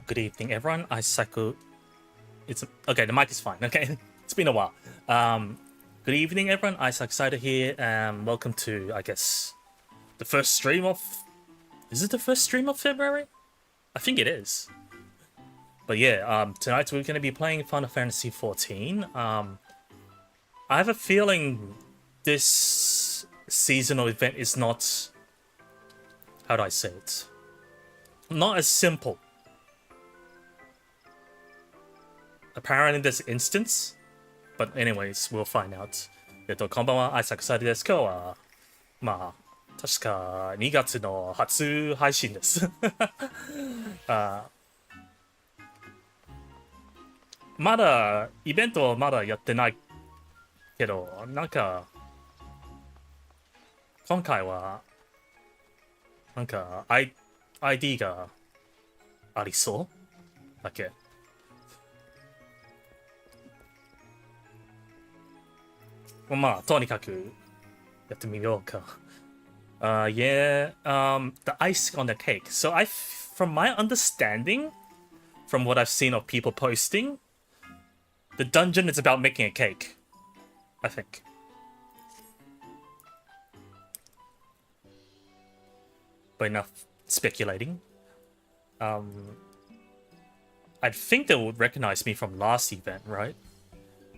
Good evening, everyone. Aisaku. It's okay. The mic is fine. Okay, it's been a while. Good evening, everyone. Aisaku Saito here, and welcome to, I guess, the first stream of. Is it the first stream of February? I think it is. But yeah, tonight we're going to be playing Final Fantasy XIV. I have a feeling this seasonal event is not. How do I say it? Not as simple. Apparently in this instance, but anyways, we'll find out. こんばんは、Aisaku Saitoです。今日は、確か2月の初配信です。まだ、イベントはまだやってないけど、なんか、今回は、なんか、ID がありそうだけ。とにかくやってみようか。Yeah, the icing on the cake. So from my understanding, from what I've seen of people posting, the dungeon is about making a cake, I think. But enough speculating. I think they would recognize me from last event, right?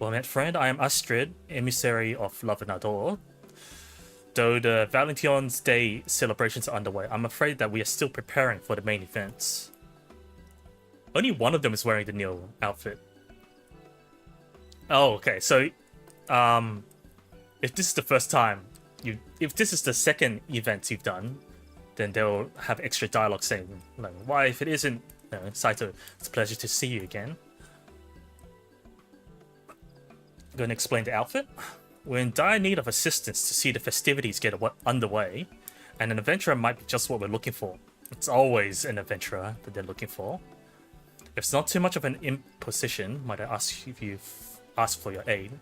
Well met, friend. I am Astrid, emissary of Love and Adore. Though the Valentione's Day celebrations are underway, I'm afraid that we are still preparing for the main events. Only one of them is wearing the new outfit. Oh, okay. So, if this is the first time if this is the second event you've done, then they'll have extra dialogue saying, like, why if it isn't, Saito, it's a pleasure to see you again. Going to explain the outfit. We're in dire need of assistance to see the festivities get underway, and an adventurer might be just what we're looking for. It's always an adventurer that they're looking for. If it's not too much of an imposition, might I ask if you've asked for your aid?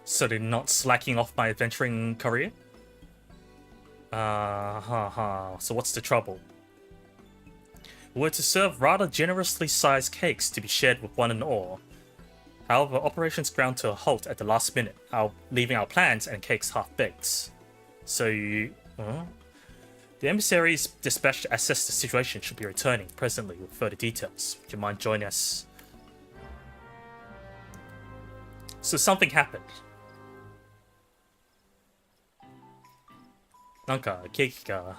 So they're not slacking off my adventuring career? So what's the trouble? We're to serve rather generously sized cakes to be shared with one and all. However, operations ground to a halt at the last minute, leaving our plans and cakes half-baked. So you... The emissaries dispatched to assess the situation should be returning presently with further details. Would you mind joining us? So something happened. なんかケーキが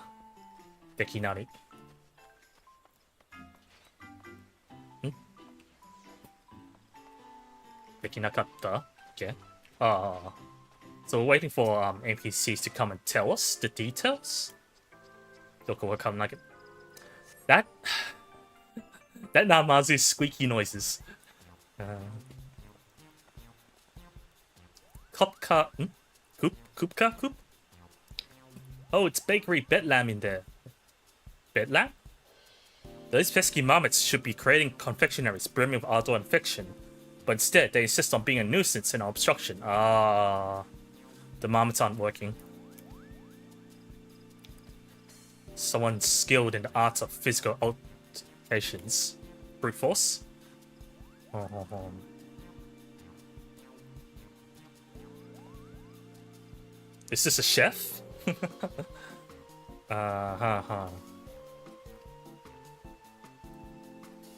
できない。できなかった? Okay. So we're waiting for NPCs to come and tell us the details. That Namazu's squeaky noises. Kopka, Koop? Oh, it's Bakery Bedlam in there. Bedlam? Those pesky marmots should be creating confectionaries brimming with ardor and fiction. But instead, they insist on being a nuisance and an obstruction. The marmots aren't working. Someone skilled in the arts of physical altercations. Brute force? Is this a chef? There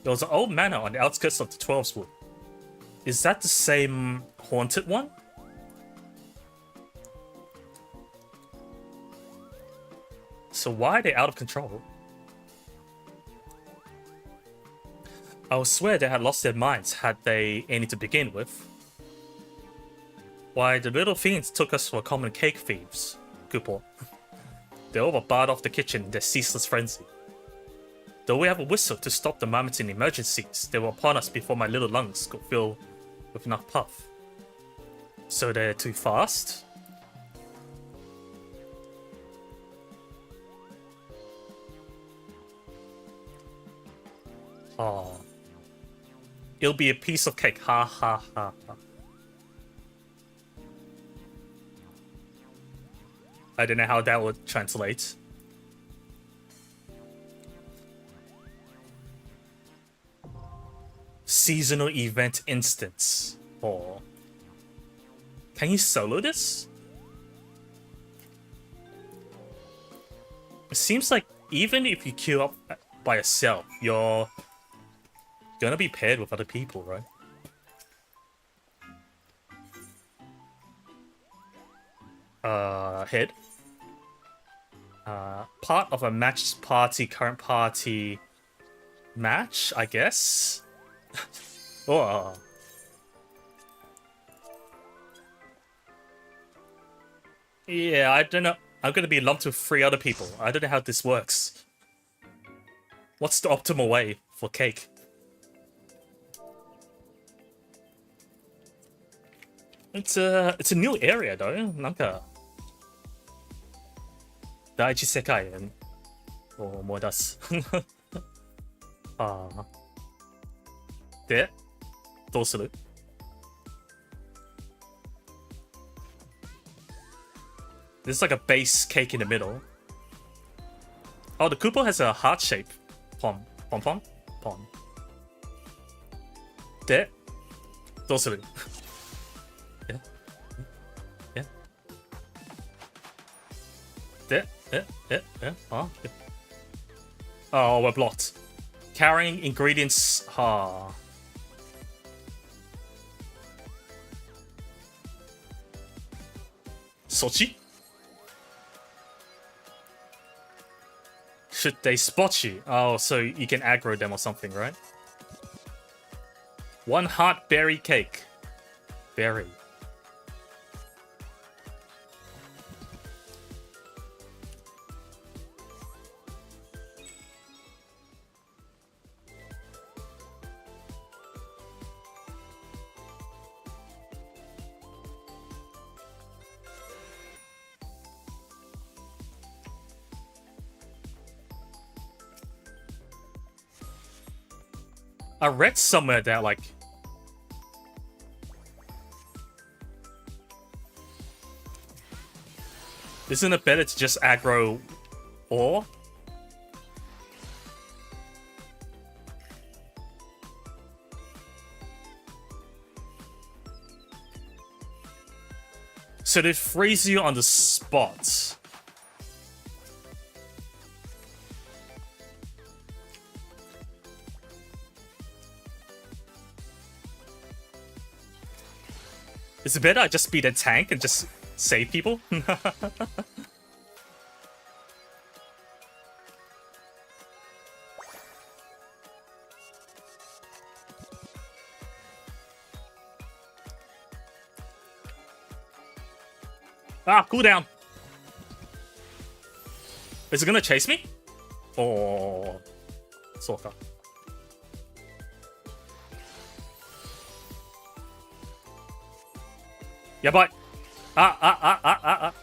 was an old manor on the outskirts of the Twelves Wood. Is that the same haunted one? So why are they out of control? I would swear they had lost their minds had they any to begin with. Why, the little fiends took us for common cake thieves. Kupo. They all but barred off the kitchen in their ceaseless frenzy. Though we have a whistle to stop the marmots in emergencies, they were upon us before my little lungs could fill with enough puff. So they're too fast? Oh. It'll be a piece of cake. Ha ha ha ha. I don't know how that would translate. seasonal event instance. Or can you solo this? It seems like even if you queue up by yourself, you're gonna be paired with other people, right? Head. Part of a match party, current party match, I guess. Oh. Yeah, I don't know. I'm gonna be lumped with 3 other people. I don't know how this works. What's the optimal way for cake? It's a new area though. なんか第一世界を思い出す。ああ。で、どうする? This is like a base cake in the middle. Oh, the Koopa has a heart shape. Pom. Pom pom? Pom. で、どうする? Yeah. Yeah. で、huh? Oh, we're blocked. Carrying ingredients. Sochi? Should they spot you? Oh, so you can aggro them or something, right? 1 heart berry cake. Berry. I read somewhere that, like, isn't it better to just aggro ore? So they freeze you on the spot. Is it better I just be the tank and just save people? Ah, cooldown. Is it gonna chase me? Oh, soか. Yabai. Ah.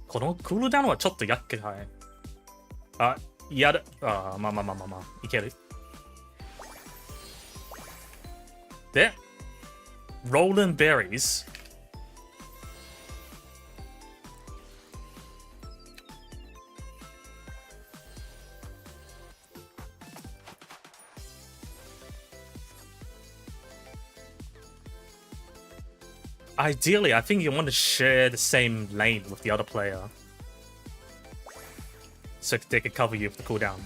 このクールダウンはちょっと厄介。あ、やる。あ、まあ。いける。で、Rolling Berries. Ideally, I think you want to share the same lane with the other player, so they can cover you with the cooldown.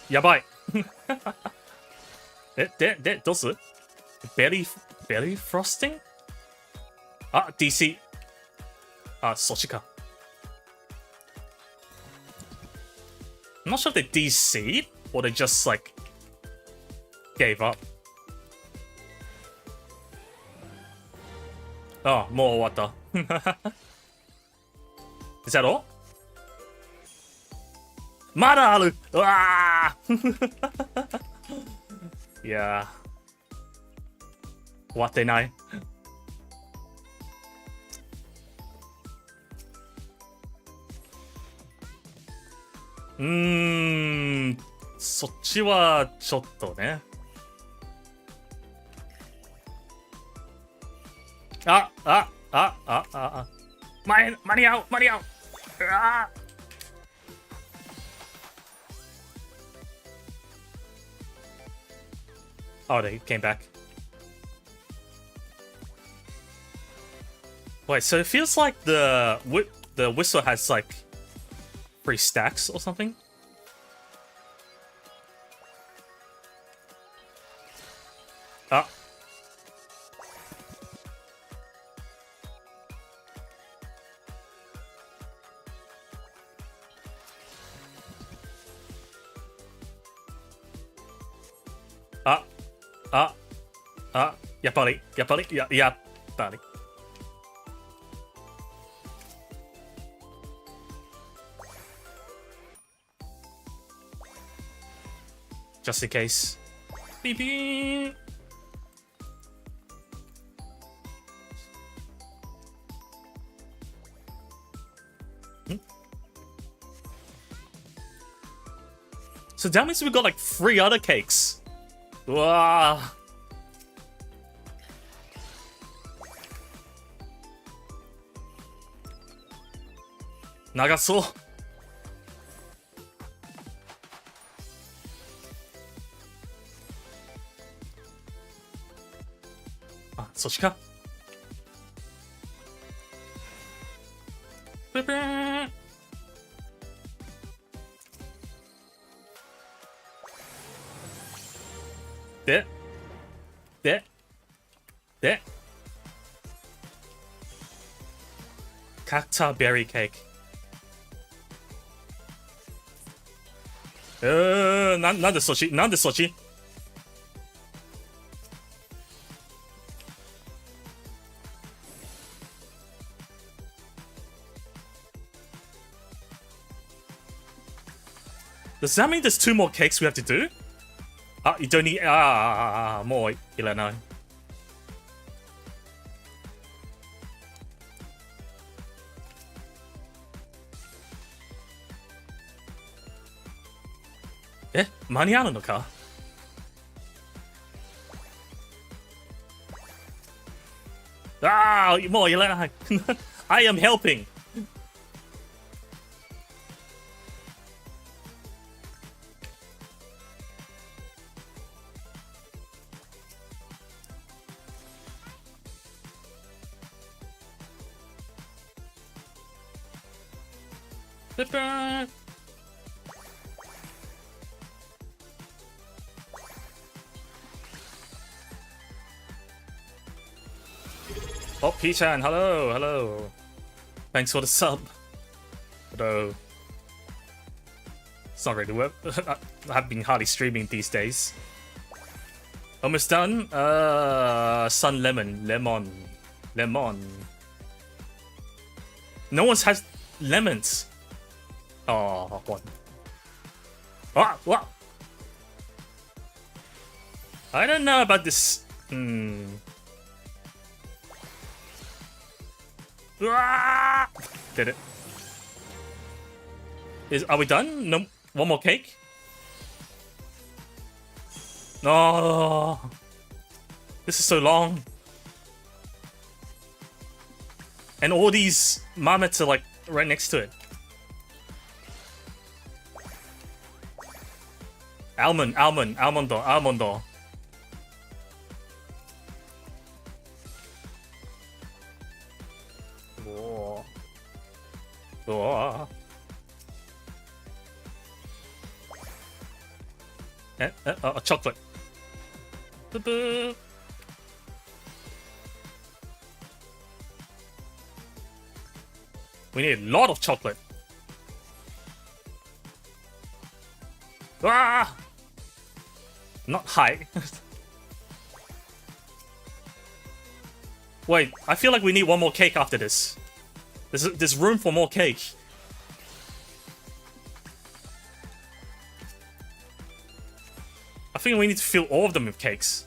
Yabai. で、どうする? Berry frosting? あ、DC. あ、そっちか. I'm not sure if they DC'd or they just like gave up. あ、もう終わった。Is that all? まだある。うわー。いやー。終わってない。そっちはちょっとね。Money out, money out. Ah. Oh, they came back. Wait, so it feels like the whistle has like 3 stacks or something. Ah. Yeah, buddy. Yeah, buddy. Just in case. Beep beep. So that means we got like 3 other cakes. Wow. Nagaso. Ah, そっちか。ペペーン。で、Cactus berry cake. なんでそっち Does that mean there's 2 more cakes we have to do? You don't need... more いらない。間に合うのか？もういらない。I am helping. Oh, P-chan, hello. Thanks for the sub. Hello. It's not really work. I've been hardly streaming these days. Almost done. Sun lemon. No one's has lemons. Oh, one. What? I don't know about this. Did it. Are we done? No, one more cake? No. This is so long. And all these marmots are like right next to it. Almond. Oh. Chocolate. We need a lot of chocolate. Not high. Wait, I feel like we need one more cake after this. There's room for more cake. I think we need to fill all of them with cakes.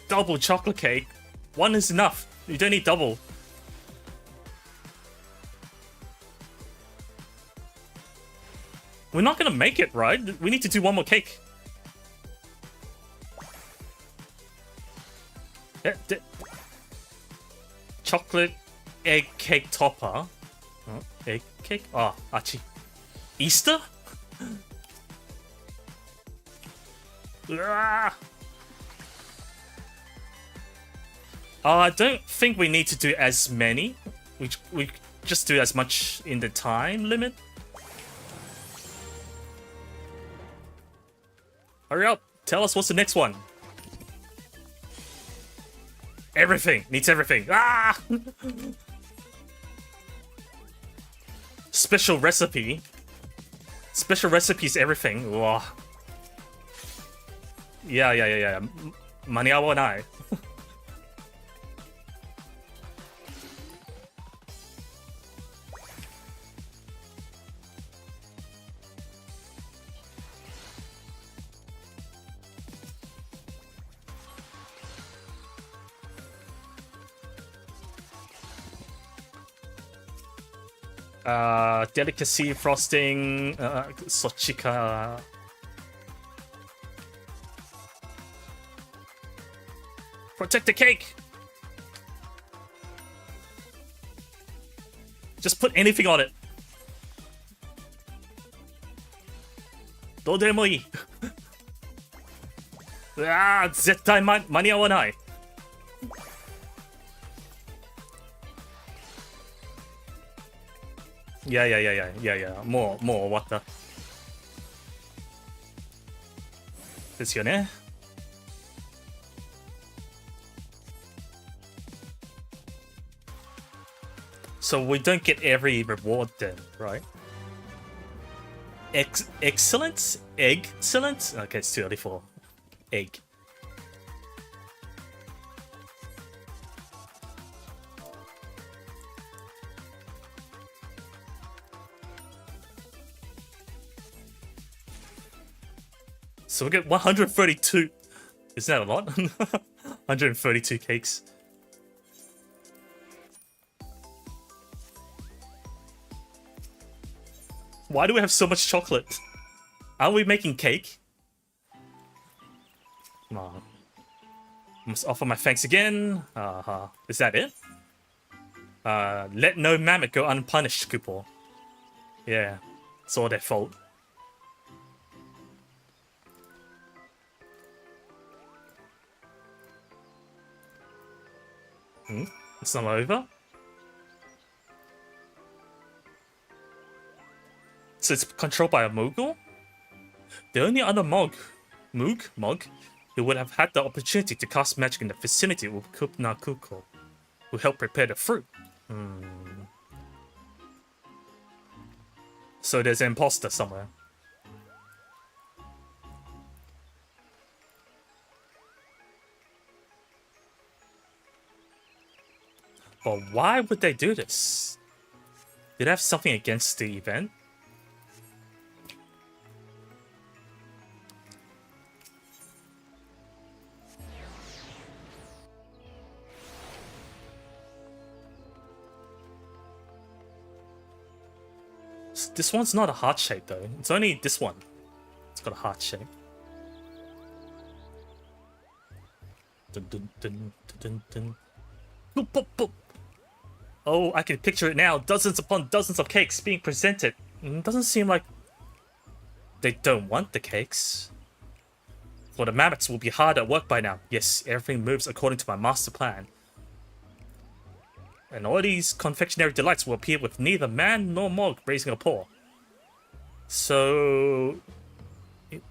Double chocolate cake? One is enough. You don't need double. We're not gonna make it, right? We need to do one more cake. Chocolate egg cake topper. Oh, egg cake? Oh, achi. Easter? I don't think we need to do as many. We just do as much in the time limit. Hurry up! Tell us what's the next one. Everything needs everything. Ah! Special recipe. Special recipes, everything. Wow. Yeah. Maniawa nai. Delicacy frosting, sochika. Protect the cake. Just put anything on it. どうでもいい。絶対間に合わない。いや、もう終わった。ですよね。So we don't get every reward then, right? Excellence? Excellence? Okay, it's too early for egg. So we get 132. Isn't that a lot? 132 cakes. Why do we have so much chocolate? Are we making cake? No. Must offer my thanks again. Is that it? Let no mammoth go unpunished, Kupo. Yeah, it's all their fault. It's not over. So it's controlled by a Moogle? The only other Moog who would have had the opportunity to cast magic in the vicinity of Kupna Kuko, who helped prepare the fruit. So there's an imposter somewhere. But why would they do this? Did they have something against the event? This one's not a heart shape though. It's only this one. It's got a heart shape. Dun, dun, dun, dun, dun. Boop, boop, boop. Oh, I can picture it now. Dozens upon dozens of cakes being presented. Doesn't seem like they don't want the cakes. For the mammoths will be hard at work by now. Yes, everything moves according to my master plan. And all these confectionery delights will appear with neither man nor Mog raising a paw. So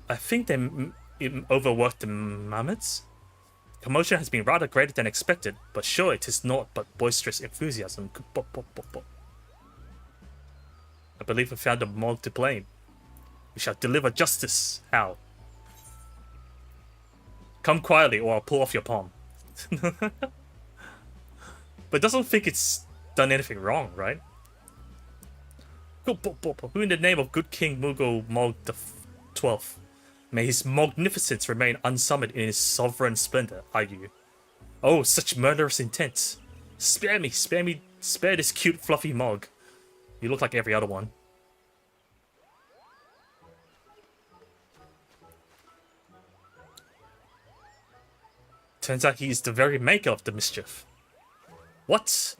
I think they overworked the mammoths. Commotion has been rather greater than expected, but sure it is naught but boisterous enthusiasm. I believe we found a Mog to blame. We shall deliver justice. How? Come quietly or I'll pull off your palm. But doesn't think it's done anything wrong, right? Who in the name of good King Mugo Mog the 12th? May his magnificence remain unsummoned in his sovereign splendor, are you? Oh, such murderous intent. Spare me, spare this cute fluffy Mog. You look like every other one. Turns out he's the very maker of the mischief. What?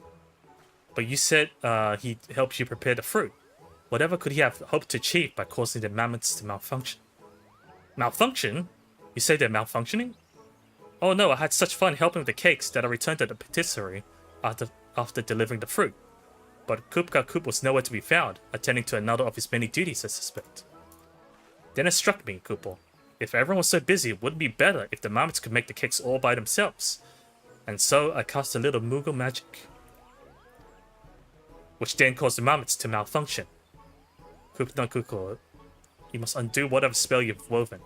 But you said he helped you prepare the fruit. Whatever could he have hoped to achieve by causing the mammoths to malfunction? Malfunction? You say they're malfunctioning? Oh no, I had such fun helping with the cakes that I returned to the patisserie after delivering the fruit. But Kupka Kup was nowhere to be found, attending to another of his many duties, I suspect. Then it struck me, Kupo. If everyone was so busy, it would be better if the mammoths could make the cakes all by themselves. And so I cast a little Moogle magic, which then caused the mammoths to malfunction. Kupna Kuko, you must undo whatever spell you've woven.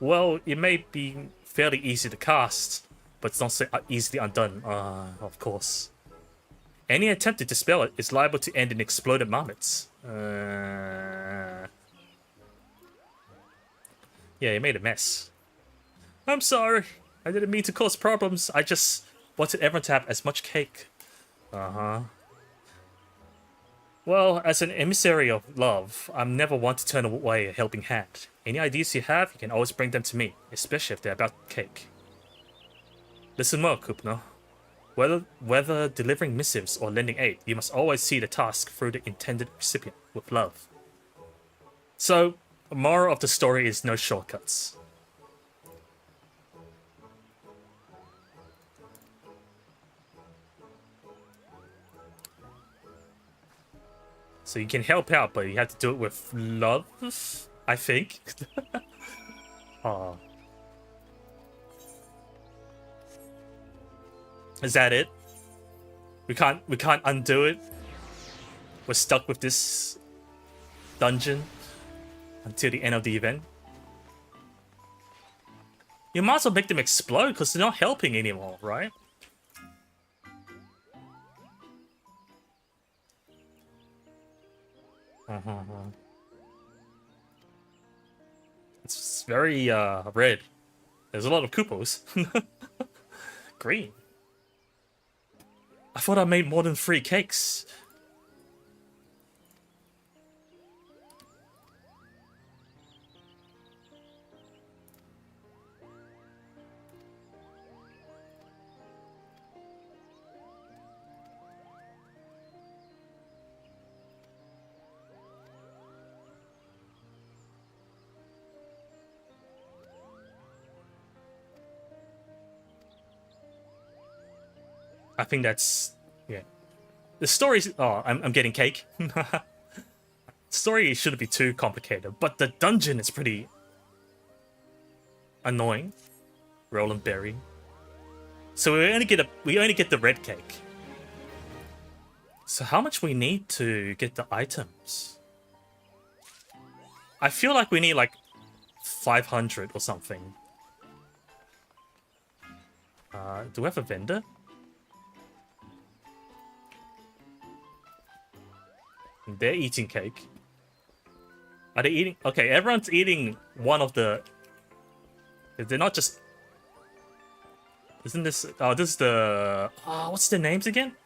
Well, it may be fairly easy to cast, but it's not so easily undone, of course. Any attempt to dispel it is liable to end in exploded mammoths. Yeah, you made a mess. I'm sorry. I didn't mean to cause problems. I just wanted everyone to have as much cake. Well, as an emissary of love, I'm never one to turn away a helping hand. Any ideas you have, you can always bring them to me, especially if they're about cake. Listen well, Kupno. Whether delivering missives or lending aid, you must always see the task through the intended recipient with love. So, the moral of the story is no shortcuts. So you can help out, but you have to do it with love, I think. Oh. Is that it? We can't undo it. We're stuck with this dungeon until the end of the event. You might as well make them explode because they're not helping anymore, right? It's very red. There's a lot of Koopos. Green. I thought I made more than 3 cakes. I think that's, yeah. The story's, oh, I'm getting cake. The story shouldn't be too complicated, but the dungeon is pretty annoying. Roland Berry. So we only get the red cake. So how much we need to get the items? I feel like we need like 500 or something. Do we have a vendor? They're eating cake. Are they eating? Okay, everyone's eating one of the... They're not just... Isn't this... Oh, this is the... what's their names again?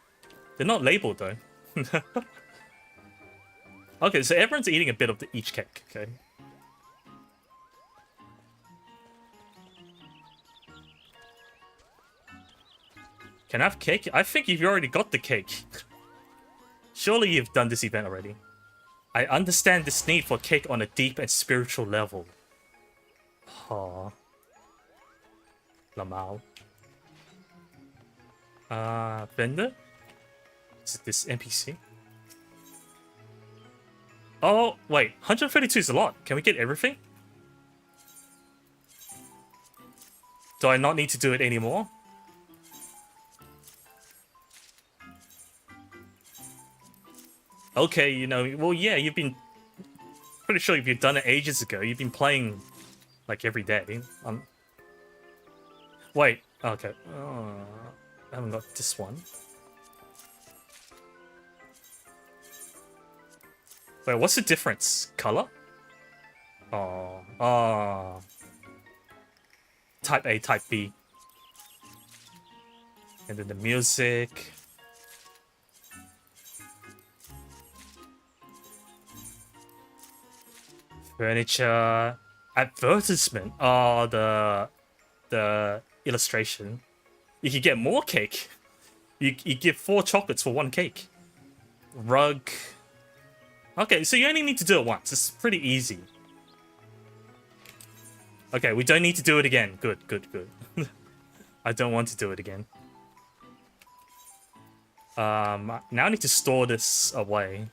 They're not labeled, though. Okay, so everyone's eating a bit of each cake, okay? Can I have cake? I think you've already got the cake. Surely you've done this event already. I understand this need for cake on a deep and spiritual level. Aww. Lamau. Vendor? Is it this NPC? Oh, wait. 132 is a lot. Can we get everything? Do I not need to do it anymore? Okay, you know, well, yeah, you've been... Pretty sure if you've done it ages ago, you've been playing, like, every day. Wait, okay. I haven't got this one. Wait, what's the difference? Color? Oh. Type A, Type B. And then the music... Furniture, advertisement. Oh, the illustration. You can get more cake. You give 4 chocolates for 1 cake. Rug. Okay, so you only need to do it once. It's pretty easy. Okay, we don't need to do it again. Good. I don't want to do it again. Now I need to store this away.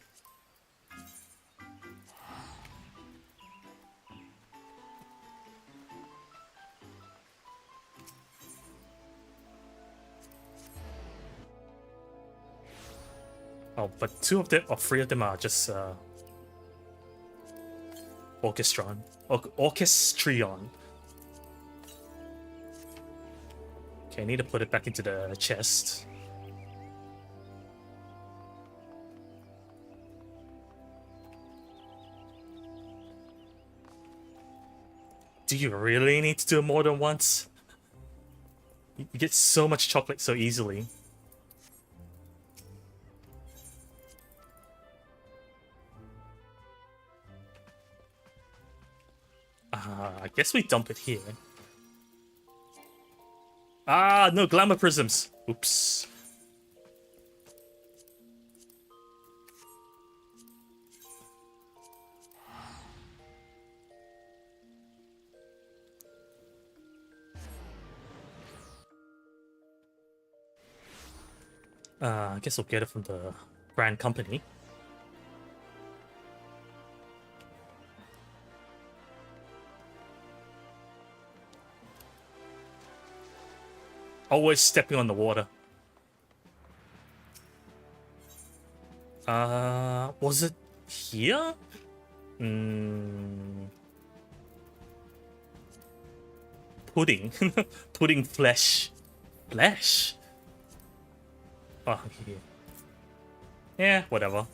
Oh, but 2 of them or 3 of them are just orchestrion. Okay, I need to put it back into the chest. Do you really need to do it more than once? You get so much chocolate so easily. I guess we dump it here. Ah, no glamour prisms. Oops. I guess we'll get it from the Grand Company. Always stepping on the water. Was it here? Pudding. Pudding flesh. Flesh? Oh, here. Yeah, whatever.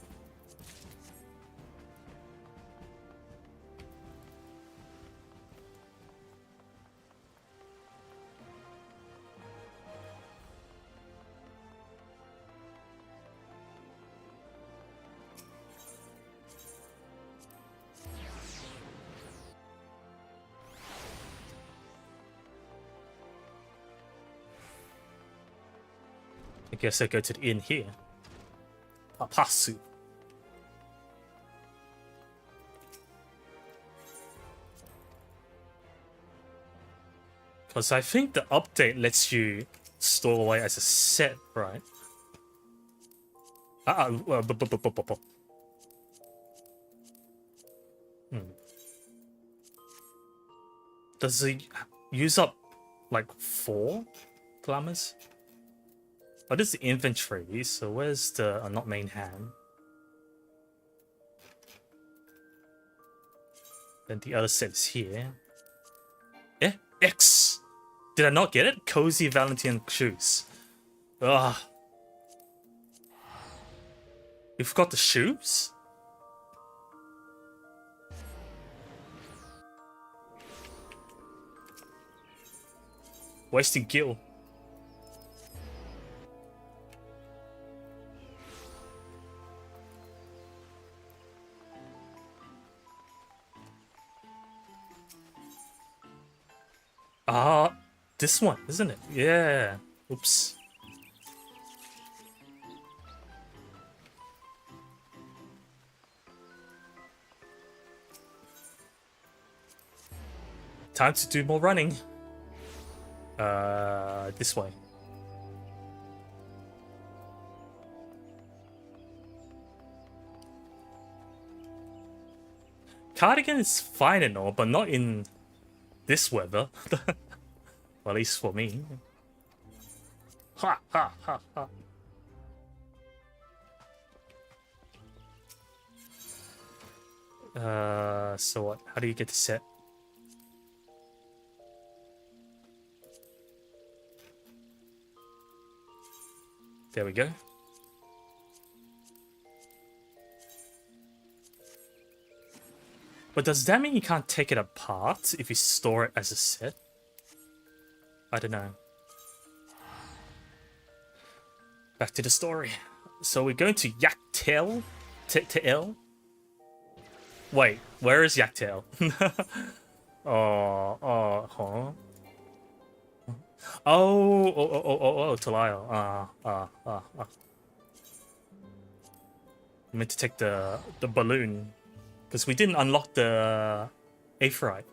I guess I go to the inn here. Papasu. Because I think the update lets you store away as a set, right? Does it use up like 4 glamours? What is the inventory? So where's the not main hand? Then the other set is here. Eh? X! Did I not get it? Cozy Valentine shoes. Ugh. You forgot the shoes? Wasting gil. This one, isn't it? Yeah. Oops. Time to do more running. This way. Cardigan is fine and all, but not in this weather. Well, at least for me. Ha ha ha ha. So what? How do you get the set? There we go. But does that mean you can't take it apart if you store it as a set? I don't know. Back to the story. So we're going to Yaktail? Tail? Wait, where is Yaktail? Huh? Oh, Talio. I meant to take the balloon because we didn't unlock the Aetheryte.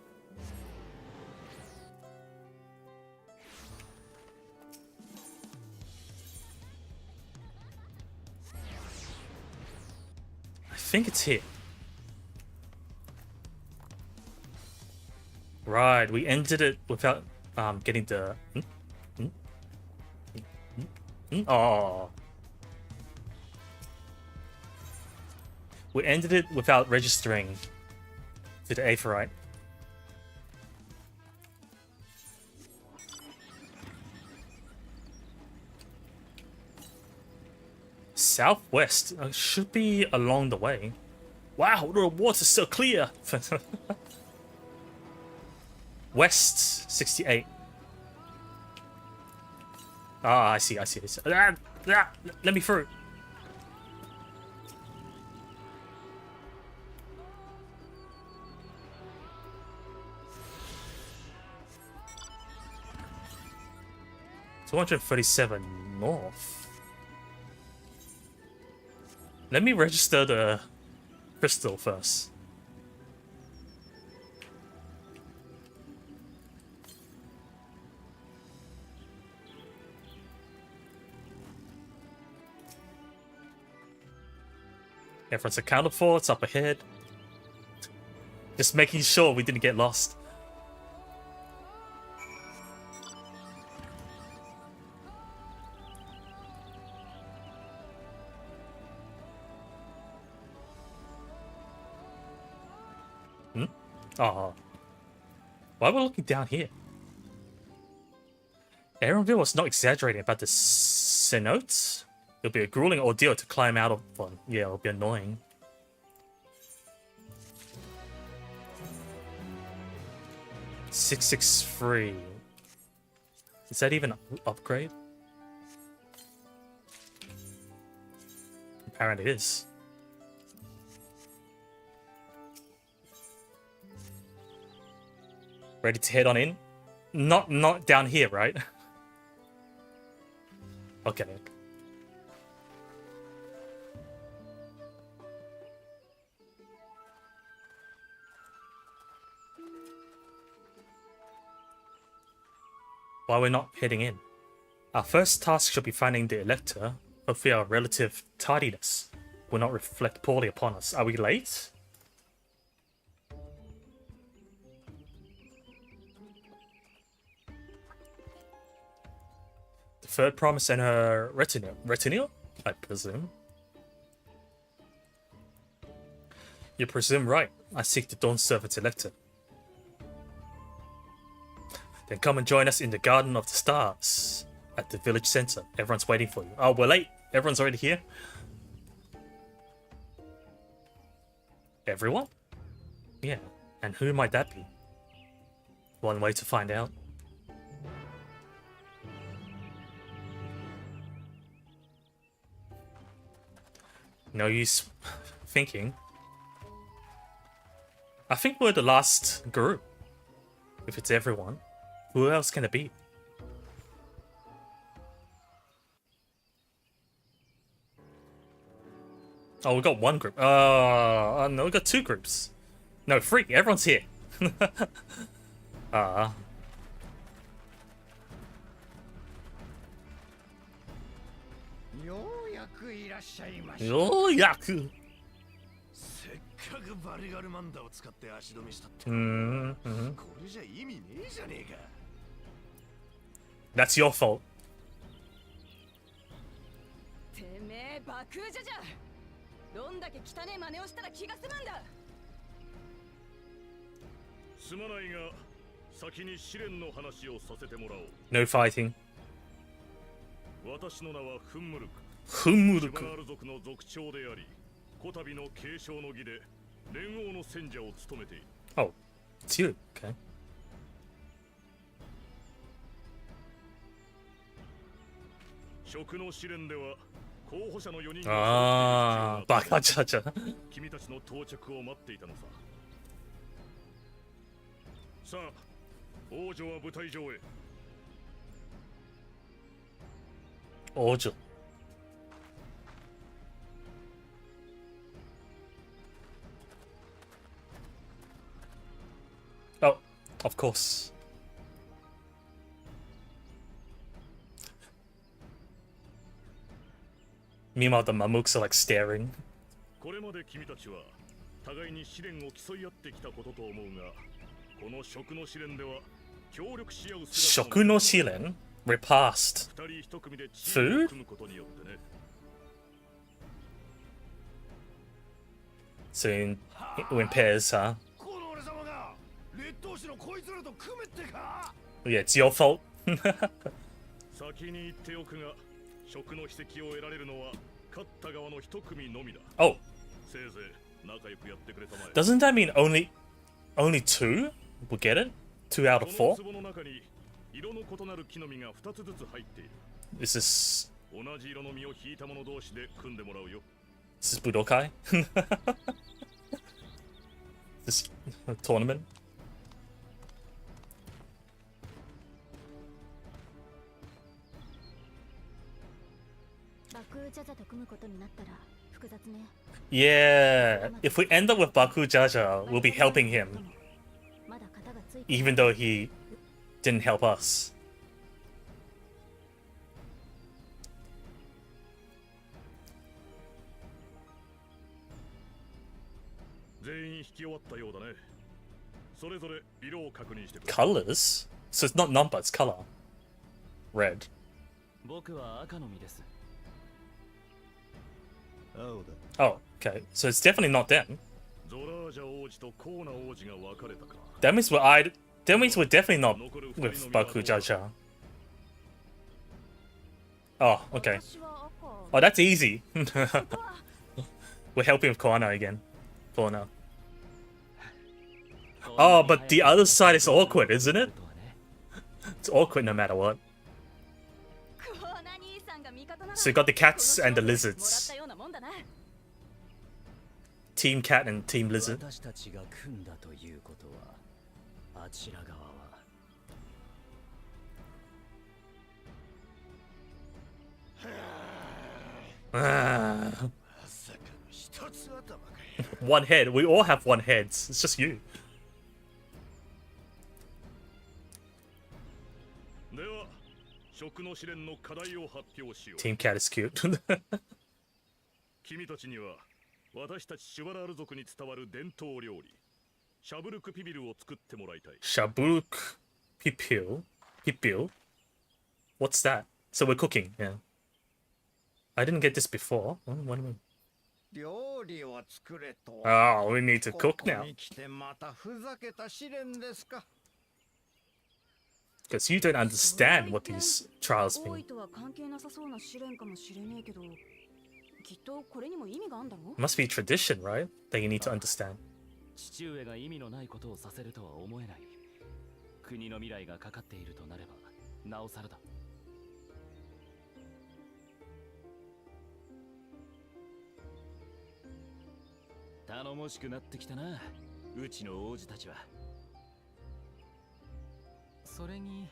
I think it's here. Right, we ended it without getting the. Oh. We ended it without registering to the Aetheryte. Southwest should be along the way. Wow, the water's so clear. West 68. Ah, I see. Let me through. $237 north. Let me register the crystal first. Everyone's accounted for, it's up ahead. Just making sure we didn't get lost. Oh. Why are we looking down here? Aaronville was not exaggerating about the cenotes. It'll be a grueling ordeal to climb out of one. Yeah, it'll be annoying. $663. Is that even an upgrade? Apparently it is. Ready to head on in? Not down here, right? Okay. Why we're not heading in? Our first task should be finding the Elector. Hopefully our relative tardiness will not reflect poorly upon us. Are we late? The third promise and her retinue. Retinue? I presume. You presume right. I seek the Dawn Servant's Elector. Then come and join us in the Garden of the Stars at the village center. Everyone's waiting for you. Oh, we're late. Everyone's already here. Everyone? Yeah. And who might that be? One way to find out. No use thinking. I think we're the last group. If it's everyone. Who else can it be? Oh, we got one group. No, we got two groups. No, three. Everyone's here. Yaku. That's your fault. No fighting. Oh, it's you. Okay. Ah, bakachacha. Ojo. Oh, of course. Meanwhile, the Mamuks are like staring. これまで君たちは互いに試練を競い合ってきたことと思うが、この食の試練では協力し合う姿 Shoku no Shiren? Repast. 二人一組でチームを組むことによってね。 So in pairs, huh? この俺様が劣等種のこいつらと組めってか。 Yeah, it's your fault. 先に言っておくが、食の秘跡を得られるのは勝った側の一組のみだ。 Oh, せいぜい仲良くやってくれたまえ。 doesn't that mean only two will get it? 2 out of この 4? 壺の中に色の異なる木の実が2つずつ入っている。 Is this 同じ色の実を引いた者同士で組んでもらうよ。 Budokai? This tournament? バクジャジャと組むことになったら複雑ね。 Yeah, if we end up with Baku Jaja, we'll be helping him, まだ型がついて even though he didn't help us. 全員引き終わったようだね。それぞれ色を確認してくれ。 Colors? So it's not number, it's color. Red. 僕は赤の実です。 Oh, okay. So it's definitely not them. ゾラージャ王子とコーナ王子が分かれたか。 That means we're definitely not with Baku Jaja. Oh, okay. 私は赤。 Oh, that's easy. We're helping with Koana again. Koana. Oh, but the other side is awkward, isn't it? It's awkward no matter what. クオーナ兄さんが味方なら So you got the cats and the もらっ lizards. たようなもんだな。 Team Cat and Team Lizard. 私たちが組んだということは、あちら側は Ah. One head. We all have one head. It's just you. では、食の試練の課題を発表しよう。 Team Cat is cute. 君たちには私たちシュバラール族に伝わる伝統料理、シャブルクピビルを作ってもらいたい。 Shabuk Pipil. Pipil? What's that? So we're cooking, yeah. I didn't get this before. What do you mean? 料理を作れと。 Oh, we need to cook ここ now. に来てまたふざけた試練ですか。 Because you don't understand what these trials 多い mean. とは関係なさそうな試練かもしれねえけど、きっとこれにも意味があんだろ。 Must be tradition, right? That you need to understand. 父上が意味のないことをさせるとは思えない。国の未来がかかっているとなれば、なおさらだ。頼もしくなってきたな、うちの王子たちは。それに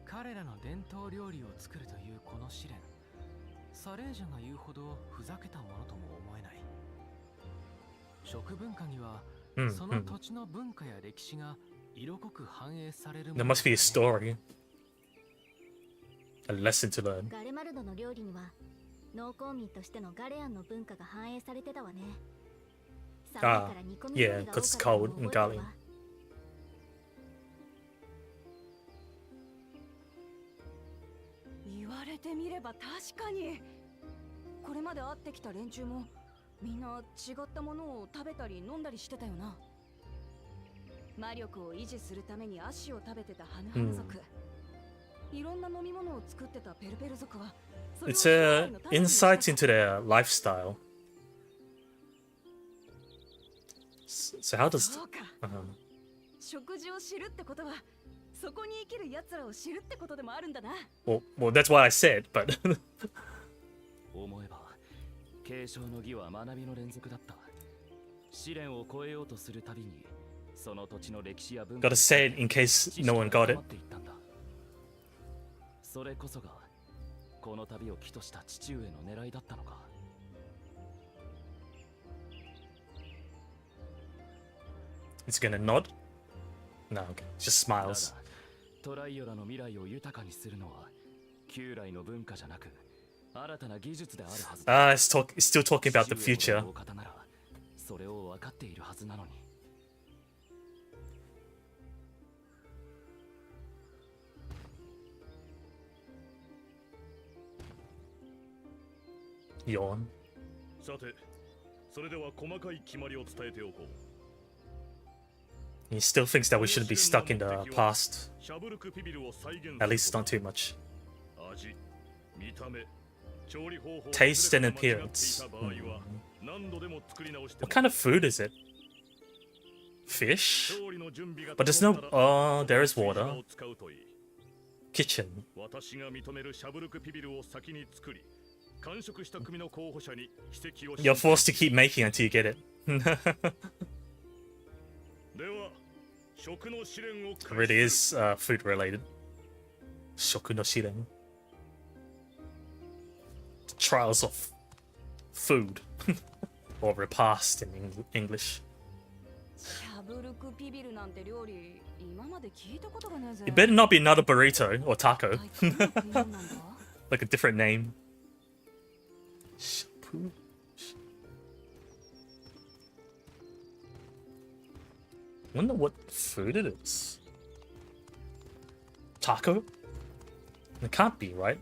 彼らの伝統料理を作るというこの試練、サレージャが言うほどふざけたものとも思えない。食文化にはその土地の文化や歴史が色濃く反映されるも There の must be a story. A lesson to learn. ガレマルドの料理には農耕民としてのガレアンの文化が反映されてたわね。寒いから煮込み料 Yeah, 理が because 多 it's かったの cold も in 覚えてる Gali. わ。言われてみれば確かに。これまで会ってきた連中もみんな違ったものを食べたり飲んだりしてたよな。魔力を維持するために足を食べてたハヌハヌ族、いろんな飲み物を作ってたペルペル族はそれを It's 将 a 来の種に insight してた。 into their lifestyle. So how does そうか。食事を知るってことはそこに生きる奴らを知るってことでもあるんだな。 well, that's what I said, but 思えば、継承の儀は学びの連続だった。試練を超えようとするたびに、その土地の歴史や文化 gotta say it in case no one got it. それこそがこの旅を起とした父上の狙いだったのか。He's gonna nod? No, okay. Just ただ smiles. トライオラの未来を豊かにするのは旧来の文化じゃなく新たな技術であるはずだ。He's still talking about the 父上 future. ほどのお方ならそれを分かっているはずなのに。Yawn. さて、それでは細かい決まりを伝えておこう。 He still thinks that we shouldn't be stuck in the past. シャブルクピビルを再現 At least not too much. 味、見た目、調理方法 Taste and 全てが間違ってい appearance. た場合は何度でも作り直しても What kind of food is it? Fish? 調理の準備が But there's no... 整ったら Oh, there is 追加 water. を使うといい。 Kitchen. 私が認めるシャブルクピビルを先に作り、完食した組の候補者に奇跡を You're forced to keep making until you get it. では、食の試練を It really is food related. Shoku no shiren. The trials of food. Or repast in English. シャブルクピビルなんて料理今まで聞いたことがねえぜ。 It better not be another burrito or taco. 一体どんな食い物なんだ Like a different name. Shampoo. Wonder what food it is. Taco? It can't be, right?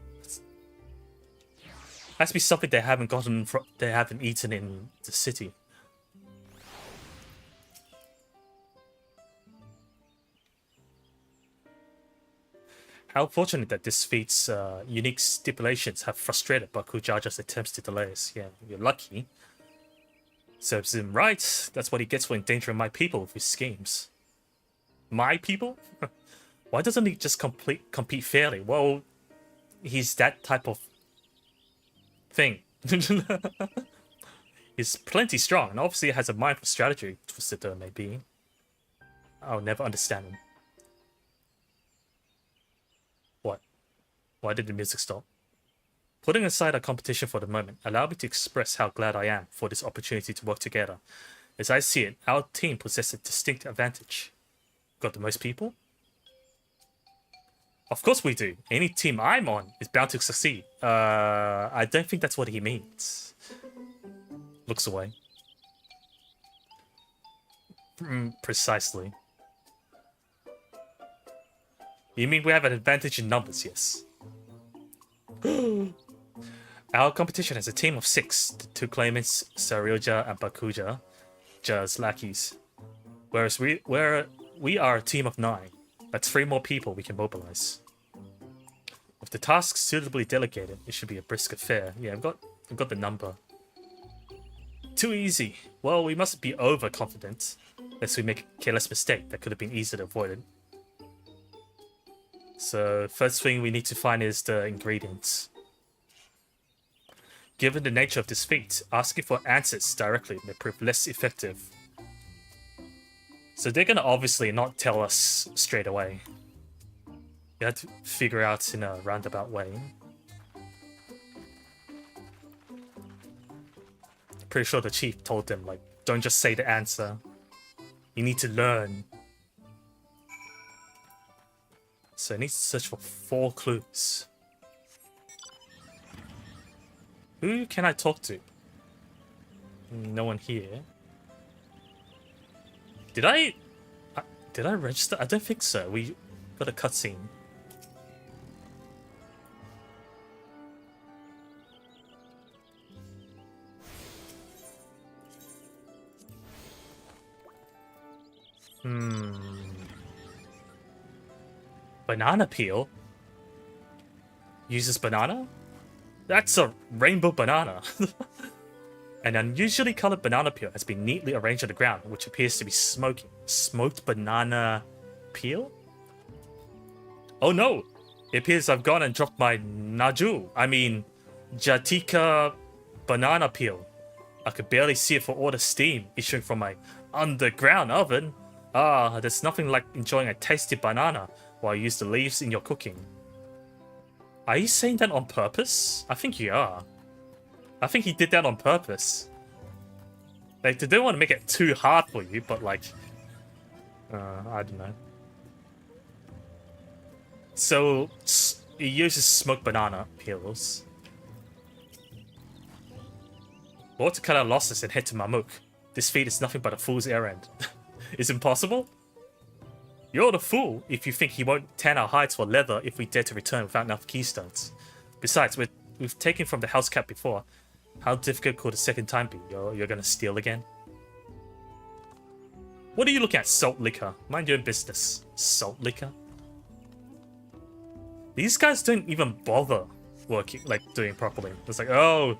Has to be something they haven't gotten they haven't eaten in the city. How fortunate that this feat's unique stipulations have frustrated Bakujaja's attempts to delay us. Yeah, you're lucky. Serves him right. That's what he gets for endangering my people with his schemes. My people? Why doesn't he just compete fairly? Well, he's that type of thing. He's plenty strong and obviously has a mind for strategy, twisted though it may be. I'll never understand him. What? Why did the music stop? Putting aside our competition for the moment, allow me to express how glad I am for this opportunity to work together. As I see it, our team possesses a distinct advantage. Got the most people? Of course we do. Any team I'm on is bound to succeed. I don't think that's what he means. Looks away. Precisely. You mean we have an advantage in numbers, yes. Our competition has a team of 6, the 2 claimants, Saryoja and Bakuja, just lackeys. Whereas we are a team of 9. That's 3 more people we can mobilize. With the tasks suitably delegated, it should be a brisk affair. Yeah, I've got the number. Too easy. Well, we mustn't be overconfident, lest we make a careless mistake that could have been easily avoided. So, first thing we need to find is the ingredients. Given the nature of this feat, asking for answers directly may prove less effective. So they're gonna obviously not tell us straight away. You have to figure out in a roundabout way. Pretty sure the chief told them, like, don't just say the answer. You need to learn. So I need to search for 4 clues. Who can I talk to? No one here. Did I register? I don't think so. We got a cutscene. Banana peel? Uses banana? That's a rainbow banana. An unusually colored banana peel has been neatly arranged on the ground, which appears to be smoking. Smoked banana peel? Oh no! It appears I've gone and dropped my Jatika banana peel. I could barely see it for all the steam issuing from my underground oven. Ah, there's nothing like enjoying a tasty banana while you use the leaves in your cooking. Are you saying that on purpose? I think you are. I think he did that on purpose. Like, they don't want to make it too hard for you, but like, I don't know. So, he uses smoked banana peels. Or to cut our losses and head to Mamuk. This feat is nothing but a fool's errand. Is it impossible? You're the fool if you think he won't tan our hides for leather if we dare to return without enough keystones. Besides, we've taken from the house cat before. How difficult could the second time be? You're gonna steal again? What are you looking at, salt liquor? Mind your own business. Salt liquor? These guys don't even bother working, like, doing it properly. It's like, oh,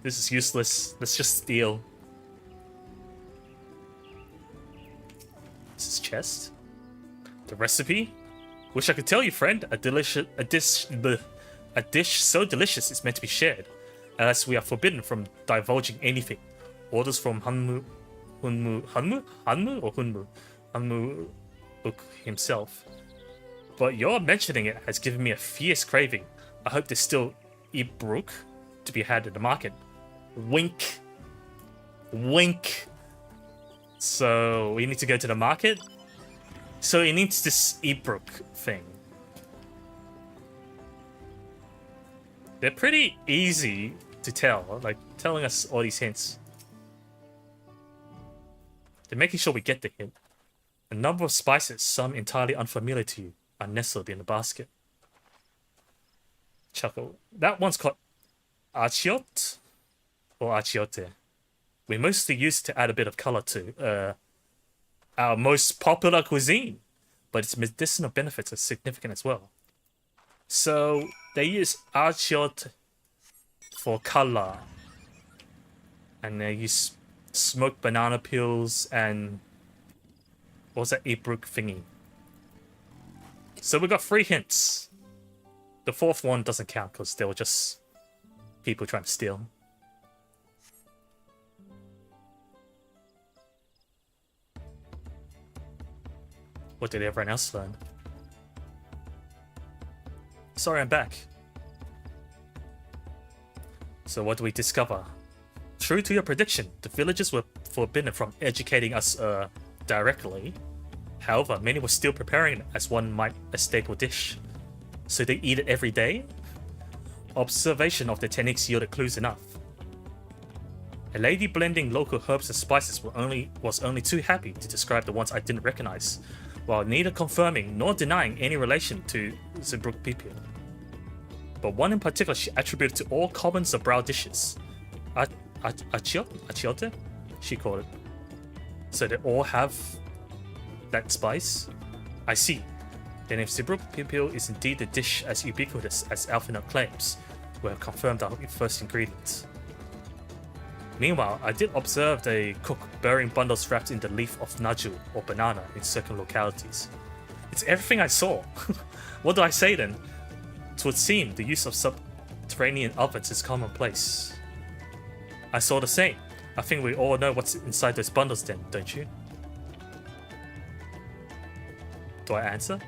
this is useless. Let's just steal. This is chest. The recipe? Wish I could tell you, friend. A dish so delicious it's meant to be shared, unless we are forbidden from divulging anything. Orders from Hanmu himself. But your mentioning it has given me a fierce craving. I hope there's still Ibruk to be had in the market. Wink. Wink. So we need to go to the market. So he needs this Ibruk thing. They're pretty easy to tell, like telling us all these hints. They're making sure we get the hint. A number of spices, some entirely unfamiliar to you, are nestled in the basket. Chuckle. That one's called achiot or achiote. We mostly use it to add a bit of color to our most popular cuisine, but its medicinal benefits are significant as well. So they use achiot for color, and they use smoked banana peels and what's that Ibruk thingy. So we got 3 hints. The 4th one doesn't count because they were just people trying to steal. What did everyone else learn? Sorry, I'm back. So what do we discover? True to your prediction, the villagers were forbidden from educating us directly. However, many were still preparing it as one might a staple dish. So they eat it every day? Observation of the techniques yielded clues enough. A lady blending local herbs and spices was only too happy to describe the ones I didn't recognize, while neither confirming nor denying any relation to Zebruk people. But one in particular she attributed to all common Zabrow dishes. Achiote? She called it. So they all have that spice? I see. Then if Zebruk people is indeed the dish as ubiquitous as Alphinaud claims, we have confirmed our first ingredients. Meanwhile, I did observe the cook burying bundles wrapped in the leaf of naju or banana in certain localities. It's everything I saw. What do I say then? It would seem the use of subterranean ovens is commonplace. I saw the same. I think we all know what's inside those bundles then, don't you? Do I answer?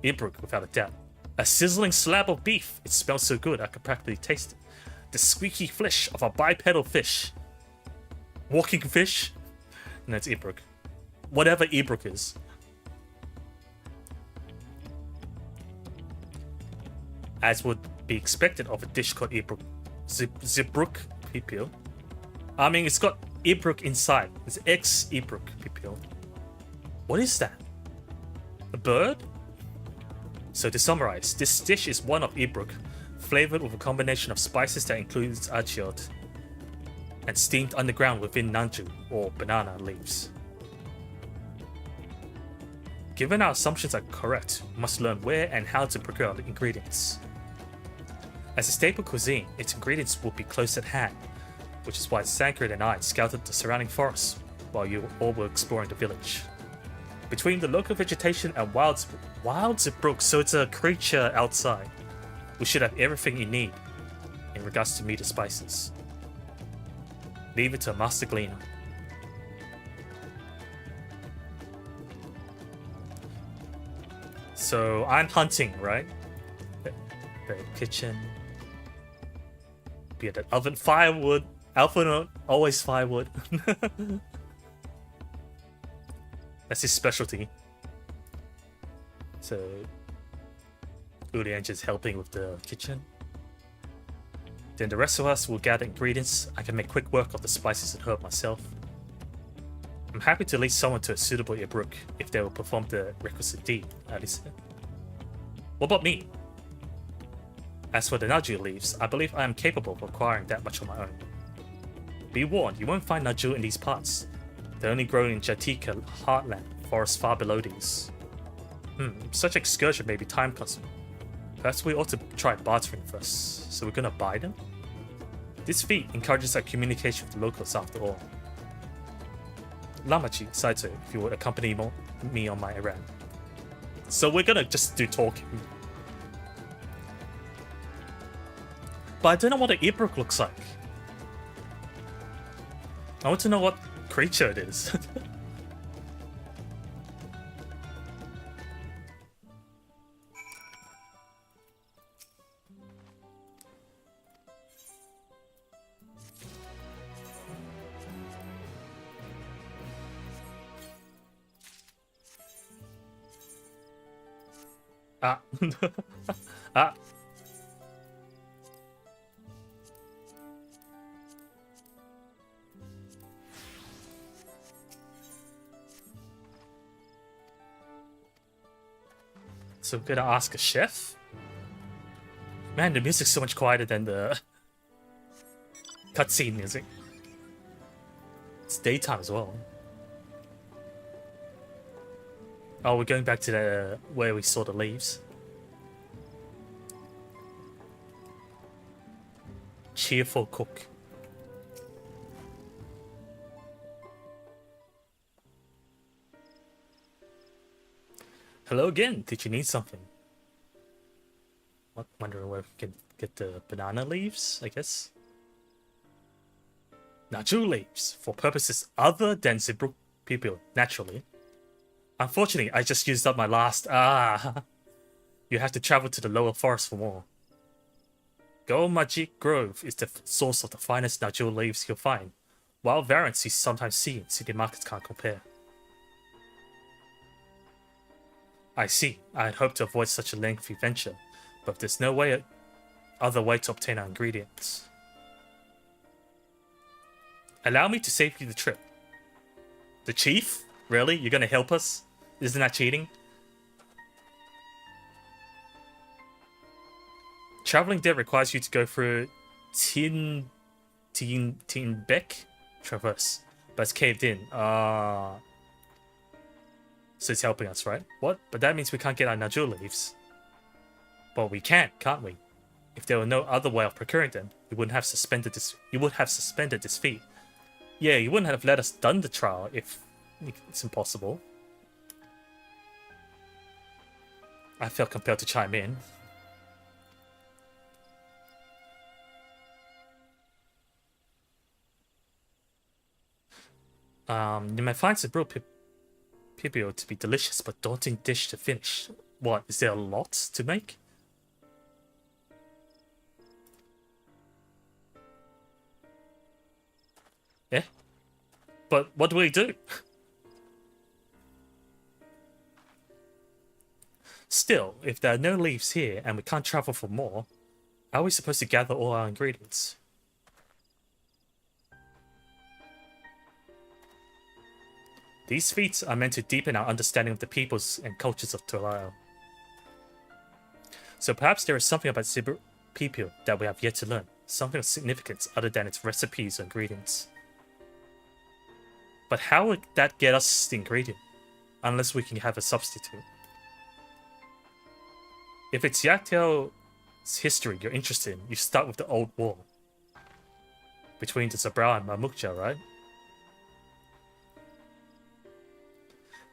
Ibruk, without a doubt. A sizzling slab of beef. It smells so good I could practically taste it. The squeaky flesh of a bipedal fish. Walking fish? And that's Ibruk. Whatever Ibruk is. As would be expected of a dish called Ibruk. Zebruk pipil. I mean, it's got Ibruk inside. It's ex-Ibruk pipil. What is that? A bird? So to summarize, this dish is one of Ibruk, flavored with a combination of spices that includes achiot, and steamed underground within nanju, or banana leaves. Given our assumptions are correct, we must learn where and how to procure the ingredients. As a staple cuisine, its ingredients will be close at hand, which is why Sankard and I scouted the surrounding forests while you all were exploring the village. Between the local vegetation and wild Zebruk, so it's a creature outside, we should have everything you need in regards to meat and spices. Leave it to a master gleaner. So I'm hunting, right? The kitchen. Be it an oven, firewood. Alpha note, always firewood. That's his specialty. So Ulian just helping with the kitchen. Then the rest of us will gather ingredients. I can make quick work of the spices and herb myself. I'm happy to lead someone to a suitable Ibruk if they will perform the requisite deed, Alice. What about me? As for the Naju leaves, I believe I am capable of acquiring that much on my own. Be warned, you won't find Naju in these parts. They only grow in Jatika heartland, forests far below these. Such excursion may be time consuming. Perhaps we ought to try bartering first. So we're gonna buy them? This feat encourages our communication with the locals after all. Lamachi, Saito, if you would accompany me on my errand. So we're gonna just do talking. But I don't know what an Ibruk looks like. I want to know what creature it is. Ah. Ah. So we're gonna ask a chef? Man, the music's so much quieter than the cutscene music. It's daytime as well. Oh, we're going back to the where we saw the leaves. Cheerful cook. Hello again. Did you need something? What? Wondering where we can get the banana leaves, I guess. Naju leaves for purposes other than Zebruk people, naturally. Unfortunately, I just used up my last. You have to travel to the lower forest for more. Go Majik Grove is the source of the finest Naju leaves you'll find. Wild variants you sometimes see in city markets can't compare. I see. I had hoped to avoid such a lengthy venture, but there's no other way to obtain our ingredients. Allow me to save you the trip. The chief? Really? You're gonna help us? Isn't that cheating? Traveling there requires you to go through Tinbeck Traverse, but it's caved in. So it's helping us, right? What? But that means we can't get our Naju leaves. But we can, can't we? If there were no other way of procuring them, you would have suspended this feat. Yeah, you wouldn't have let us done the trial if it's impossible. I felt compelled to chime in. You may find the brew pipio to be delicious but daunting dish to finish. What, is there a lot to make? Yeah? But what do we do? Still, if there are no leaves here and we can't travel for more, how are we supposed to gather all our ingredients? These feats are meant to deepen our understanding of the peoples and cultures of Tolao. So perhaps there is something about Sibu Pipio that we have yet to learn, something of significance other than its recipes or ingredients. But how would that get us the ingredient, unless we can have a substitute? If it's Yatiao's history you're interested in, you start with the old war between the Zabra and Mamukja, right?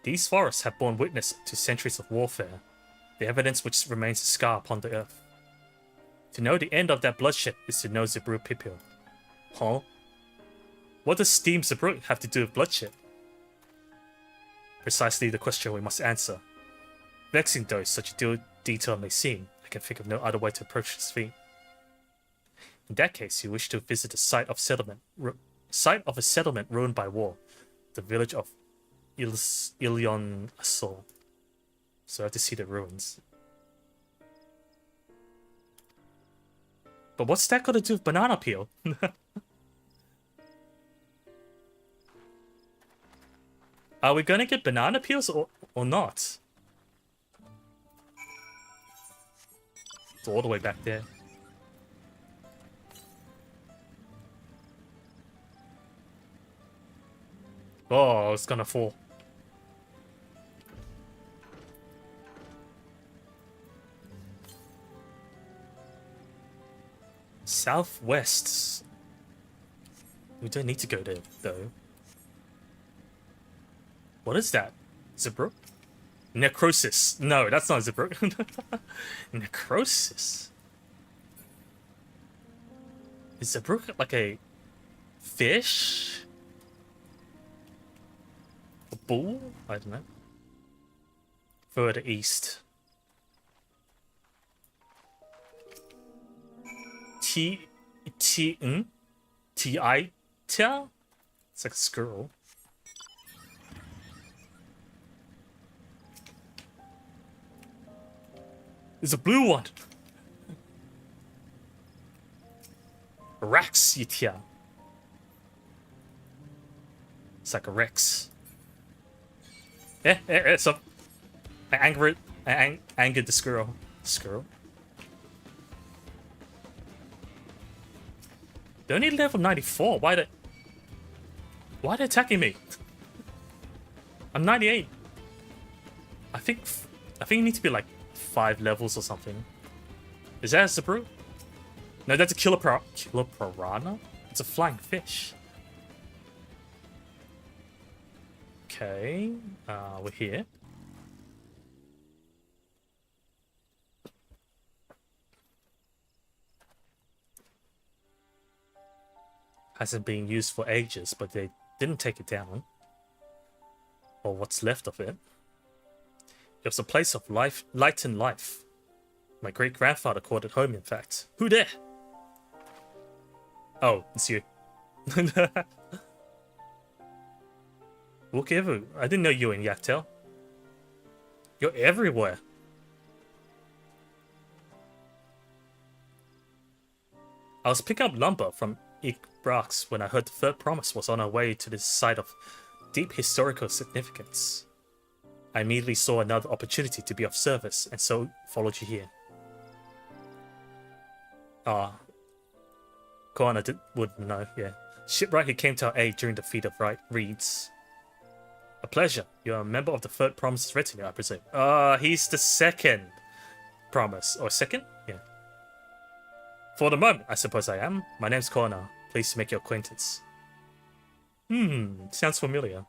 These forests have borne witness to centuries of warfare, the evidence which remains a scar upon the earth. To know the end of that bloodshed is to know Zebru Pipio. Huh? What does Steam Zebru have to do with bloodshed? Precisely the question we must answer. Vexing though such a detail may seem, I can think of no other way to approach this feat. In that case, you wish to visit the site of a settlement ruined by war, the village of Ilion Asol. So I have to see the ruins. But what's that got to do with banana peel? Are we gonna get banana peels or not? It's all the way back there. Oh, it's gonna fall. Southwest. We don't need to go there, though. What is that? Zebrook? Necrosis. No, that's not Zebrook. Necrosis. Is Zebrook like a fish? A bull? I don't know. Further east. T-I-T-A? It's like a squirrel. There's a blue one. Raxitia. It's like a Rex. It's up. I angered the squirrel. Squirrel. They only level 94. Why they attacking me? I'm 98. I think you need to be like 5 levels or something. Is that a Zebru? No, that's a killer piranha? It's a flying fish. Okay, we're here. Hasn't been used for ages, but they didn't take it down. Or what's left of it. It was a place of light and life. My great-grandfather called it home, in fact. Who there? Oh, it's you. Look everywhere. I didn't know you were in Yaktel. You're everywhere. I was picking up lumber from Brax when I heard the third promise was on our way to this site of deep historical significance. I immediately saw another opportunity to be of service, and so followed you here. Koana wouldn't know, yeah. Shipwright who came to our aid during the feat of reeds. A pleasure. You're a member of the third promise's retinue, I presume. He's the second promise. Or second? Yeah. For the moment, I suppose I am. My name's Koana. Pleased to make your acquaintance. Sounds familiar.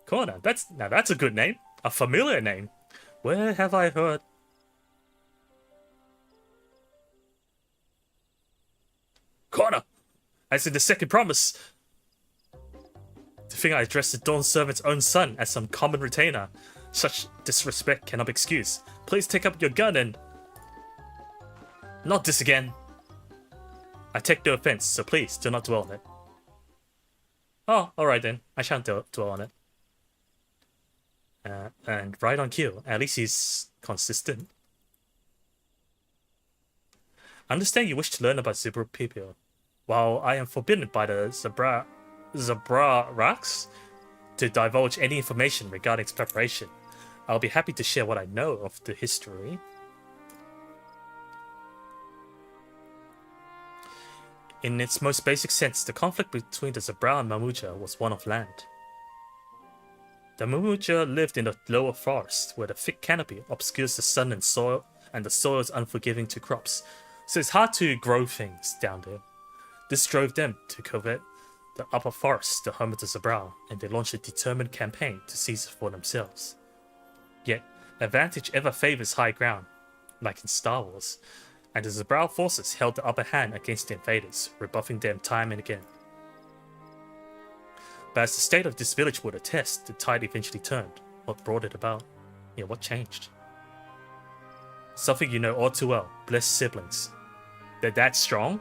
Koana, that's a good name. A familiar name. Where have I heard? Koana! As in the second promise. To think I addressed the Dawn Servant's own son as some common retainer. Such disrespect cannot be excused. Please take up your gun and... Not this again. I take no offense, so please do not dwell on it. Oh, alright then. I shan't dwell on it. And right on cue. At least he's consistent. I understand you wish to learn about Zebra people. While I am forbidden by the Zebra Rocks to divulge any information regarding its preparation, I'll be happy to share what I know of the history. In its most basic sense, the conflict between the Zebra and Mamuja was one of land. The Mamuja lived in the lower forest, where the thick canopy obscures the sun and soil, and the soil is unforgiving to crops, so it's hard to grow things down there. This drove them to covet the upper forest, the home of the Zebra, and they launched a determined campaign to seize it for themselves. Yet, advantage ever favors high ground, like in Star Wars, and the Zebra forces held the upper hand against the invaders, rebuffing them time and again. But as the state of this village would attest, the tide eventually turned. What brought it about? Yeah, what changed? Something you know all too well. Blessed siblings. They're that strong?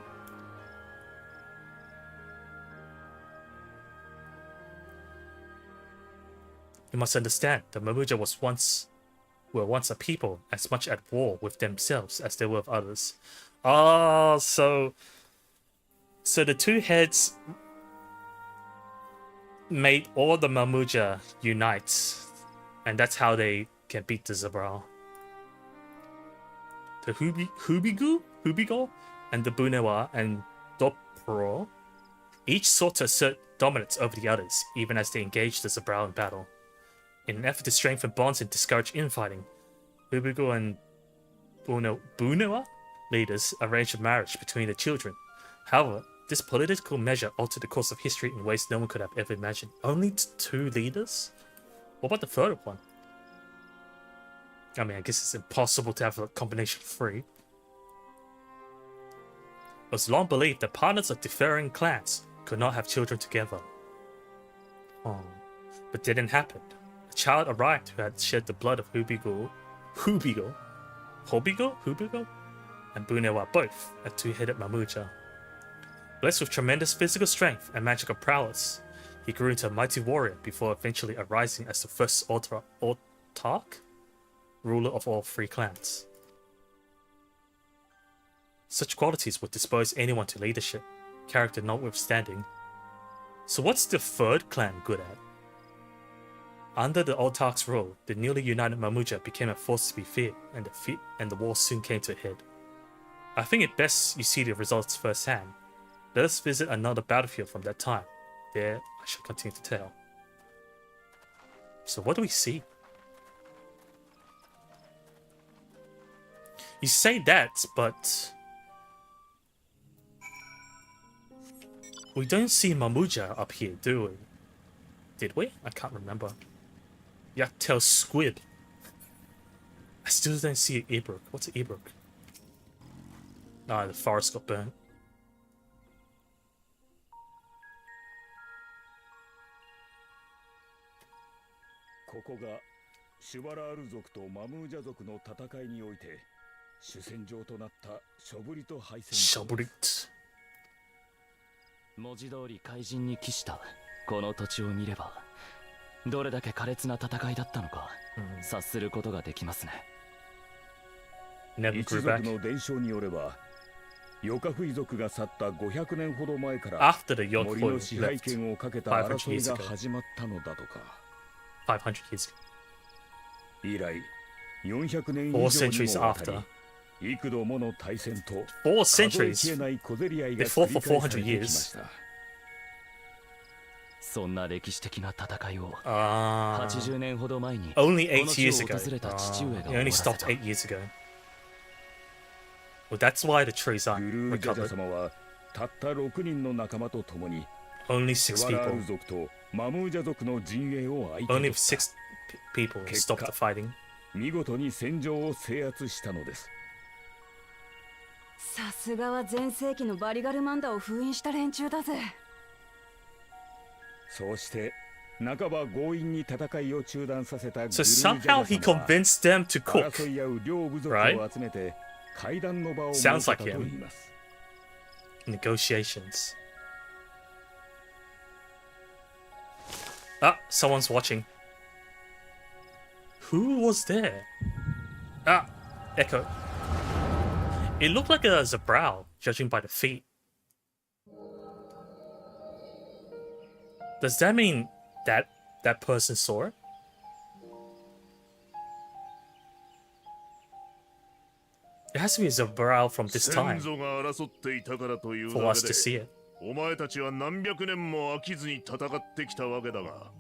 You must understand, the Mamuja were once a people as much at war with themselves as they were with others. Oh, so the two heads made all the Mamuja unite, and that's how they can beat the Zabral. The Hubigo, and the Bunewa and Dopro each sought to assert dominance over the others, even as they engaged the Zabral in battle. In an effort to strengthen bonds and discourage infighting, Hubigo and Bunewa leaders arranged a marriage between the children. However, this political measure altered the course of history in ways no one could have ever imagined. Only two leaders? What about the third one? I mean, I guess it's impossible to have a combination of three. It was long believed that partners of differing clans could not have children together. Oh, but didn't happen. A child arrived who had shed the blood of Hubigo, and Bunewa, both a two-headed Mamuja. Blessed with tremendous physical strength and magical prowess, he grew into a mighty warrior before eventually arising as the first autarch, ruler of all three clans. Such qualities would dispose anyone to leadership, character notwithstanding. So what's the third clan good at? Under the autarch's rule, the newly united Mamuja became a force to be feared, and the war soon came to a head. I think it best you see the results firsthand. Let us visit another battlefield from that time. There, I shall continue to tell. So what do we see? You say that, but we don't see Mamuja up here, do we? Did we? I can't remember. Yaktel Squid. I still don't see an Ibrook. What's an Ibrook? Ah, the forest got burnt. ここがシュバラール族とマムージャ族の戦いにおいて主戦場となったショブリト敗戦。ショブリト。文字通り怪人に帰したこの土地を見ればどれだけ苛烈な戦いだったのか察することができますね。一族の伝承によればヨカフイ族が去った500年ほど前から森の支配権をかけた争いが始まったのだとか。500 years ago. 以来400年以上にもわたり幾度もの大戦と数えきれない小競り合いが繰り返されてきました。そんな歴史的な戦いを80年ほど前に only 8 years ago. It only stopped 8 years ago. Well, that's why the trees aren't グルージャジャ recovered. 様はたった6人の仲間と共に Only シ 6 ュワラー people. ル族とマムージャ族の陣営を相手 Only に 6 people stopped the fighting. 見事に戦場を制圧したのです。さすがは全盛期のバリガルマンダを封印した連中だぜ。そうして半ば強引に戦いを中断させたグルージ So ャジャ somehow he 様は convinced them to cook. 争い合う両部族 Right? を集めて会談の場を Sounds 設 like けたと him. いいます。 Negotiations. Ah, someone's watching. Who was there? Ah, Echo. It looked like a Zabral, judging by the feet. Does that mean that person saw it? It has to be a Zabral from this time 先祖が争っていたからという for だ us け to で see it. お前たちは何百年も飽きずに戦ってきたわけだが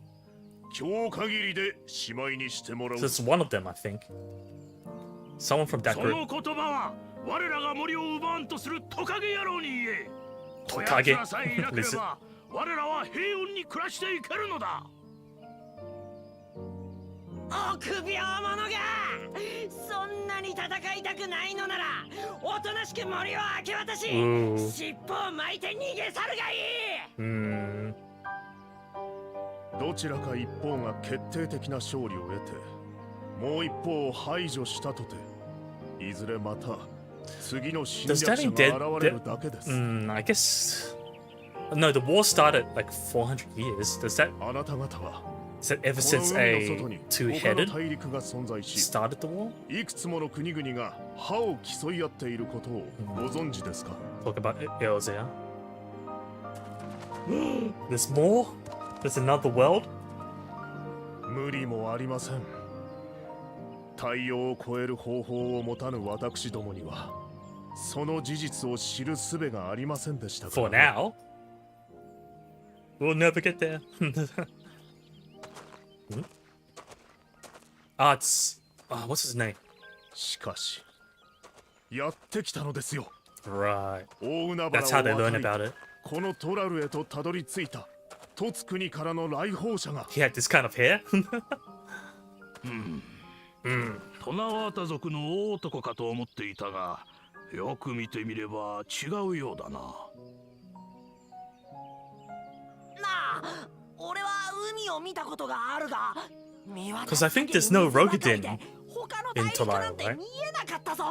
今日限りでしまいにしてもらう。 So it's one of them, I think. Someone from that そ group. の言葉は我らが森を奪わんとするトカゲ野郎に言え。トカゲ。こやつらさえいなければ我らは平穏に暮らしていけるのだ。臆病者がそんなに戦いたくないのならおとなしく森を明け渡し尻尾を巻いて逃げ去るがいい。どちらか一方が決定的な勝利を得てもう一方を排除したとて Does that mean I guess. No, the war started like 400 years. Does that ever since a two-headed started the war? Talk about ills, yeah. There's more? There's another world? 無理もありません。太陽を超える方法を持たぬ私どもには、その事実を知る術がありませんでしたから。For now, we'll never get there. It's what's his name? しかし、やってきたのですよ。Right. 大海原を That's how they learn 渡り about it. このトラルへとたどり着いた。突国からの来訪者が。He had this kind of hair. トナワータ族の大男かと思っていたが、よく見てみれば違うようだな。なあ、俺は海を見たことがあるが、 Because I think there's no Rogadin in Tolaro, right? 見えなかったぞ。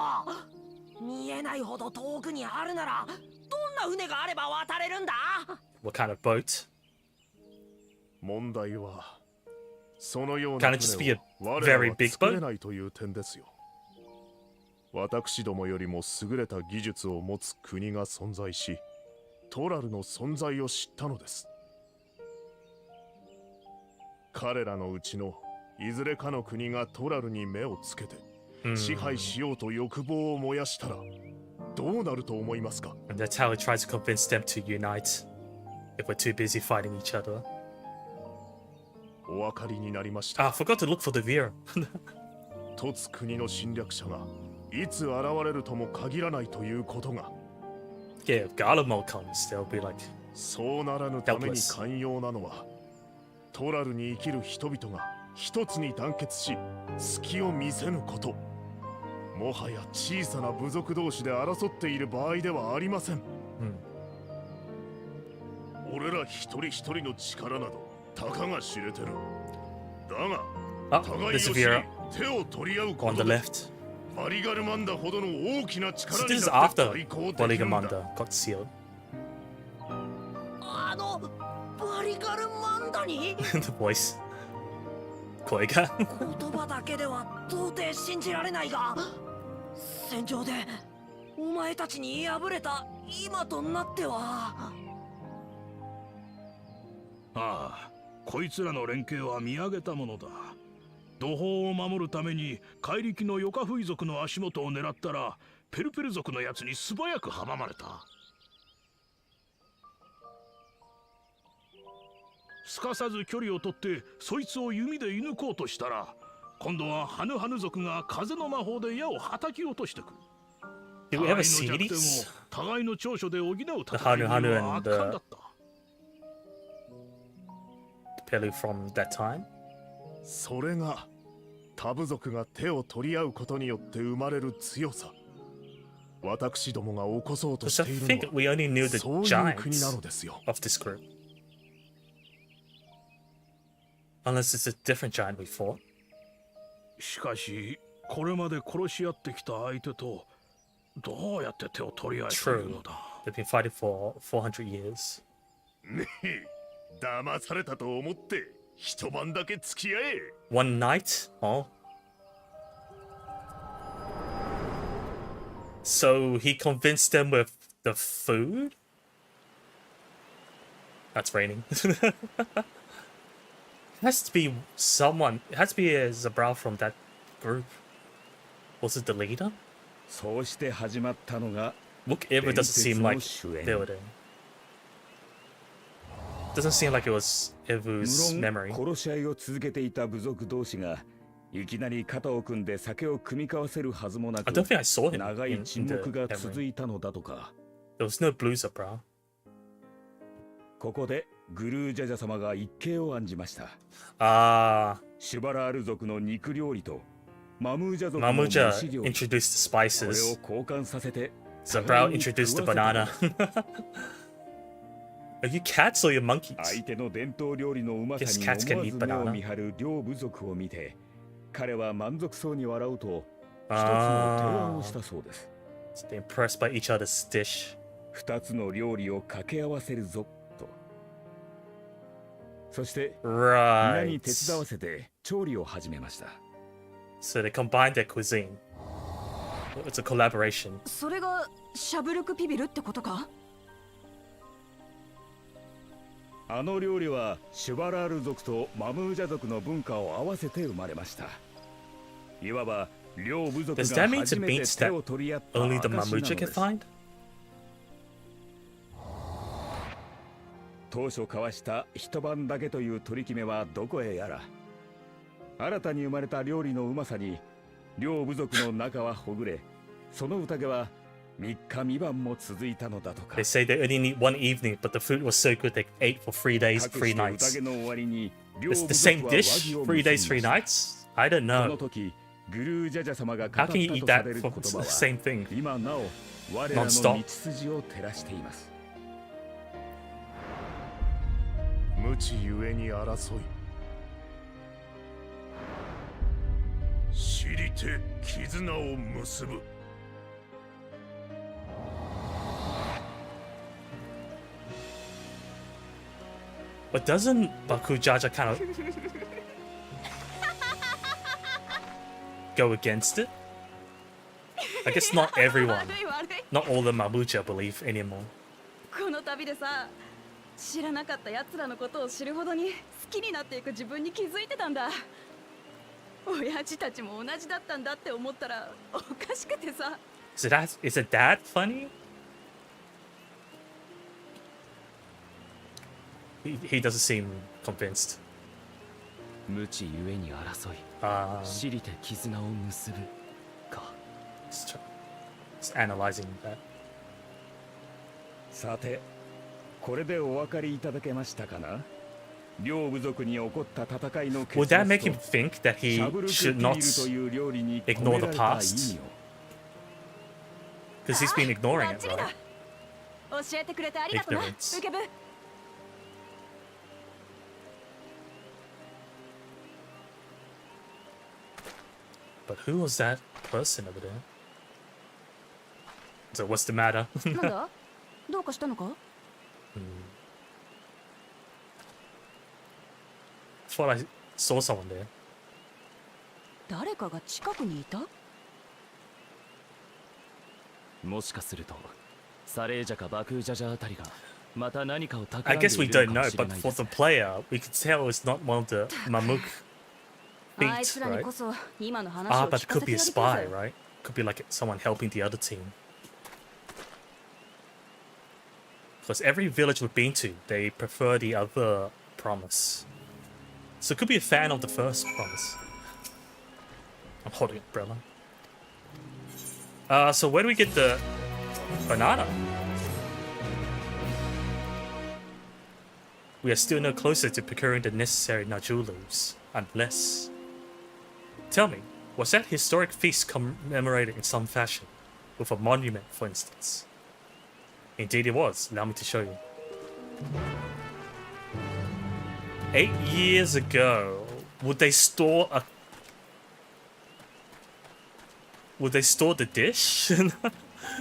見えないほど遠くにあるなら、どんな船があれば渡れるんだ？ What kind of boat? 問題はそのよう Can な it just 船 be を a 我ら very は big 作れ boat? ないという点ですよ。私どもよりも優れた技術を持つ国が存在し、トラルの存在を知ったのです。彼らのうちのいずれかの国がトラルに目をつけて支配しようと欲望を燃やしたらどうなると思いますか？ And that's how he tries to convince them to unite if we're too busy fighting each other. お分かりになりまし I た。 forgot to look for the Veer. 突国の侵略者がいつ現れるとも限らないということが。 Yeah, if Garlemald comes, they'll be like, そうならぬために寛容なのは、トラルに生きる人々が一つに団結し、隙を見せぬこと。もはや小さな部族同士で争っている場合ではありません。俺ら一人一人の力などたかが知れてる。だが、 oh, 互いの there's 死 a に Veer 手を取り合うこ on と the で、 left. バリガルマンダほどの大きな So 力 this に is なって after 対抗できるんだ。 Boligamanda got sealed. あのバリガルマンダに The voice. Koiga. 言葉だけでは到底信じられないが、戦場でお前たちに敗れた今となっては。ああ、こいつらの連携は見上げたものだ。土砲を守るために怪力のヨカフイ族の足元を狙ったら、ペルペル族のやつに素早く阻まれた。すかさず距離を取ってそいつを弓で射抜こうとしたら、今度はハヌハヌ族が風の魔法で矢を叩き落としてくる。 Did we ever see these? 互いの長所で補う戦い The Hanu は Hanu 圧 and 巻だった。 Pelu from that time? それが他部族が手を取り合うことによって生まれる強さ。私どもが起こそうと Because し I ている think の we only knew は the そういう国な giants のですよ。 of this group. Unless it's a different giant we fought. しかし、これまで殺し合ってきた相手とどうやって手を取り合えというのだ。 They've been fighting for 400 years. ねえ、騙されたと思って一晩だけ付き合え。 One night? Oh. So he convinced them with the food? That's raining. It has to be someone. It has to be a Zabral from that group. Was it the leader? そうして始まったのが Look, it doesn't seem like building. Doesn't seem like it was 無 Evu's 論 memory. 殺し合いを続けていた部族同士がいきなり肩を組んで酒を酌み交わせるはずもな I く don't think I saw him 長 in い沈 the 黙が続 memory. いたのだとか。 There was no blue Zabral. ここでグルージャジャ様が一計を案じました Ah, シュバラール族の肉料理とマムージャ族の Mamuja 飯料理 introduced the これを spices. 交換させて Zabral introduced the banana. Are you cats or you monkeys? 相手の伝統料理のうまさ Guess に cats can 思わ eat ず目を banana. 見張る両部族を見て彼は満足そうに笑うと一つの提案をしたそうです。So they're impressed by each other's dish. 二つの料理を掛け合わせるぞと。そして皆 Right. に手伝わせて調理を始めました。 So they combined their cuisine. It's a collaboration. それがシャブルクピビルってことか？あの料理はシュバラール族とマムージャ族の文化を合わせて生まれました。いわば両部族 Does が that mean 初 it めて means 手 that を取り合った only the 証なの Mamuja で can す。 find? 当初交わした一晩だけという取り決めはどこへやら。新たに生まれた料理のうまさに両部族の仲はほぐれ、その宴は3日3晩も続いたのだとか。 They say they only need one evening, but the food was so good they ate for 3 days, 3 nights. 宴の終わりに両 It's 部 the 族 same は dish? 和議を 3 days, 3結びました。 nights? I don't その know. 時グルージャジャ様が語っ How た can you と eat さ that れる for 言 the 葉 same は thing? 今なお我らの Non-stop. 道筋を照らしています。無知ゆえに争い知りて絆を結ぶ。 But doesn't Baku Jaja kind of go against it? I guess not everyone, 悪い悪い。 not all the Mamuja believe anymore. この旅でさ、知らなかった奴らのことを知るほどに好きになっていく自分に気づいてたんだ。親父たちも同じだったんだって思ったらおかしくてさ。Is it that funny? He doesn't seem convinced. 無知ゆえに争い Just 知りて絆を結ぶか。 analyzing that. さて、これでお分かりいただけましたかな。両部族に起こった戦いの Would 結 that 末 make と him think that シ he ャブルクピ should リ not ルという料理に ignore 込め the られた past? 意味を。 Because he's been ignoring バッ it, チリだ。 right? 教えてくれてありがとな、 Ignorance. ウケブ。But who was that person over there? So what's the matter? なんだ？どうかしたのか？ Thought I saw someone there. 誰かが近くにいた？もしかするとサレージャかバクージャジャあたりがまた何かを I 企んで guess we いる don't のか know, もしれ but ない for です the player, we could tell it's not one of the Mamuk あいつ feet, らに right? こそ今の話 Ah, を but 聞 it か could せ be て a やりた spy, いぜ。 right? Could be like someone helping the other team. Because every village we've been to, they prefer the other promise. So it could be a fan of the first promise. I'm holding umbrella. So where do we get the banana? We are still no closer to procuring the necessary Najulus, unless... Tell me, was that historic feast commemorated in some fashion? With a monument, for instance? Indeed it was. Allow me to show you. 8 years ago, would they store the dish?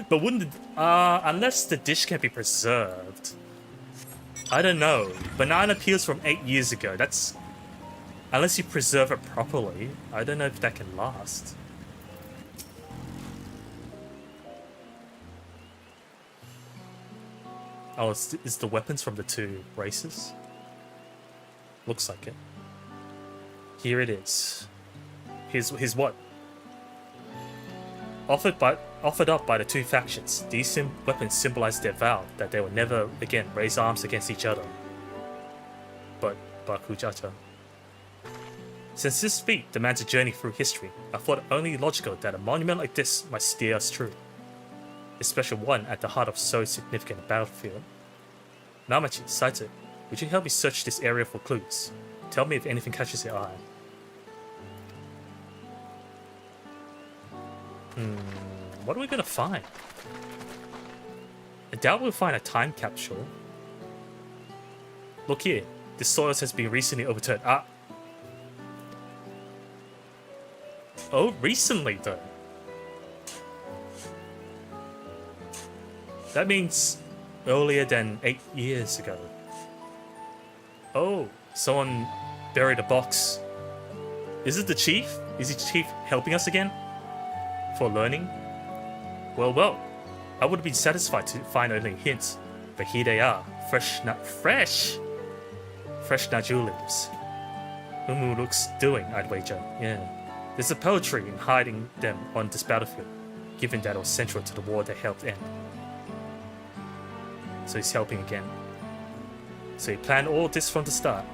But wouldn't unless the dish can be preserved. I don't know. Banana peels from 8 years ago. That's unless you preserve it properly. I don't know if that can last. Oh, it's the weapons from the two races? Looks like it. Here it is. Here's what? Offered up by the two factions, these weapons symbolize their vow that they will never again raise arms against each other. But Bakujacha. Since this feat demands a journey through history, I thought it only logical that a monument like this might steer us true. A special one at the heart of so significant a battlefield. Namachi, Saito, would you help me search this area for clues? Tell me if anything catches your eye. What are we gonna find? I doubt we'll find a time capsule. Look here, this soil has been recently overturned. Ah! Oh, recently though. That means earlier than 8 years ago. Oh, someone buried a box. Is it the chief? Is the chief helping us again? For learning? Well, I would have been satisfied to find only hints, but here they are, fresh Naju leaves. Umu looks doing, I'd wager. Yeah. There's a poetry in hiding them on this battlefield, given that it was central to the war they helped end. So he's helping again. So he planned all this from the start.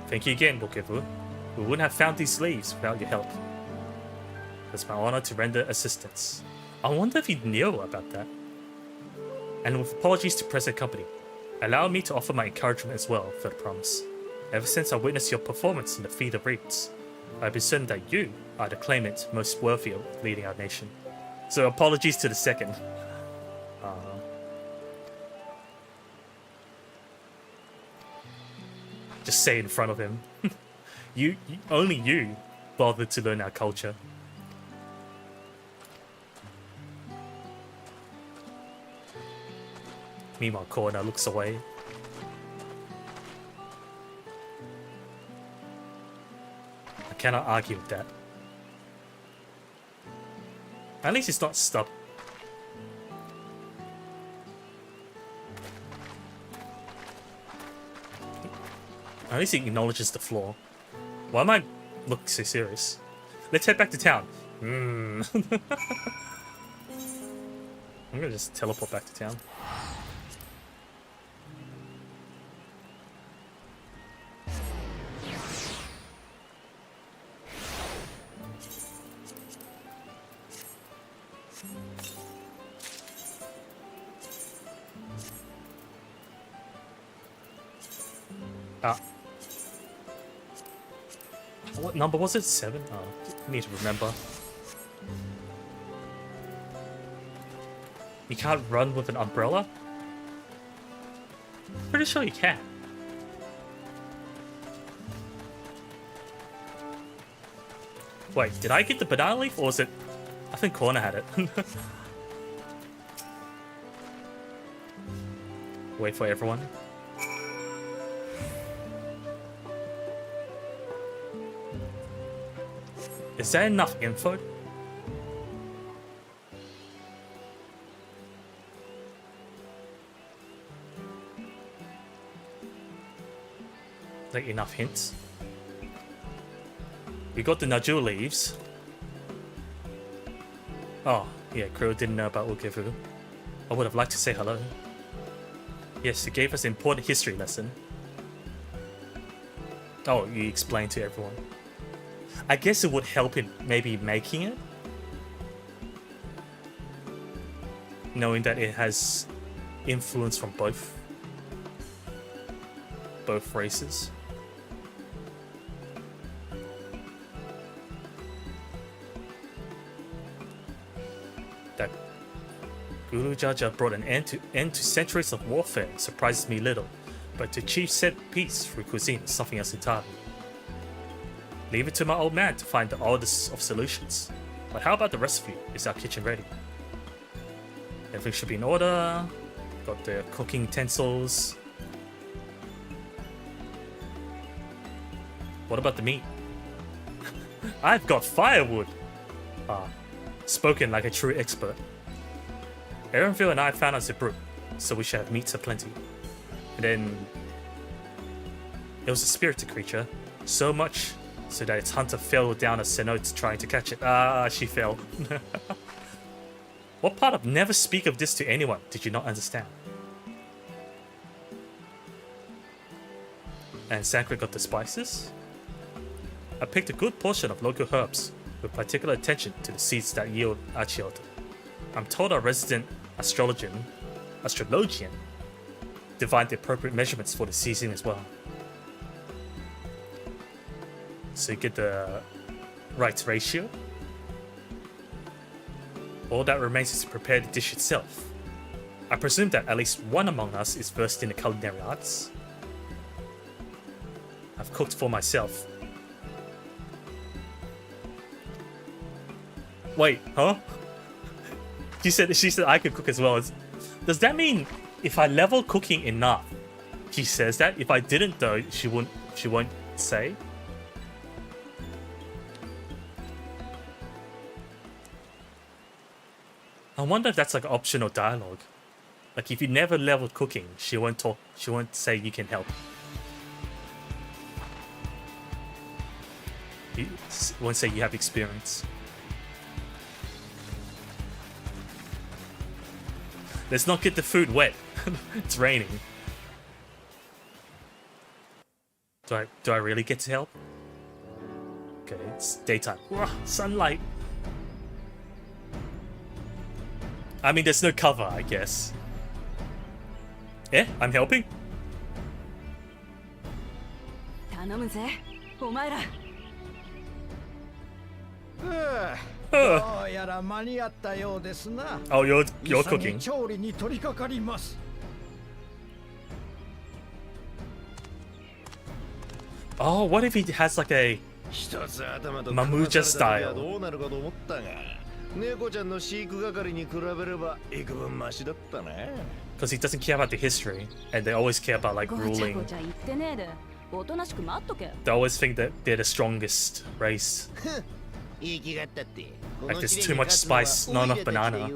Thank you again, Bokevu. We wouldn't have found these leaves without your help. It's my honor to render assistance. I wonder if he knew about that. And with apologies to present company, allow me to offer my encouragement as well for the promise. Ever since I witnessed your performance in the Feat of Reeds, I've been certain that you are the claimant most worthy of leading our nation. So apologies to the second. Just say in front of him. Only you bothered to learn our culture. Meanwhile, Korna looks away. I cannot argue with that. At least it's not stubborn. At least he acknowledges the flaw. Why am I looking so serious? Let's head back to town. I'm gonna just teleport back to town. What number was it? 7? Oh, I need to remember. You can't run with an umbrella? Pretty sure you can. Wait, did I get the banana leaf or was it... I think Korna had it. Wait for everyone. Is that enough info? Like enough hints? We got the Naju leaves. Oh, yeah, Crow didn't know about Ukevu. I would have liked to say hello. Yes, he gave us an important history lesson. Oh, you explained to everyone. I guess it would help in maybe making it. Knowing that it has influence from both races. That Guru Jaja brought an end to centuries of warfare surprises me little, but to achieve said peace through cuisine is something else entirely. Leave it to my old man to find the oldest of solutions. But how about the rest of you? Is our kitchen ready? Everything should be in order. Got the cooking utensils. What about the meat? I've got firewood! Spoken like a true expert. Erenville and I found us a brook, so we should have meats aplenty. And then... it was a spirited creature. So much so that its hunter fell down a cenote trying to catch it. She fell. What part of never speak of this to anyone did you not understand? And Sankra got the spices? I picked a good portion of local herbs, with particular attention to the seeds that yield achiote. I'm told our resident astrologian divined the appropriate measurements for the season as well. So you get the right ratio. All that remains is to prepare the dish itself. I presume that at least one among us is versed in the culinary arts. I've cooked for myself. Wait, huh? she said I could cook as well. Does that mean if I level cooking enough? She says that. If I didn't though, she won't say. I wonder if that's like optional dialogue. Like if you never leveled cooking, she won't talk. She won't say you can help. She won't say you have experience. Let's not get the food wet. It's raining. Do I really get to help? Okay, it's daytime. Whoa, sunlight. I mean, there's no cover, I guess. Yeah, I'm helping. 頼むぜ、お前ら。どうやら間に合ったようですな。Oh, you're cooking. 調理に取り掛かります。Oh, what if he has like a Mamuja style? どうなるかと思ったが、猫ちゃんの飼育係に比べれば幾分マシだったな。Because he doesn't care about the history, and they always care about like ruling. ごちゃごちゃ言ってねえで、おとなしく待っとけ。 They always think that they're the strongest race. 言い気がったって。 Like there's too much spice, not enough banana.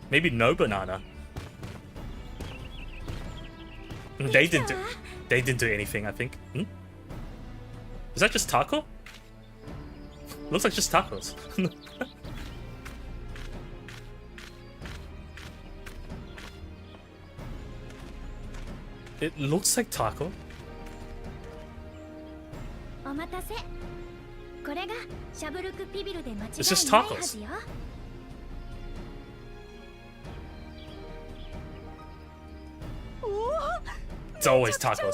Maybe no banana. They didn't do anything, I think. Hmm? Is that just taco? Looks like just tacos. It looks like taco. お待たせ。これがシャブルクピビルで間違いないは It's just ず tacos. よ。It's always tacos.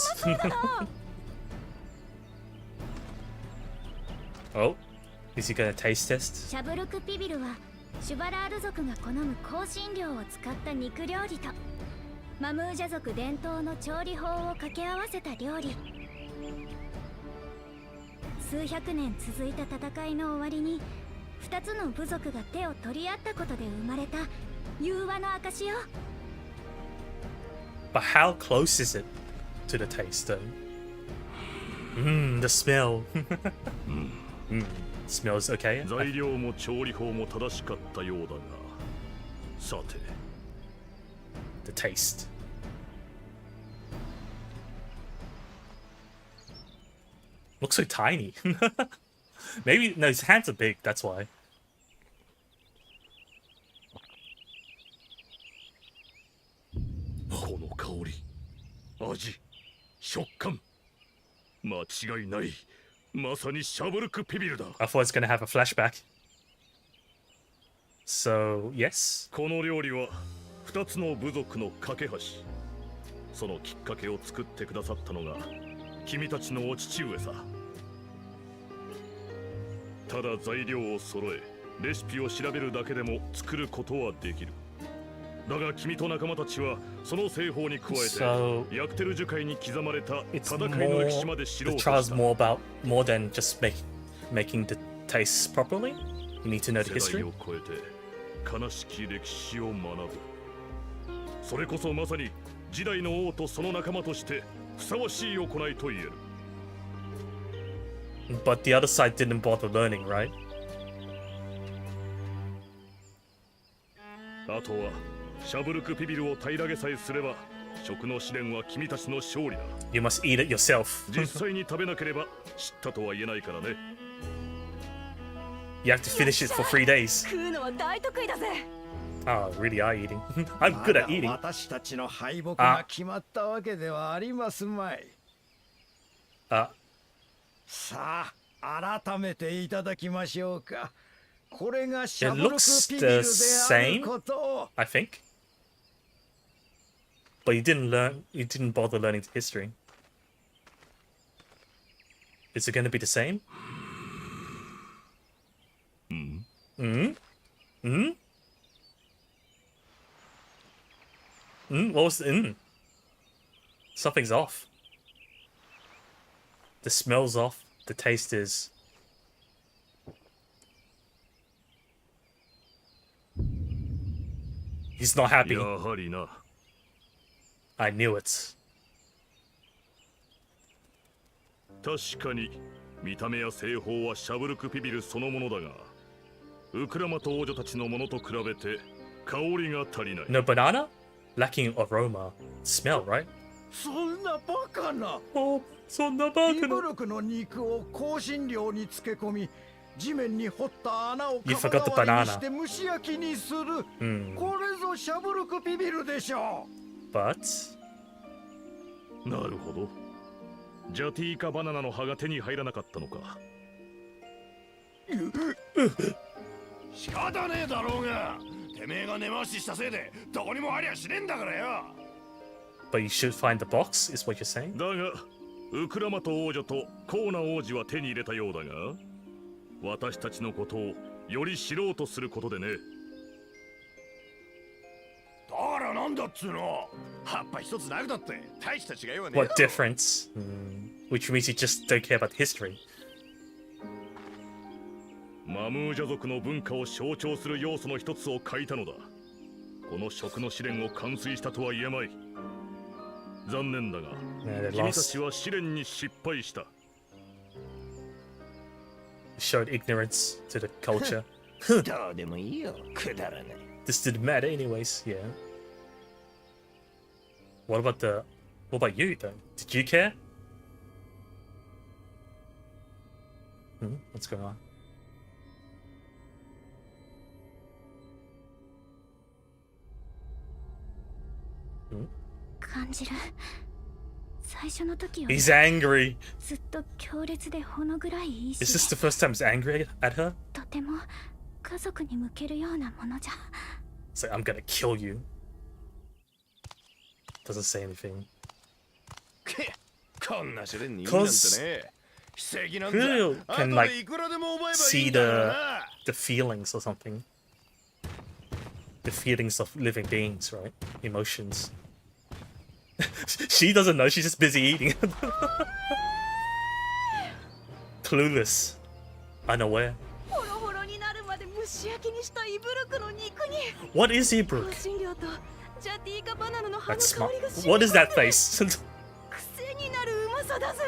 Oh, is he gonna taste test? シャブルクピビルはシュバラール族が好む香辛料を使った肉料理とマムージャ族伝統の調理法を掛け合わせた料理。数百年続いた戦いの終わりに2つの部族が手を取り合ったことで生まれた融和の証よ。 But how close is it to the taste, though? The smell. Smells okay. 材料も調理法も正しかったようだが、さて。 The taste. Looks so tiny. Maybe no, his hands are big. That's why. この香り、味、食感、間違いない。まさにシャブルクピビルだ。I thought it's gonna have a flashback. So yes. この料理は2つの部族の架け橋。そのきっかけを作ってくださったのが君たちのお父上さ。ただ材料を揃え、レシピを調べるだけでも作ることはできる。だが君と仲間たちはその製法に加えて、ヤクテル樹海に刻まれた戦いの歴史まで知ろうとした。 The trial's more than just making the taste properly. You need to know the history. 世代を超えて悲しき歴史を学ぶ。それこそまさに時代の王とその仲間としてふさわしい行いと言える。 But the other side didn't bother learning, right? あとはシャブルクピビルを平らげさえすれば食の試練は君たちの勝利だ。 You must eat it yourself. 実際に食べなければ知ったとは言えないからね。You have to finish it for 3 days. 食うのは大得意だぜ。 Oh, really are eating. I'm good at eating. 私たちの敗北が決まったわけではありますまい。さあ、改めていただきましょうか。これがシャブルクピビルであることを。 I think. But you didn't bother learning the history. Is it going to be the same? What was the Something's off. The smell's off. The taste is. He's not happy. やはりな。 I knew it. 確かに見た目や製法はシャブルクピビルそのものだが、ウクラマと王女たちのものと比べて香りが足りない。 No banana? Lacking aroma. Smell, right? そんなバカな。 Oh, そんなバイブロクの肉を香辛料に漬け込み、地面に掘った穴を You か forgot the ば代わり banana. にして蒸し焼きにする。これぞシャブルクピビルでしょう。 But なるほど。ジャティーカバナナの葉が手に入らなかったのか。仕方ねえだろうが。てめえが根回ししたせいでどこにもありゃしねえんだからよ。But you should find the box, is what you're saying? だが、ウクラマと王女とコーナ王子は手に入れたようだが、私たちのことをより知ろうとすることでね。だからなんだっつうの。葉っぱ一つなくだって大した違いはねえ。 What difference? Which means you just don't care about history. マムージャ族の文化を象徴する要素の一つを欠いたのだ。この食の試練を完遂したとは言えまい。残念だが、 Yeah, they 君た lost. ちは試練に失敗した。 Showed ignorance to the culture. どうでもいいよ、くだらない。 This didn't matter anyways, yeah. What about you though? Did you care? What's going on? 感じる。最初の時は He's angry. ずっと強烈でほの暗い意 Is 志 this で the first time he's angry at her? とても家族に向けるようなものじゃ。 It's like, I'm gonna kill you. Doesn't say anything. こんな試練に意味なんてね。奇跡なんだ。 Who 後 can で like いくらでも覚えばいい see んだから the な。 feelings or something? The feelings of living beings, right? Emotions. She doesn't know, she's just busy eating. Clueless. Unaware. ホロホロになるまで蒸し焼きにしたイブロクの肉に What is Hebrew? 香辛料とジャティーカバナナの葉の That's 香 smart. りが染み What is 込ん that で face? 癖になるうまさだぜ。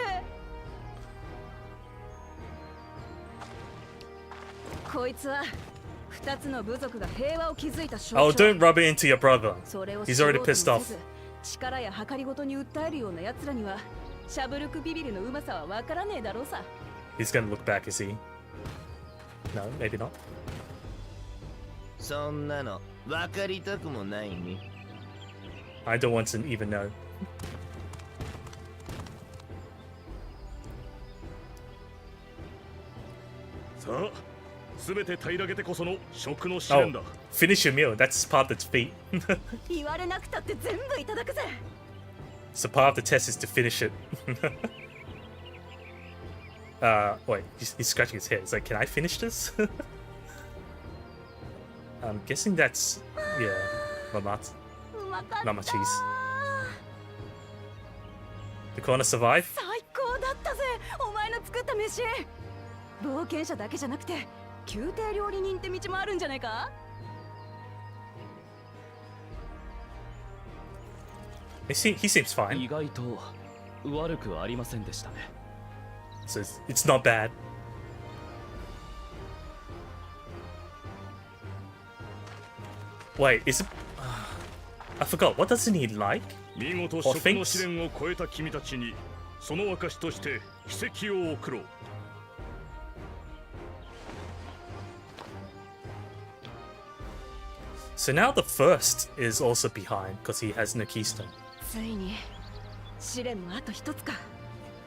こいつは二つの部族が平和を築いた象徴。 Oh, don't rub it into your brother. それを He's already pissed off. 力や計りごとに訴えるような奴らにはシャブルクビビルのうまさはわからねえだろうさ。 He's gonna look back, is he? No, maybe not. そんなの分かりたくもないね。 I don't want to even know. さあ、すべて平らげてこその食の試 Oh, 練だ。 finish your meal. That's part of the defeat. 言われなくたって全部いただくぜ。 So part of the test is to finish it. Wait, he's scratching his head. He's like, can I finish this? I'm guessing that's, yeah, Mamat. うまかった。 Mama cheese. The corner survive? 最高だったぜ、お前の作った飯。冒険者だけじゃなくて宮廷料理人って道もあるんじゃないか。 He seems fine. 意外と悪くありませんでしたね。 So it's not bad. Wait, is it? I forgot. What doesn't he like? 見事 Or 食の thinks? 試練を超えた君たちにその証として奇跡を送ろう。 So now the first is also behind because he has no keystone. ついに試練もあと一つか。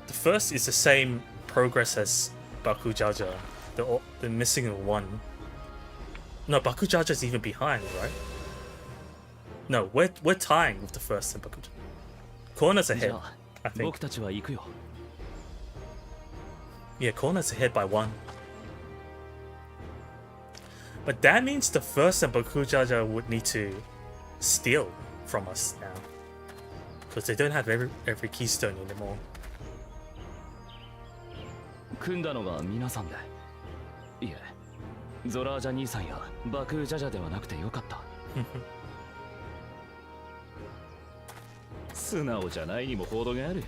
The first is the same progress as Baku Jaja. They're missing one. No, Baku Jaja's even behind, right? No, we're tying with the first and Baku Jaja. Corner's じ ahead, ゃあ I think. 僕たちは行くよ。 Yeah, Corner's ahead by one. But that means the first and Baku Jaja would need to steal from us now. Because they don't have every keystone anymore. 組んだのが皆さんで。いえ、ゾラージャ兄さんやバクージャジャではなくてよかった。素直じゃないにも程がある。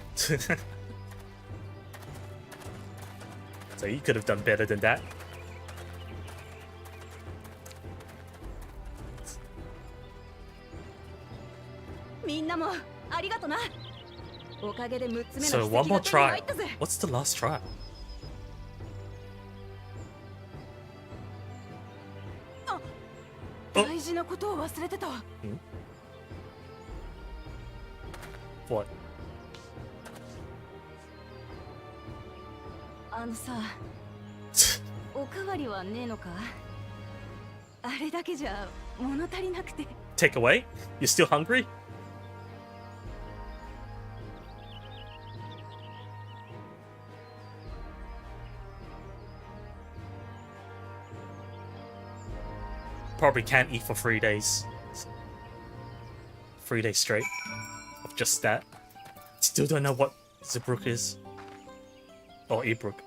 So you could have done better than that. みんなもありがとな。おかげで6つ目 So の one 奇 more 跡が手に入 trial. ったぜ。 What's the last trial? Oh. 大事なことを忘れてた。What? あのさ、おかわりはねえのか？あれだけじゃ物足りなくて。Take away? You're still hungry? Probably can't eat for 3 days. 3 days straight of just that. Still don't know what Zebrook is. Or Ebrook.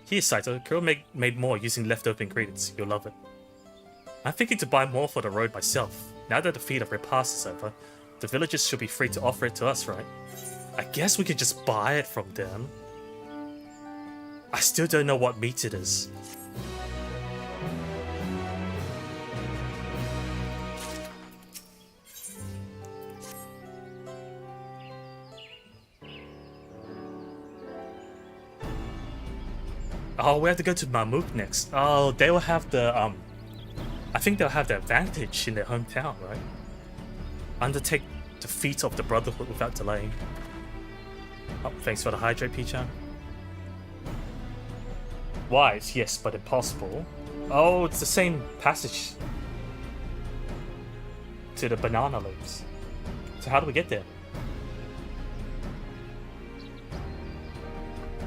Here, Saito. Kuro made more using leftover ingredients. You'll love it. I'm thinking to buy more for the road myself. Now that the feed of repast is over, the villagers should be free to offer it to us, right? I guess we could just buy it from them. I still don't know what meat it is. Oh, we have to go to Mamuk next. Oh, they will have the I think they'll have the advantage in their hometown, right? Undertake the feat of the Brotherhood without delay. Oh, thanks for the hydrate, P-chan. Wise, yes, but impossible. Oh, it's the same passage to the banana leaves. So how do we get there?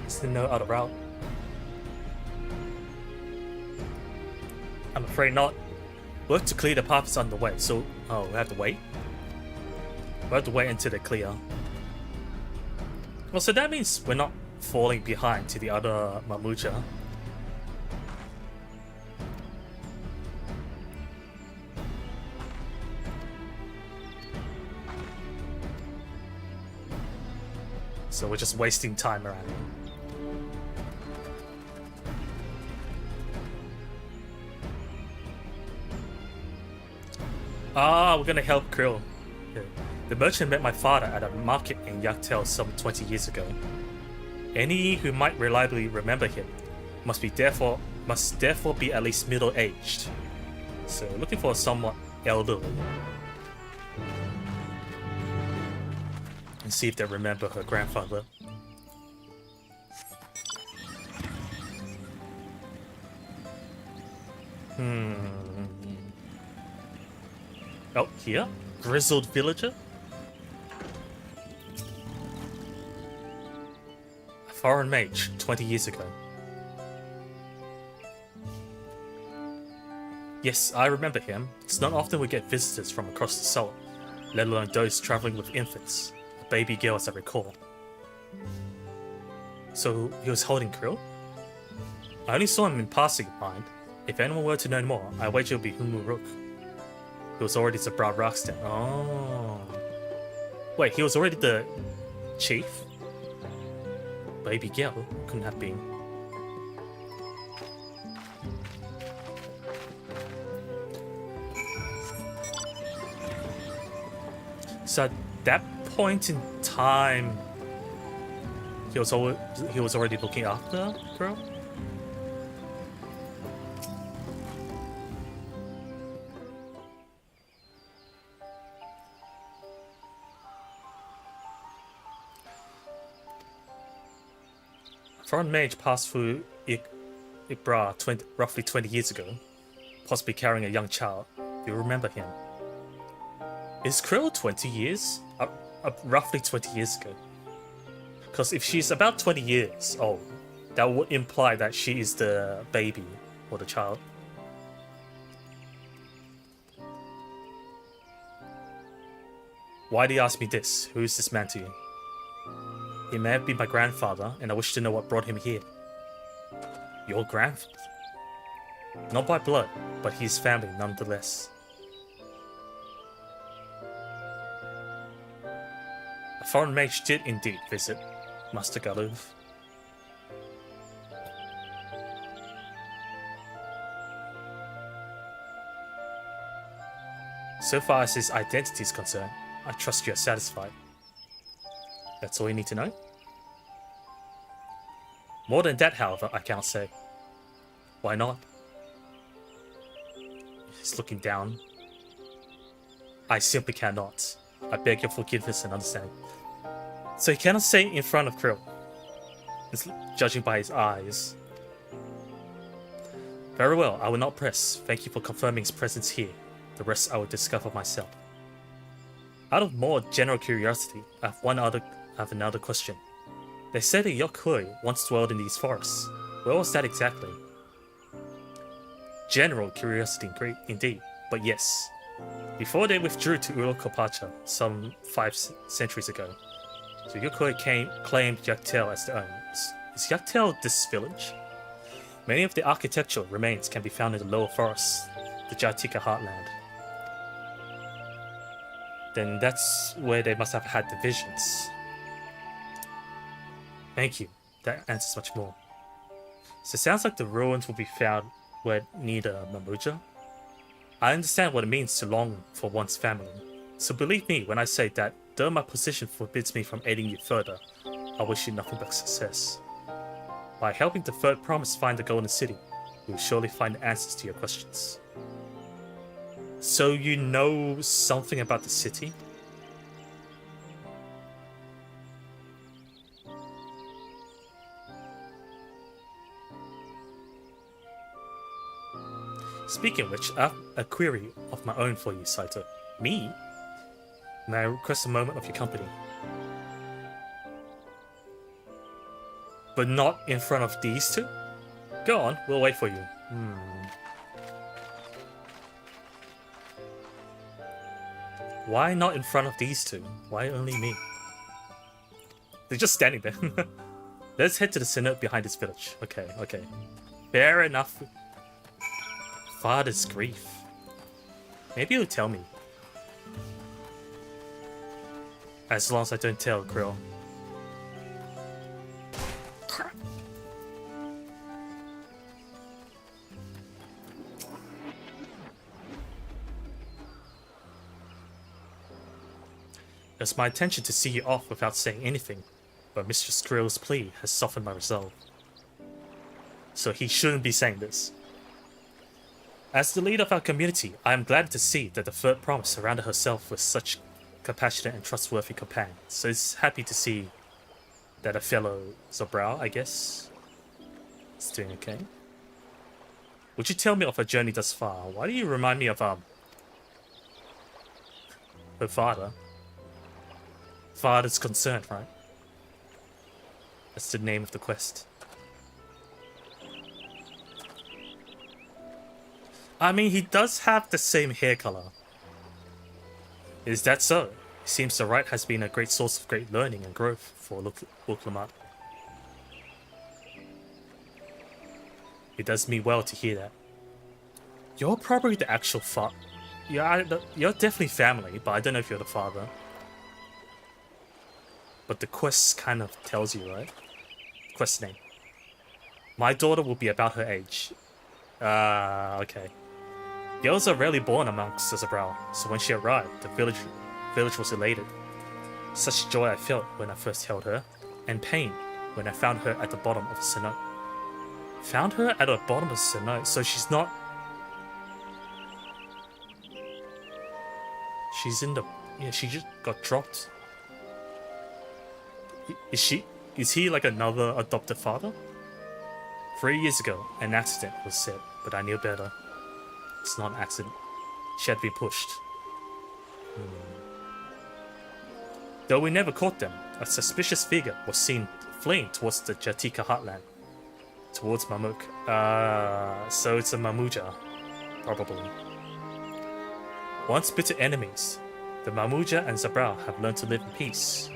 Is there no other route? I'm afraid not. Work to clear the path is underway, so... Oh, we have to wait? We have to wait until they clear. Well, so that means we're not falling behind to the other Mamuja. So we're just wasting time around here. Ah, we're gonna help Krill. The merchant met my father at a market in Yaktel some 20 years ago. Any who might reliably remember him must therefore be at least middle-aged. So looking for somewhat elderly. And see if they remember her grandfather. Oh, here? Grizzled villager? A foreign mage, 20 years ago. Yes, I remember him. It's not often we get visitors from across the salt, let alone those traveling with infants. A baby girl, as I recall. So, he was holding Krill? I only saw him in passing, mind. If anyone were to know more, I wager it would be Humuruk. He was already the Broad Rockstead. Oh. Wait, he was already the chief? Baby girl? Couldn't have been. So at that point in time, he was already looking after girl? Foreign mage passed through Ibra roughly 20 years ago, possibly carrying a young child. Do you remember him? Is Krill 20 years? Roughly 20 years ago. Because if she's about 20 years old, that would imply that she is the baby or the child. Why do you ask me this? Who is this man to you? He may have been my grandfather, and I wish to know what brought him here. Your grandfather? Not by blood, but his family nonetheless. foreign mage did indeed visit Master Galuv. So far as his identity is concerned, I trust you are satisfied. That's all you need to know? More than that, however, I cannot say. Why not? He's looking down. I simply cannot. I beg your forgiveness and understanding. So he cannot say in front of Krill, judging by his eyes. Very well, I will not press. Thank you for confirming his presence here. The rest I will discover myself. Out of more general curiosity, I have another question. They say the Yokoi once dwelled in these forests. Where was that exactly? General curiosity indeed, but yes. Before they withdrew to Urokopacha some 5 centuries ago, the Yokoi claimed Yaktel as their own. Is Yaktel this village? Many of the architectural remains can be found in the lower forests, the Jatika heartland. Then that's where they must have had the visions. Thank you. That answers much more. So it sounds like the ruins will be found near the Mamuja. I understand what it means to long for one's family. So believe me when I say that, though my position forbids me from aiding you further, I wish you nothing but success. By helping the Third Promise find the Golden City, we will surely find the answers to your questions. So you know something about the city? Speaking of which, I have a query of my own for you, Saito. Me? May I request a moment of your company? But not in front of these two? Go on, we'll wait for you. Why not in front of these two? Why only me? They're just standing there. Let's head to the center behind this village. Okay. Fair enough. Father's grief. Maybe he'll tell me. As long as I don't tell Krill. It's my intention to see you off without saying anything, but Mr. Skrill's plea has softened my resolve. So he shouldn't be saying this. As the leader of our community, I am glad to see that the Third Promise surrounded herself with such compassionate and trustworthy companions. So it's happy to see that a fellow Zobrau, I guess, is doing okay. Would you tell me of her journey thus far? Why do you remind me of her father? Father's concerned, right? That's the name of the quest. I mean, he does have the same hair color. Is that so? It seems the rite has been a great source of great learning and growth for Uklamat. It does me well to hear that. You're probably the actual father. You're definitely family, but I don't know if you're the father. But the quest kind of tells you, right? Quest name. My daughter will be about her age. Okay. Girls are rarely born amongst the Zobrau, so when she arrived, the village was elated. Such joy I felt when I first held her, and pain when I found her at the bottom of a cenote. Found her at the bottom of a cenote, so she's not... She's in the... Yeah, she just got dropped. Is he like another adopted father? 3 years ago, an accident was said, but I knew better. It's not an accident. She had been pushed. Though we never caught them, a suspicious figure was seen fleeing towards the Jatika heartland. Towards Mamuk. So it's a Mamuja. Probably. Once bitter enemies, the Mamuja and Zobrau have learned to live in peace.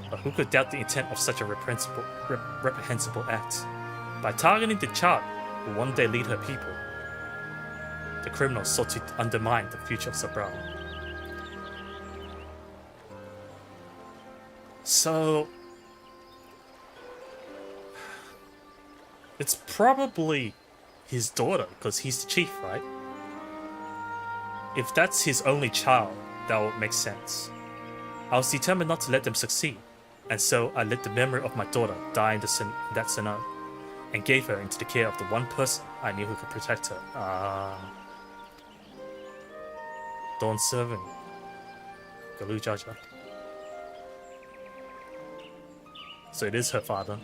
But who could doubt the intent of such a reprehensible act? By targeting the child who one day lead her people, the criminals sought to undermine the future of Zobrau. So it's probably his daughter, because he's the chief, right? If that's his only child, that would make sense. I was determined not to let them succeed, and so I let the memory of my daughter die in that Senate, and gave her into the care of the one person I knew who could protect her. Dawn Servant. Galu Jaja. So it is her father.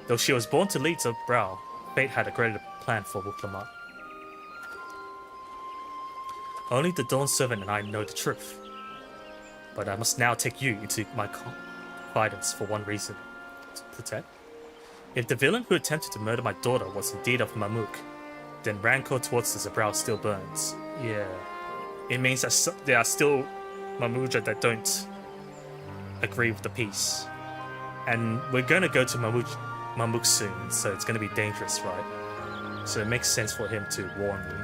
Though she was born to lead the Brow, fate had a greater plan for Wuklamat. Only the Dawn Servant and I know the truth. But I must now take you into my confidence for one reason. To protect? If the villain who attempted to murder my daughter was indeed of Mamuk, then rancor towards the Zabral still burns. Yeah. It means that there are still Mamuja that don't agree with the peace. And we're gonna go to Mamuk soon, so it's gonna be dangerous, right? So it makes sense for him to warn me.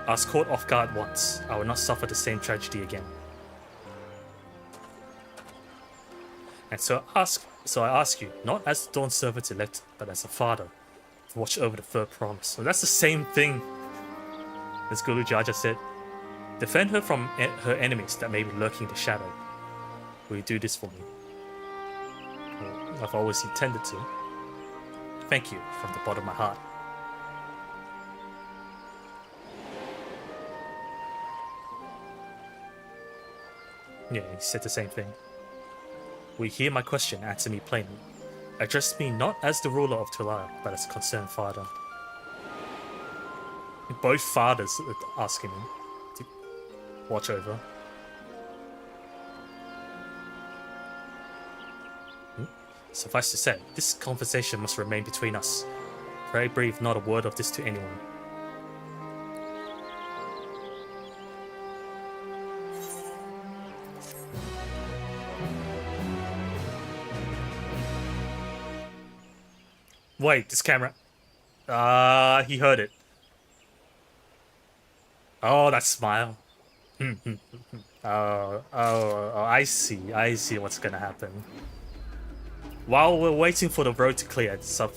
I was caught off guard once. I will not suffer the same tragedy again. And so I ask you, not as the Dawn Servant elect, but as a father, to watch over the third promise. So that's the same thing as Gulu Jaja said. Defend her from her enemies that may be lurking in the shadow. Will you do this for me? Well, I've always intended to. Thank you from the bottom of my heart. Yeah, he said the same thing. Will you hear my question? Answer me plainly. Address me not as the ruler of Tulare, but as a concerned father. Both fathers are asking him to watch over. Suffice to say, this conversation must remain between us. Pray breathe not a word of this to anyone. Wait, this camera. He heard it. Oh, that smile. Oh, I see what's gonna happen. While we're waiting for the road to clear, it's up.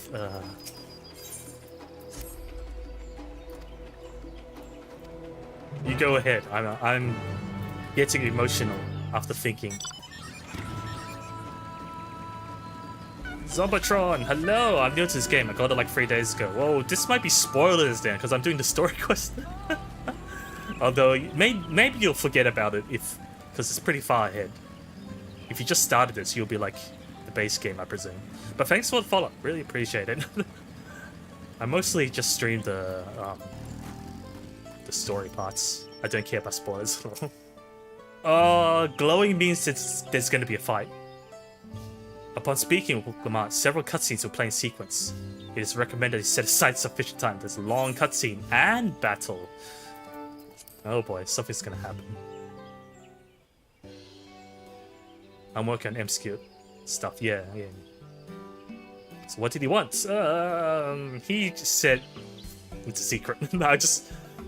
You go ahead. I'm getting emotional after thinking. Zombatron, hello! I'm new to this game. I got it like 3 days ago. Whoa, this might be spoilers then, because I'm doing the story quest. Although maybe you'll forget about it because it's pretty far ahead. If you just started this, you'll be like the base game, I presume. But thanks for the follow. Really appreciate it. I mostly just stream the story parts. I don't care about spoilers at all. Glowing means there's going to be a fight. Upon speaking with Wuklamat, several cutscenes will play in sequence. It is recommended you set aside sufficient time. There's a long cutscene and battle. Oh boy, something's gonna happen. I'm working on MSQ stuff, yeah. So what did he want? He just said it's a secret. No,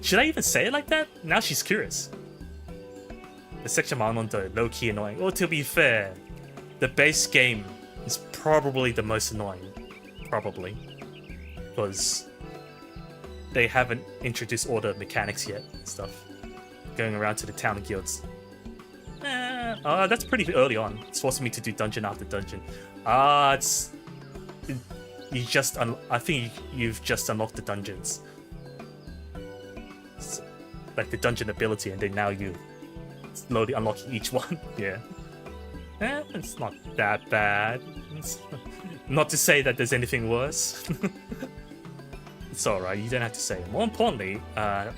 should I even say it like that? Now she's curious. The section on the low-key annoying. Oh, to be fair, the base game is probably the most annoying. Probably. Because they haven't introduced all the mechanics yet and stuff. Going around to the town guilds. That's pretty early on. It's forcing me to do dungeon after dungeon. I think you've just unlocked the dungeons. It's like the dungeon ability, and then now you slowly unlocking each one. Yeah. It's not that bad. Not to say that there's anything worse. It's alright, you don't have to say it. More importantly, the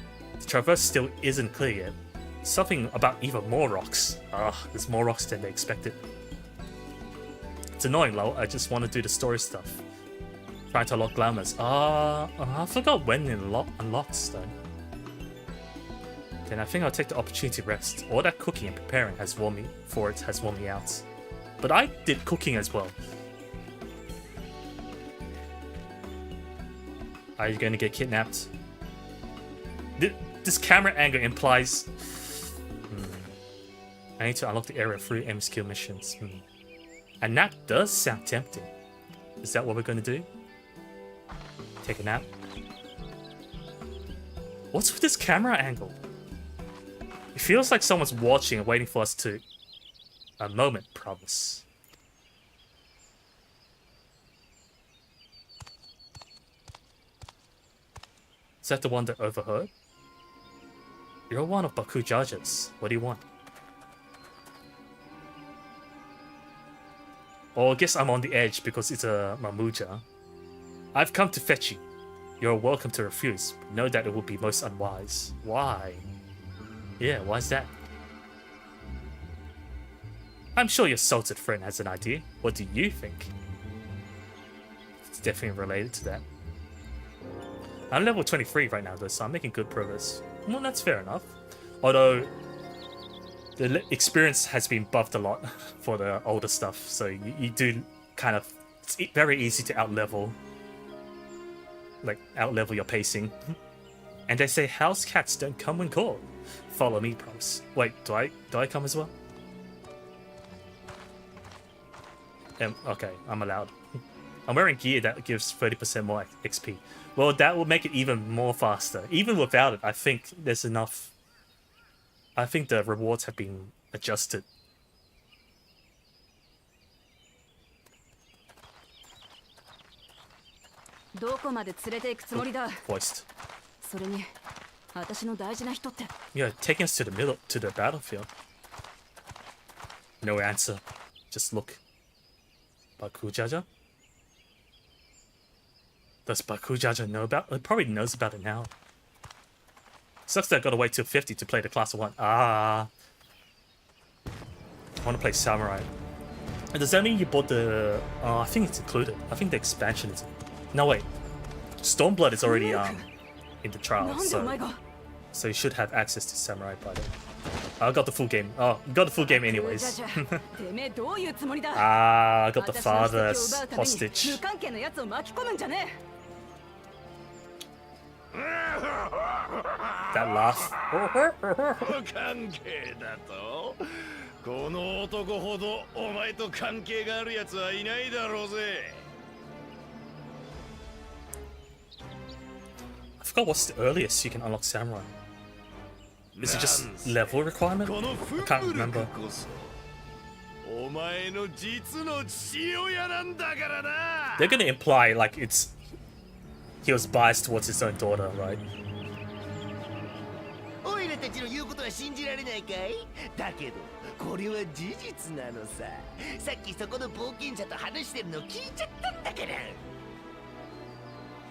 traverse still isn't clear yet. Something about even more rocks. There's more rocks than they expected. It's annoying, though. I just want to do the story stuff. Trying to unlock glamours. I forgot when it unlocks, though. Then I think I'll take the opportunity to rest. All that cooking and preparing has worn me out. But I did cooking as well. Are you going to get kidnapped? This camera angle implies... I need to unlock the area through MSQ missions. A nap does sound tempting. Is that what we're gonna do? Take a nap? What's with this camera angle? It feels like someone's watching and waiting for us to... A moment, promise. Is that the one that overheard? You're one of Bakujaja's. What do you want? Oh, I guess I'm on the edge because it's a Mamuja. I've come to fetch you. You're welcome to refuse. Know that it would be most unwise. Why? Yeah, why's that? I'm sure your salted friend has an idea. What do you think? It's definitely related to that. I'm level 23 right now though, so I'm making good progress. Well, that's fair enough. Although, the experience has been buffed a lot for the older stuff, so you do kind of... It's very easy to outlevel. Like, outlevel your pacing. And they say house cats don't come when called. Follow me, promise. Wait, do I come as well? Okay, I'm allowed. I'm wearing gear that gives 30% more XP. Well, that will make it even more faster. Even without it, I think there's enough... I think the rewards have been adjusted. Voiced. Yeah, taking us to the middle, to the battlefield. No answer. Just look. Bakujaja? Does Bakujaja know about it? Probably knows about it now. Sucks that I gotta wait till 50 to play the class 1. Ah. I wanna play Samurai. And does that mean you bought the... I think it's included. I think the expansion is... No, wait. Stormblood is already in the trial, so you should have access to Samurai by then. I got the full game. Oh, you got the full game anyways. I got the father as hostage. That laugh. I forgot what's the earliest you can unlock Samurai. Is it just level requirement? I can't remember. They're gonna imply like it's... He was biased towards his own daughter, right?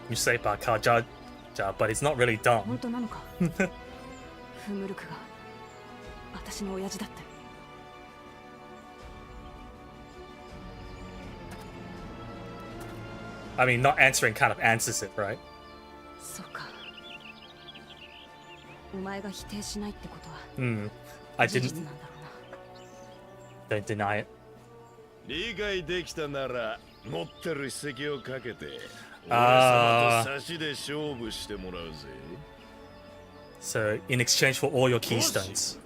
You say Bakaja, but it's not really dumb. I mean, not answering kind of answers it, right? I didn't... Don't deny it. So, in exchange for all your keystones.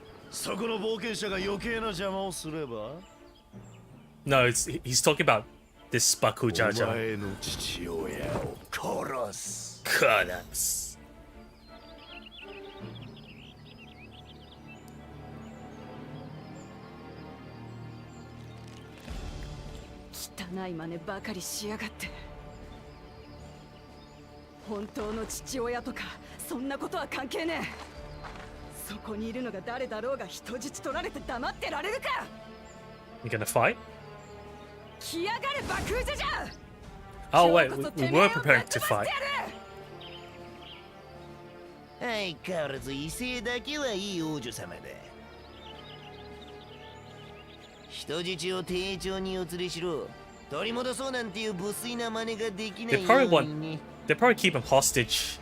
No, he's talking about this Bakujaja. Collapse. You gonna fight? Oh wait, we were preparing to fight. They probably keep him hostage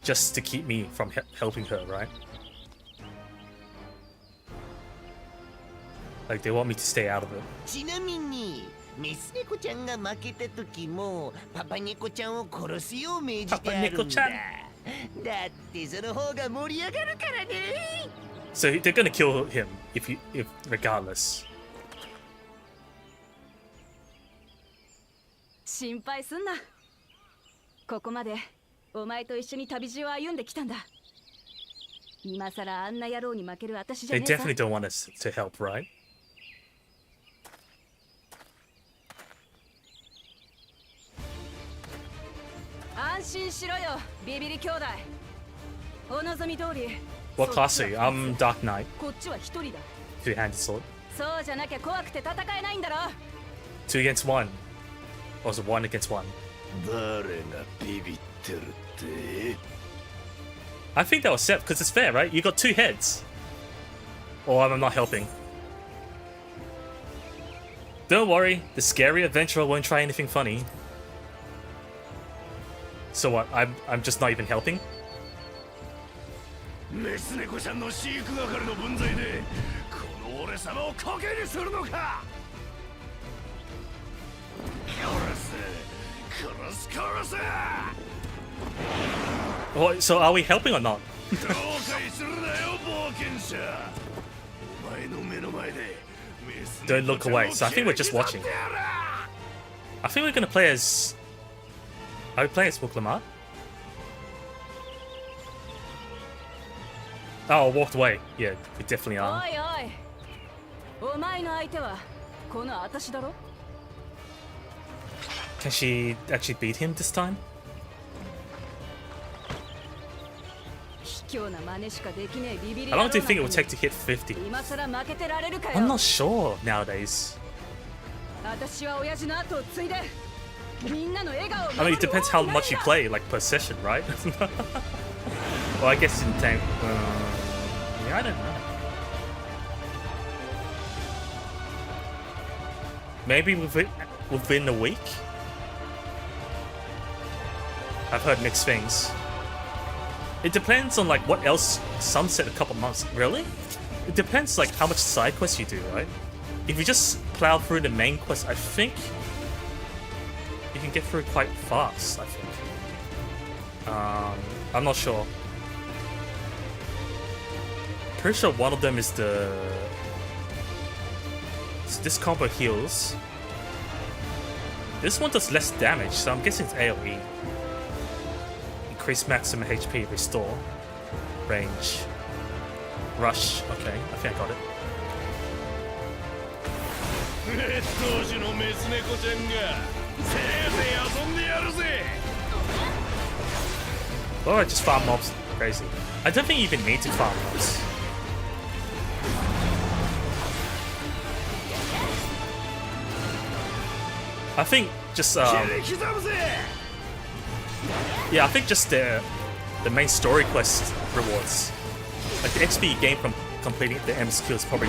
just to keep me from helping her, right? Like they want me to stay out of it. Papa Neko-chan. So they're gonna kill him if regardless. 心配すんな。ここまでお前と一緒に旅路を歩んできたんだ。今さらあんな野郎に負ける私じゃ They ねえさ。 definitely don't want us to help, right? 安心しろよ、ビビリ兄弟。お望み通り。 What class are you? I'm Dark Knight. こっちは一人だ。 Two-handed sword. そうじゃなきゃ怖くて戦えないんだろ。 2 against 1. Or is it 1 against 1? 誰がビビってるって？ I think that was set because it's fair, right? You got 2 heads. Or I'm not helping. Don't worry, the scary adventurer won't try anything funny. So what? I'm just not even helping? メス猫ちゃんの飼育係の分際でこの俺様をコケにするのか。殺す殺す。 Oh, so are we helping or not? 後悔するなよ冒険者。お前の目の前でメス Don't 猫 look ちゃんを away. So I think we're just 切り刻ん watching. でやる。 I think we're gonna play as... Are we playing as Muklamar? Oh, walked away. Yeah, we definitely お are. いおい。お前の相手はこの私だろ。 Can she actually beat him this time? 卑怯な真似しかできねえビビリ How 野郎 long do you think it な would ん take だ to hit 50? 今さら負けてられるか I'm よ。 not sure nowadays. 私は親父の後を継いでみんなの笑顔を I mean, it depends how much you play, like per session, right? Well, I guess in time. Yeah, I don't know. Maybe within a week? I've heard mixed things. It depends on like what else. Some said a couple months. Really? It depends like how much side quests you do, right? If you just plow through the main quest, I think you can get through quite fast. I think. I'm not sure. Pretty sure one of them is the. So this combo heals. This one does less damage, so I'm guessing it's AoE. Increase maximum HP, restore, range, rush. Okay, I think I got it. 当時のメス猫ちゃんがせいぜい遊んでやるぜ。 Oh, I just farm mobs. Crazy. I don't think you even need to farm mobs. I think just 切り刻むぜ。 yeah, I think just the main story quest rewards, like the XP you gain from completing the MSQ is probably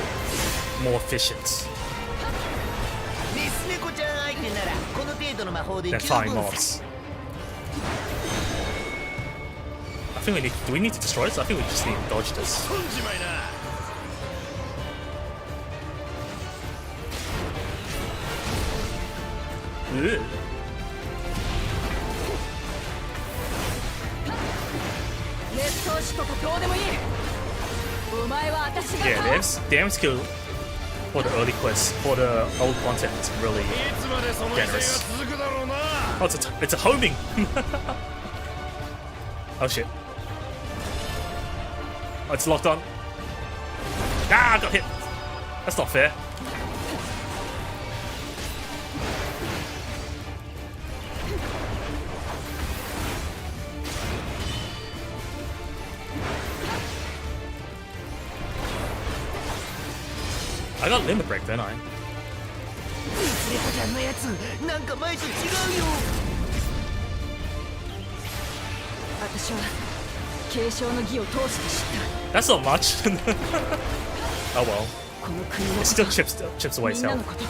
more efficient メス猫ちゃん相手ならこの程度の魔法で than 十 farming 分さ。 mobs. I think do we need to destroy this? I think we just need to dodge this. 飛んじまいな。 Ugh. 熱投資とかどうでもいい。お前は私が Yeah, the MSQ for the early quests, for the old content is really いつまでその威勢が generous. 続くだろうな。 Oh, it's a homing! Oh shit. Oh, it's locked on. Ah, I got hit! That's not fair. I got limit break, don't I? メス猫ちゃんのやつなんか前と違うよ。私は継承の儀を通して知っ That's not much. Oh well. た。この国の It こ still と、 chips away み its んな health. のこと、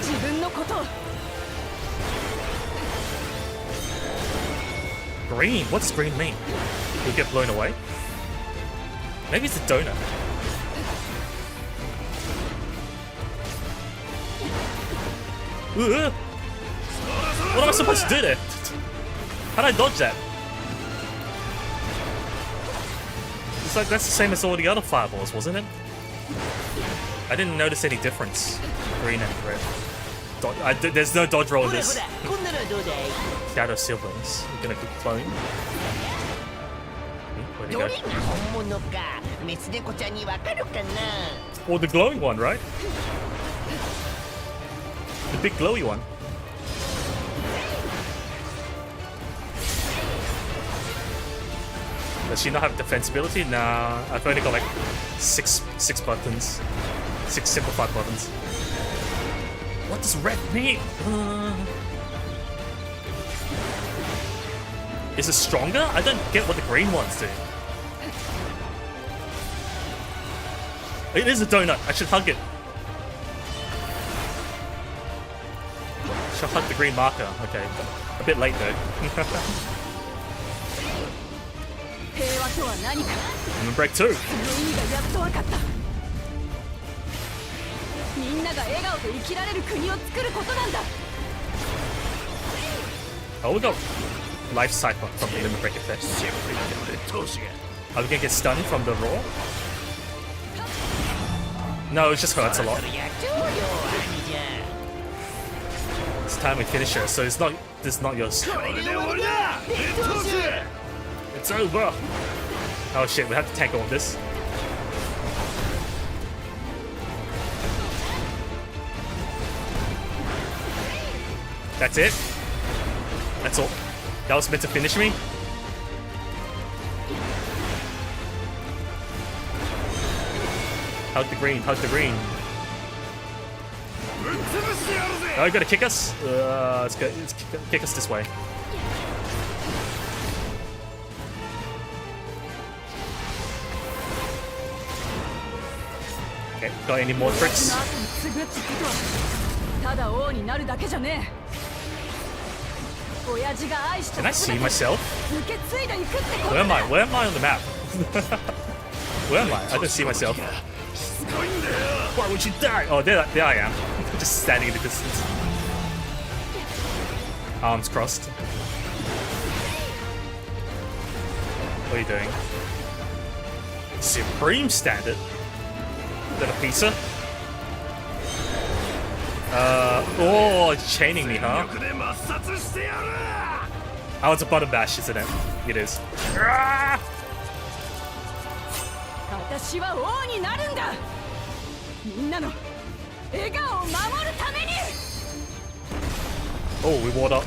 自分のこと。 Green? What does green mean? We get blown away? Maybe it's a donut. Ugh. What am I supposed to do there? How'd I dodge that? It's like that's the same as all the other fireballs, wasn't it? I didn't notice any difference. Green and red. there's no dodge roll in this. Shadow siblings. We're gonna clone. Where'd he go? Or the glowing one, right? The big glowy one. Does she not have defensibility? Nah, I've only got like six buttons. 6 simplified buttons. What does red mean? Is it stronger? I don't get what the green ones do. It is a donut. I should hug it. Should hug the green marker. Okay, a bit late though. Lemon break 2. Oh, we got life cycle from the lemon break effect. Are we gonna get stunned from the roar? No, it just hurts a lot. It's time we finish her, so it's not. This is not yours. It's over. Oh shit, we have to tank all this. That's it. That's all. That was meant to finish me. Hug the green, hug the green. Oh, you gotta kick us? Let's go. Let's kick us this way. Okay, got any more tricks? Can I see myself? Where am I? Where am I on the map? Where am I? I don't see myself. Why would you die? Oh, there I am. Just standing in the distance. Arms crossed. What are you doing? Supreme standard? Is that a pizza? Oh, it's chaining me, huh? Oh, it's a button bash, isn't it? It is. Oh, we ward up.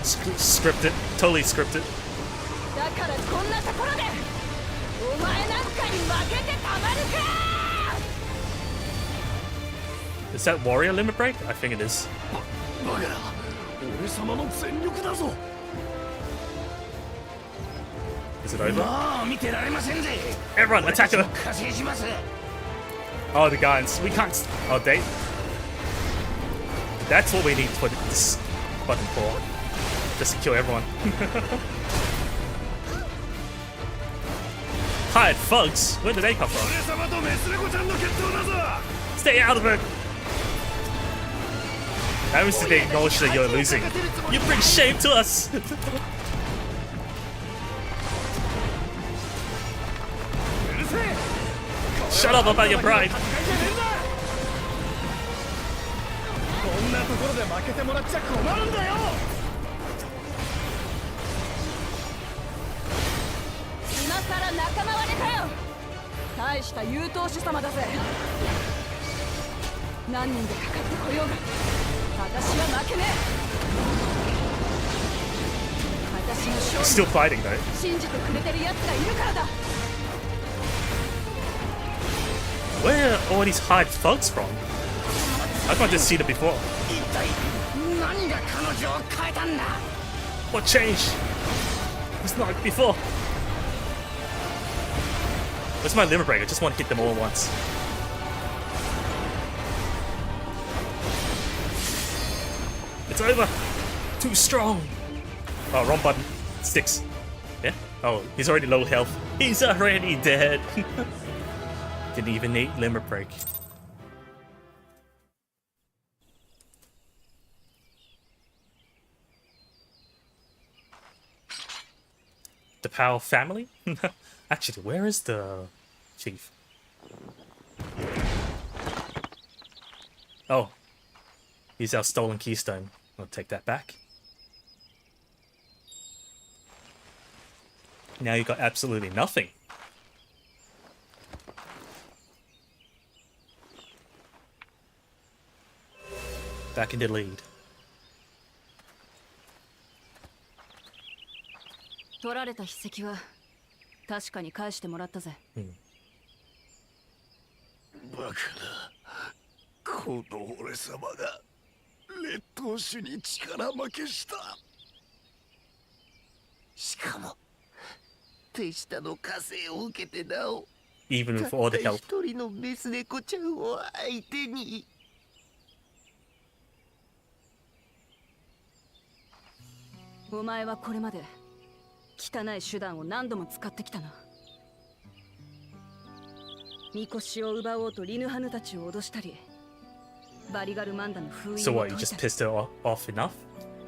Scripted. Totally scripted. Is that warrior limit break? I think it is. Is it over? Everyone, attack her! Oh, the guys. We can't. Oh, they. That's what we need for this button for. Just to kill everyone. Hired thugs? Where did they come from? Stay out of it! That means they acknowledge that you're losing. You bring shame to us! Shut up about your pride! Still fighting though. Where are all these hired thugs from? I can't just see them before. What changed? It's not like before. Where's my limit break? I just want to hit them all at once. It's over. Too strong. Oh, wrong button. Sticks. Yeah? Oh, he's already low health. He's already dead. Didn't even need limit break. The Powell family? Actually, where is the chief? Oh. Here's our stolen keystone. I'll take that back. Now you got absolutely nothing. Back in the lead. 取られた筆跡は確かに返してもらったぜ。バカな、この俺様が劣等種に力負けした。しかも手下の加勢を受けてなお、 Even with all the help. 一人のメス猫ちゃんを相手に。お前はこれまで汚い手段を何度も使ってきたな。みこしを奪おうとリヌハヌたちを脅したり、バリガルマンダの封印 So を what, 解 you いた just り。 pissed her off enough?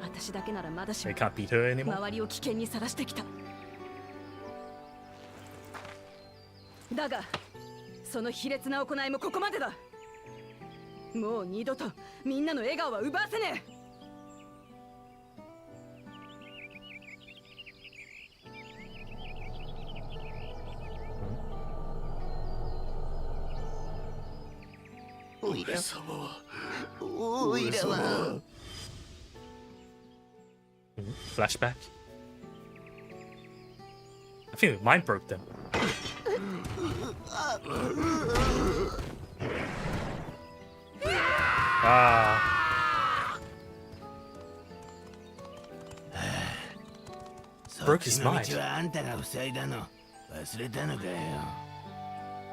私だけならまだし They も can't beat her anymore? 周りを危険にさらしてきた。だがその卑劣な行いもここまでだ。もう二度とみんなの笑顔は奪わせねえ。おいらおいらは Flashback? I think mine broke them. Broke his mind.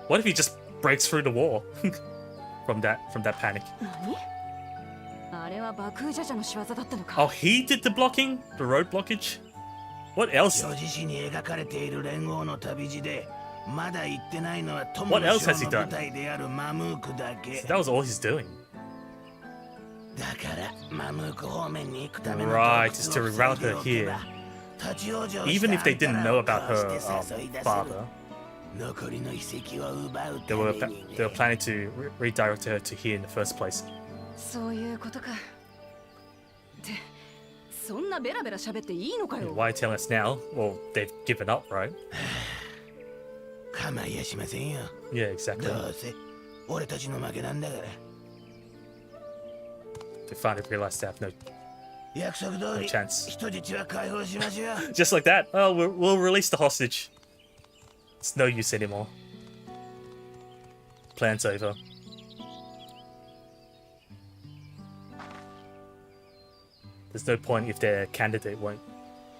What if he just breaks through the wall from that panic? 何？あれは爆風ジャジャの仕業だったのか。 Oh, he did the blocking? The road blockage? What else? 叙事詩に描かれている連合の旅路でまだ行ってないのは友 What の else has 将 he の done? 部隊であるマムークだけ。 So that was all he's doing. だからマムーク方面に行くための Right, it's to reroute her here. Even if they didn't know about her father, 残りの遺跡を奪う they た were めに they were planning to redirect her to here in the first place. そういうことか。ってそんなベラベラ喋っていいのか Yeah, よ。 why tell us now? Well, they've given up, right? 構いやしませんよ。 Yeah, exactly. どうせ俺たちの負けなんだから。 They finally realized they have no 約束通り chance. 人質は解放しましょう。 Just like that. Oh, we'll release the hostage. It's no use anymore. Plan's over. There's no point if their candidate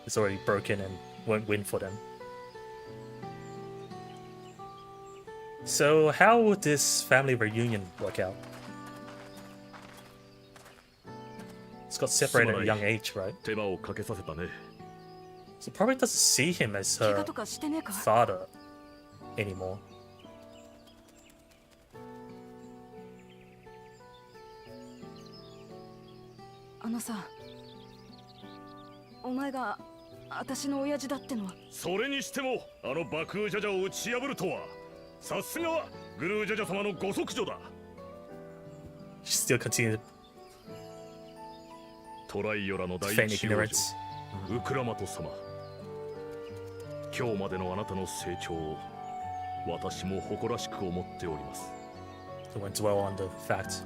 is already broken and won't win for them. So how would this family reunion work out? It's got separated at a young age, right? 手間をかけさせたね。 So probably doesn't see him as 怪我 her とかしてねえか。 father anymore. あのさ、お前が私の親父だってのは。それにしてもあの爆風ジャジャを打ち破るとは、さすがはグルージャジャ様のご息女だ。 She still continued トライオラの to 第 feign 一王 ignorance. 女ウクラマト様、今日までのあなたの成長を私も誇らしく思っております。 He went dwell on the fact.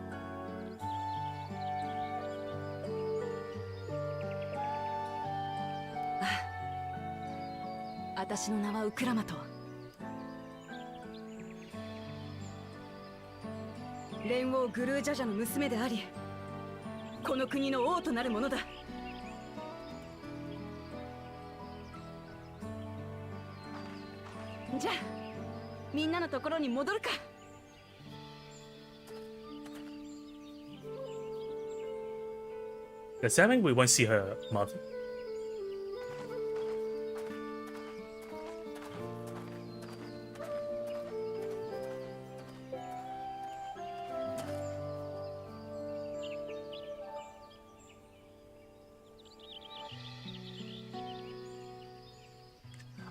私の名はウクラマト。連王グルージャジャの娘であり、この国の王となるものだ。じゃあみんなのところに戻るか。 Does that mean we won't see her mother?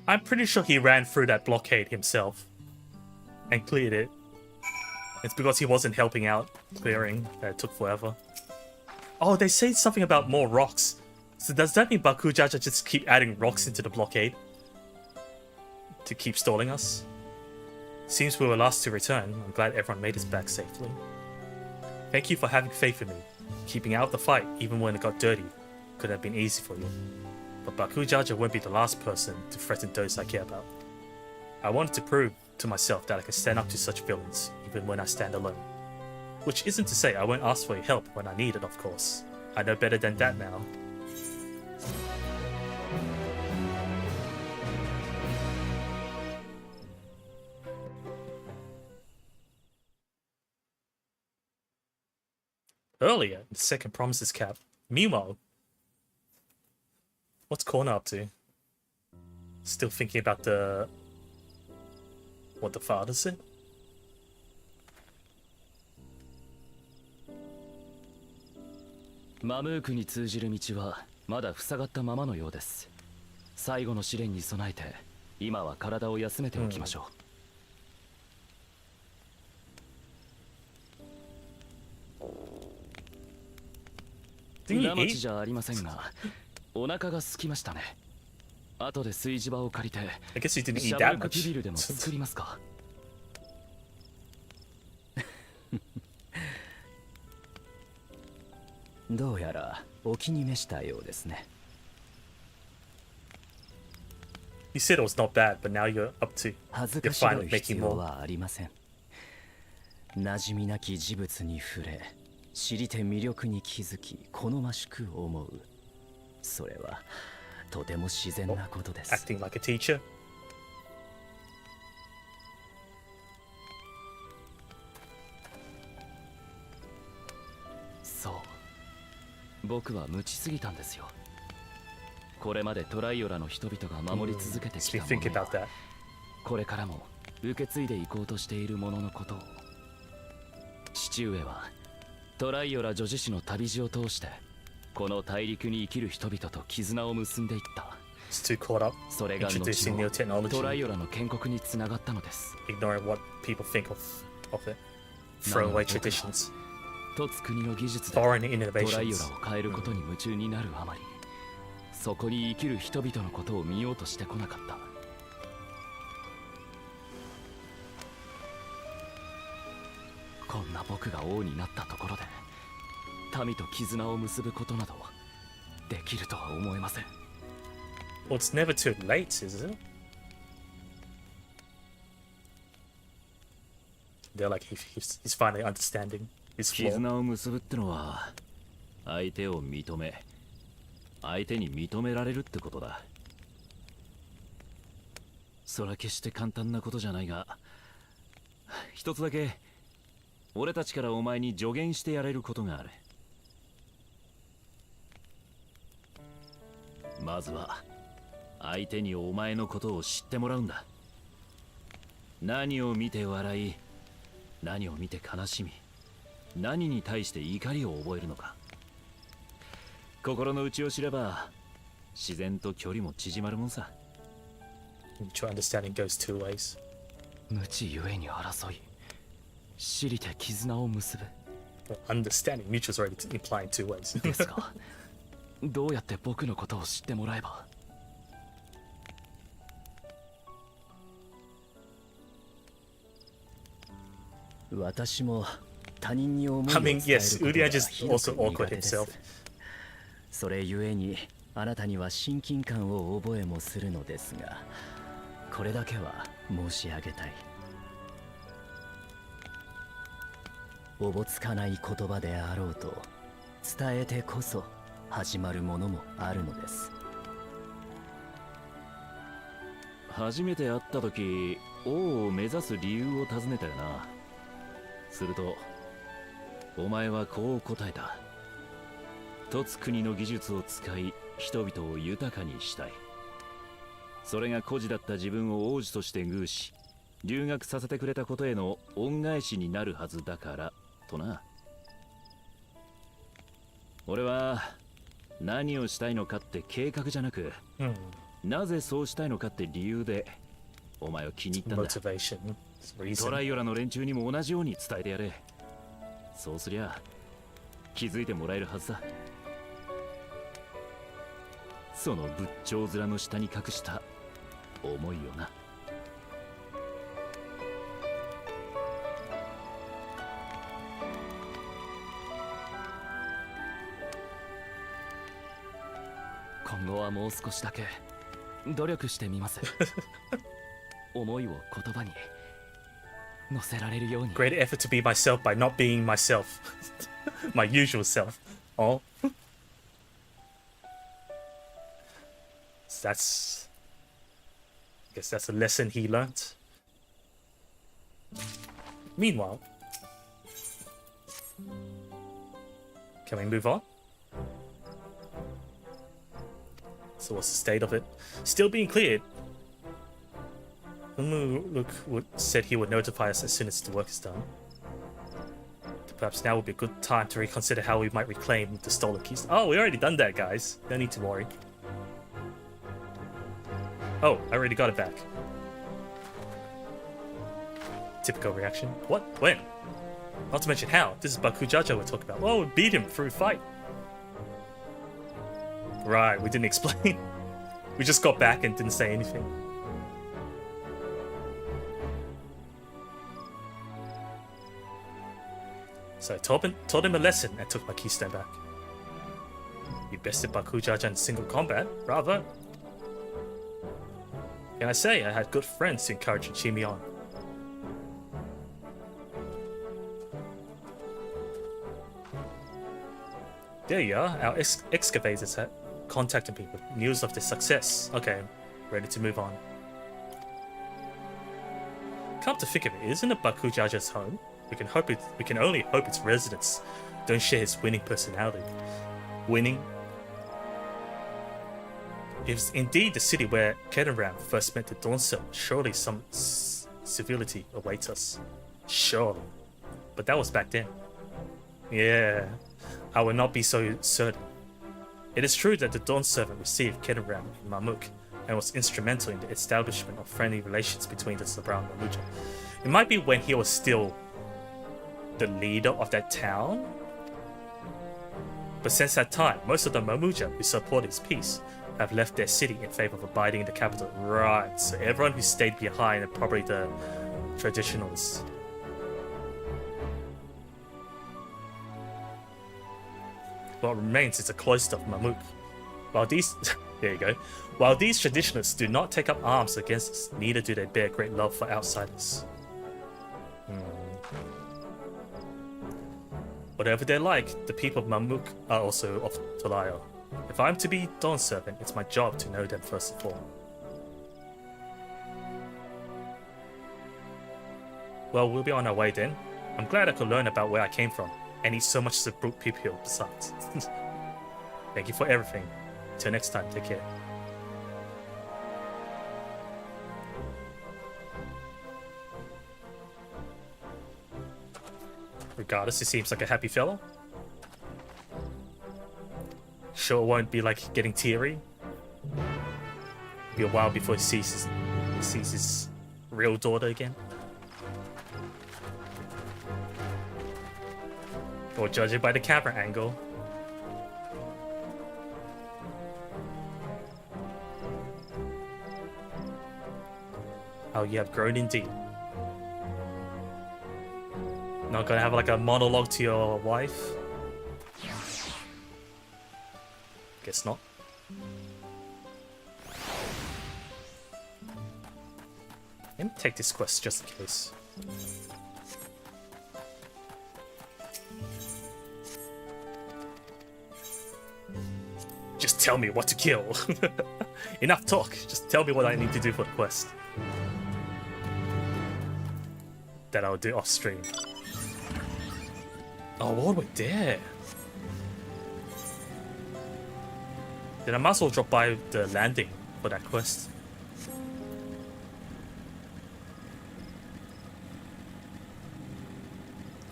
I'm pretty sure he ran through that blockade himself and cleared it. It's because he wasn't helping out clearing that took forever. Oh, they say something about more rocks. So does that mean Bakujaja just keep adding rocks into the blockade to keep stalling us? Seems we were last to return. I'm glad everyone made it back safely. Thank you for having faith in me. Keeping out of the fight, even when it got dirty, could have been easy for you. But Bakujaja won't be the last person to threaten those I care about. I wanted to prove to myself that I can stand up to such villains, even when I stand alone. Which isn't to say I won't ask for your help when I need it, of course. I know better than that now. Earlier, the second promises cap. Meanwhile, what's Corner up to? Still thinking about what the father said?マムークに通じる道はまだ塞がったままのようです。最後の試練に備えて今は体を休めておきましょう。裏町じゃありませんが、お腹が空きましたね。後で炊事場を借りて、シャブルクピビルでも作りますか。どうやらお気に召したようですね。You said it was not bad, but now you're up to. 恥ずかしがる必要はありません。馴染みなき事物に触れ、知りて魅力に気づき、好ましく思う。それはとても自然なことです。Acting like a teacher. そう。僕は無知すぎたんですよ。これまでトライオラの人々が守り続けてきたものや、これからも受け継いでいこうとしているもののことを。父上はトライオラ女子誌の旅路を通してこの大陸に生きる人々と絆を結んでいった。それが後のトライオラの建国につながったのです。とつ国の技術でトライオラを変えることに夢中になるあまり、そこに生きる人々のことを見ようとしてこなかった。こんな僕が王になったところで民と絆を結ぶことなどできるとは思えません。Well, it's never too late, is it? They're like he's finally understanding his flaw. 絆を結ぶってのは相手を認め、相手に認められるってことだ。それは決して簡単なことじゃないが、一つだけ俺たちからお前に助言してやれることがある。まずは相手にお前のことを知ってもらうんだ。何を見て笑い、何を見て悲しみ、何に対して怒りを覚えるのか。心の内を知れば自然と距離も縮まるもんさ。Mutual understanding goes two ways. 無知ゆえに争い、知りて絆を結ぶ。Understanding mutual is already implying two ways. ですが、どうやって僕のことを知ってもらえば。私も他人に思いを I mean, 伝える yes, こと Uria が just ひど also く awkward 苦手です。 himself. それゆえにあなたには親近感を覚えもするのですが、これだけは申し上げたい。おぼつかない言葉であろうと伝えてこそ始まるものもあるのです。初めて会った時、王を目指す理由を尋ねたよな。するとお前はこう答えた。とつ国の技術を使い人々を豊かにしたい。それが孤児だった自分を王子として遇し、留学させてくれたことへの恩返しになるはずだからとな。俺は何をしたいのかって計画じゃなく、なぜそうしたいのかって理由でお前を気に入ったんだ。トライオラの連中にも同じように伝えてやれ。そうすりゃ気づいてもらえるはずだ。その仏頂面の下に隠した思いよな。今後はもう少しだけ努力してみます。思いを言葉に乗せられるように。 Great effort to be myself by not being myself. My usual self. Oh. So that's... I guess that's a lesson he learnt. Meanwhile... Can we move on? So what's the state of it? Still being cleared. Look said he would notify us as soon as the work is done. Perhaps now would be a good time to reconsider how we might reclaim the stolen keys. Oh, we already done that, guys. No need to worry. Oh, I already got it back. Typical reaction. What? When? Not to mention how. This is Bakujaja we're talking about. Well, we beat him through fight. Right, we didn't explain. We just got back and didn't say anything. So I taught him a lesson and took my keystone back. You bested Bakujaja in single combat, rather. Can I say I had good friends to encourage and cheer me on. There you are, our excavators had contacted me with news of their success. Okay, ready to move on. Come to think of it, isn't it Bakujaja's home? We can only hope its residents don't share his winning personality. Winning? If it's indeed the city where Kedenram first met the Dawn Servant, surely some civility awaits us. Surely. But that was back then. Yeah, I will not be so certain. It is true that the Dawn Servant received Kedenram in Mamuk and was instrumental in the establishment of friendly relations between the Sabra and Mamuja. It might be when he was still the leader of that town? But since that time, most of the Mamuja who supported his peace have left their city in favor of abiding in the capital. Right, so everyone who stayed behind are probably the traditionalists. What remains is the cloister of Mamuk. While these there you go. While these traditionalists do not take up arms against us, neither do they bear great love for outsiders. Whatever they're like, the people of Mamuk are also of Tolaya. If I'm to be Dawn Servant, it's my job to know them first of all. Well, we'll be on our way then. I'm glad I could learn about where I came from, and eat so much of brute people besides. Thank you for everything. Till next time, take care. Regardless, he seems like a happy fellow. Sure it won't be like getting teary. Be a while before he sees his real daughter again. Or judging by the camera angle. Oh, you have grown indeed. Not gonna have like a monologue to your wife? Guess not. Let me take this quest just in case. Just tell me what to kill. Enough talk. Just tell me what I need to do for the quest. That I'll do off stream. Oh, what we're there. Then I might as well drop by the landing for that quest.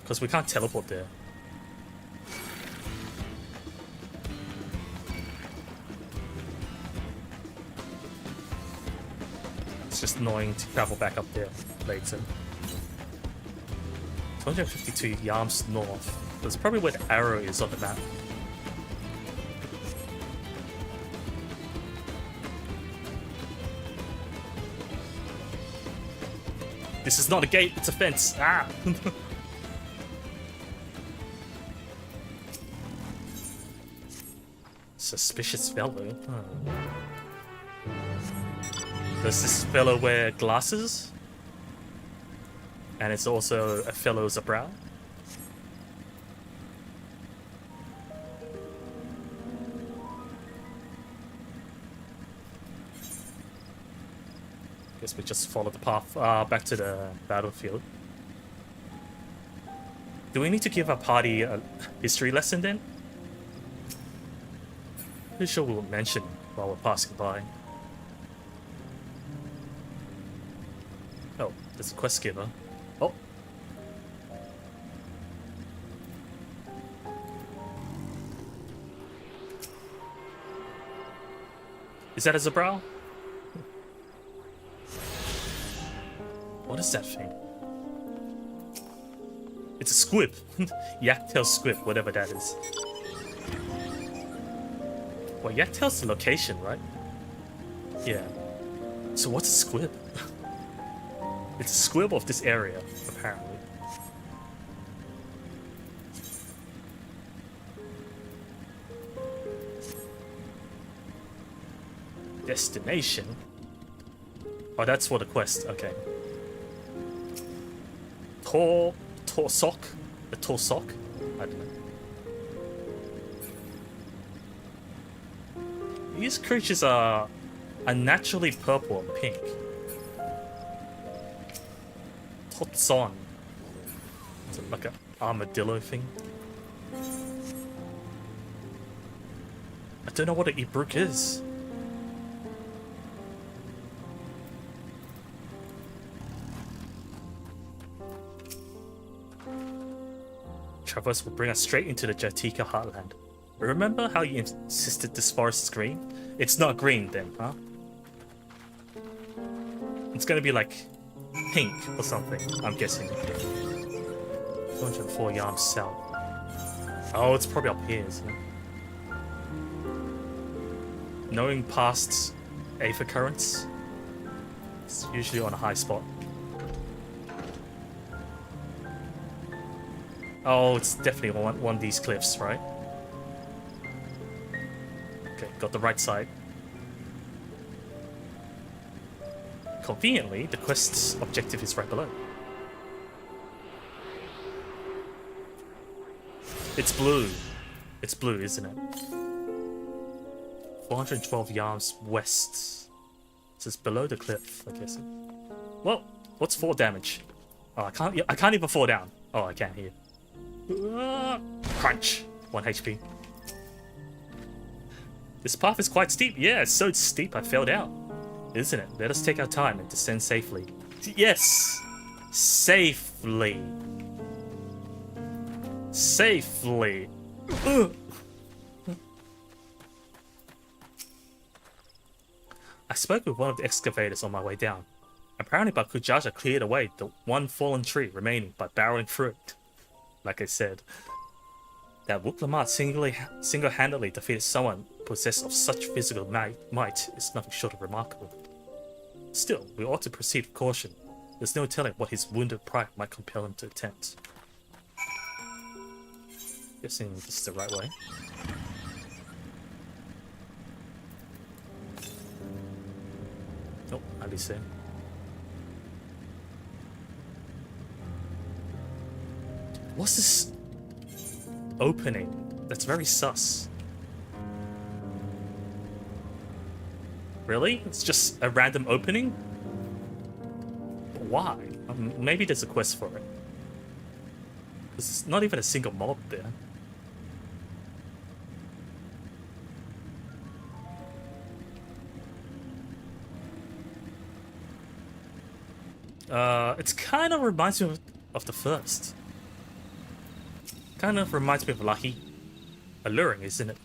Because we can't teleport there. It's just annoying to travel back up there later. 252 yards north. That's probably where the arrow is on the map. This is not a gate, it's a fence. Ah! Suspicious fellow. Huh. Does this fellow wear glasses? And it's also a fellow's brow? Guess we just follow the path back to the battlefield. Do we need to give our party a history lesson then? Pretty sure we'll mention while we're passing by. Oh, there's a quest giver. Oh. Is that a Zabral? What is that thing? It's a squib. Yaktail squib, whatever that is. Well, Yaktail's the location, right? Yeah. So what's a squib? It's a squib of this area, apparently. Destination? Oh, that's for the quest, okay. Torsok? The Torsok? I don't know. These creatures are unnaturally purple and pink. Totson. Is it like an armadillo thing? I don't know what an Ibruk is. Traverse will bring us straight into the Jatika heartland. Remember how you insisted this forest is green? It's not green then, huh? It's gonna be like pink or something, I'm guessing. 204 yards south. Oh, it's probably up here, isn't it? Knowing past Aether currents, it's usually on a high spot. Oh, it's definitely one of these cliffs, right? Okay, got the right side. Conveniently, the quest's objective is right below. It's blue. It's blue, isn't it? 412 yards west. So it's below the cliff, I guess. Well, what's 4 damage? Oh, I can't even fall down. Oh, I can here. Crunch. 1 HP. This path is quite steep. Yeah, it's so steep I fell down. Isn't it? Let us take our time and descend safely. Yes! Safely. Safely. I spoke with one of the excavators on my way down. Apparently Bakujaja cleared away the one fallen tree remaining by barreling through it. Like I said, that Wuklamat single-handedly defeated someone possessed of such physical might is nothing short of remarkable. Still, we ought to proceed with caution. There's no telling what his wounded pride might compel him to attempt. Guessing this is the right way. Oh, Alice. What's this opening? That's very sus. Really? It's just a random opening? Why? Maybe there's a quest for it. Because it's not even a single mob there. It kind of reminds me of the first. Kind of reminds me of Lucky. Alluring, isn't it?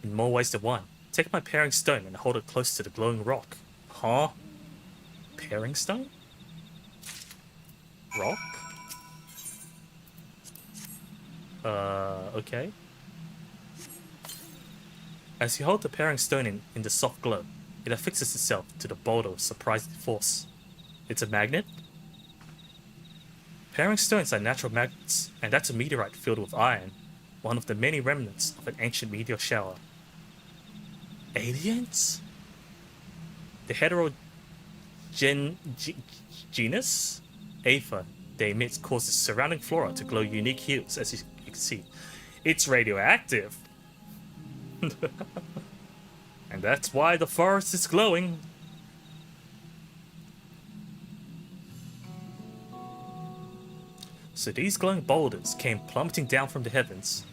In more ways than one. Take my pairing stone and hold it close to the glowing rock. Huh? Pairing stone? Rock? Okay. As you hold the pairing stone in the soft glow, it affixes itself to the boulder with surprising force. It's a magnet? Pairing stones are natural magnets, and that's a meteorite filled with iron, one of the many remnants of an ancient meteor shower. Aliens? The genus Aether they emit causes surrounding flora to glow unique hues, as you can see. It's radioactive! And that's why the forest is glowing. So these glowing boulders came plummeting down from the heavens.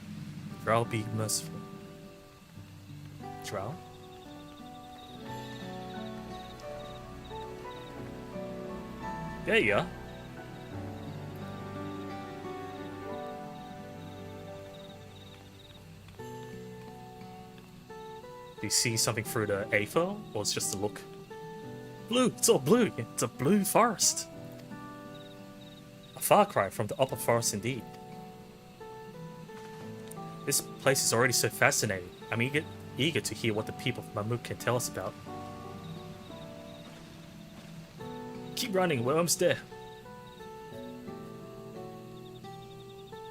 Drow be merciful. Drow? There you are. Do you see something through the Aether, or it's just a look? Blue! It's all blue! It's a blue forest! A far cry from the upper forest indeed. This place is already so fascinating. I'm eager to hear what the people of Mamuk can tell us about. Keep running, we're almost there.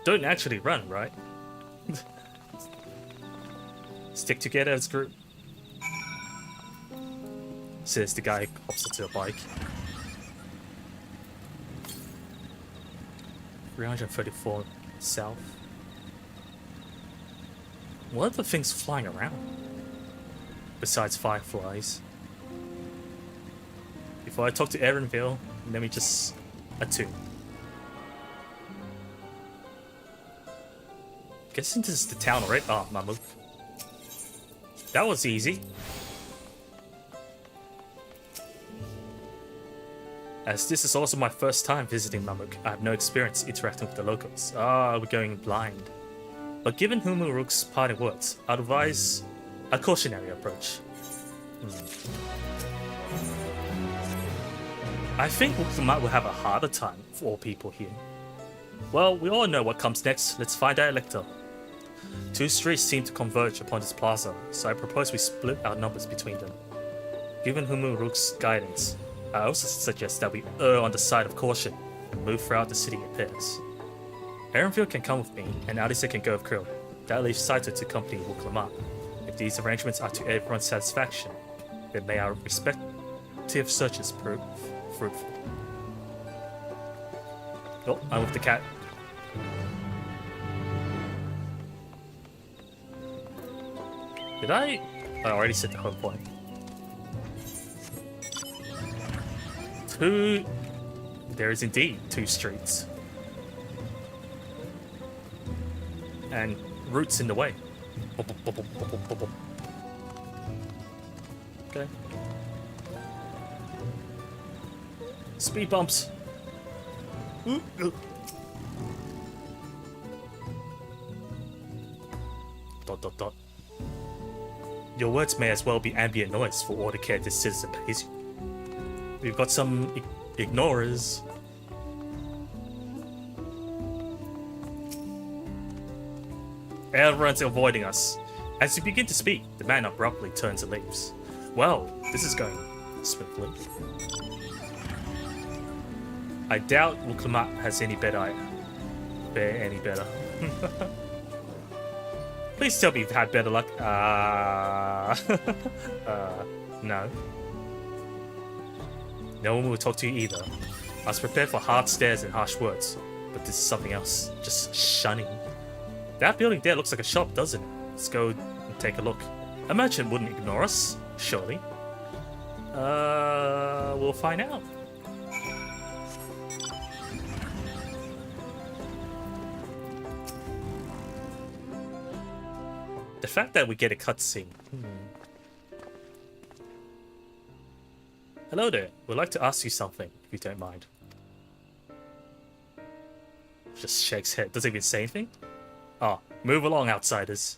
Don't actually run, right? Stick together as a group. Says the guy who hops onto a bike. 334 south. What are the things flying around? Besides fireflies. Before I talk to Erenville, let me just attune. Guessing this is the town already. Oh, Mamuk. That was easy. As this is also my first time visiting Mamuk, I have no experience interacting with the locals. Ah, we're going blind. But given Humuruk's parting words, I'd advise a cautionary approach. I think Wukumat will have a harder time for all people here. Well, we all know what comes next. Let's find our elector. Two streets seem to converge upon this plaza, so I propose we split our numbers between them. Given Humuruk's guidance, I also suggest that we err on the side of caution and move throughout the city in pairs. Erenville can come with me, and Alisa can go with Krill. That leaves Saito to accompany Wuklama. If these arrangements are to everyone's satisfaction, then may our respective searches prove fruitful. Oh, I'm with the cat. Did I already said the home point. There is indeed two streets. And roots in the way. Okay. Speed bumps. Dot dot dot. Your words may as well be ambient noise for all the care this citizen pays you. We've got some ignorers. Everyone's avoiding us. As you begin to speak, the man abruptly turns and leaves. Well, this is going swiftly. I doubt Wuklamat has any better. Please tell me you've had better luck. No. No one will talk to you either. I was prepared for hard stares and harsh words, but this is something else. Just shunning. That building there looks like a shop, doesn't it? Let's go and take a look. A merchant wouldn't ignore us, surely. We'll find out. The fact that we get a cutscene. Hello there. We'd like to ask you something, if you don't mind. Just shakes head. Doesn't even say anything. Oh, move along, outsiders.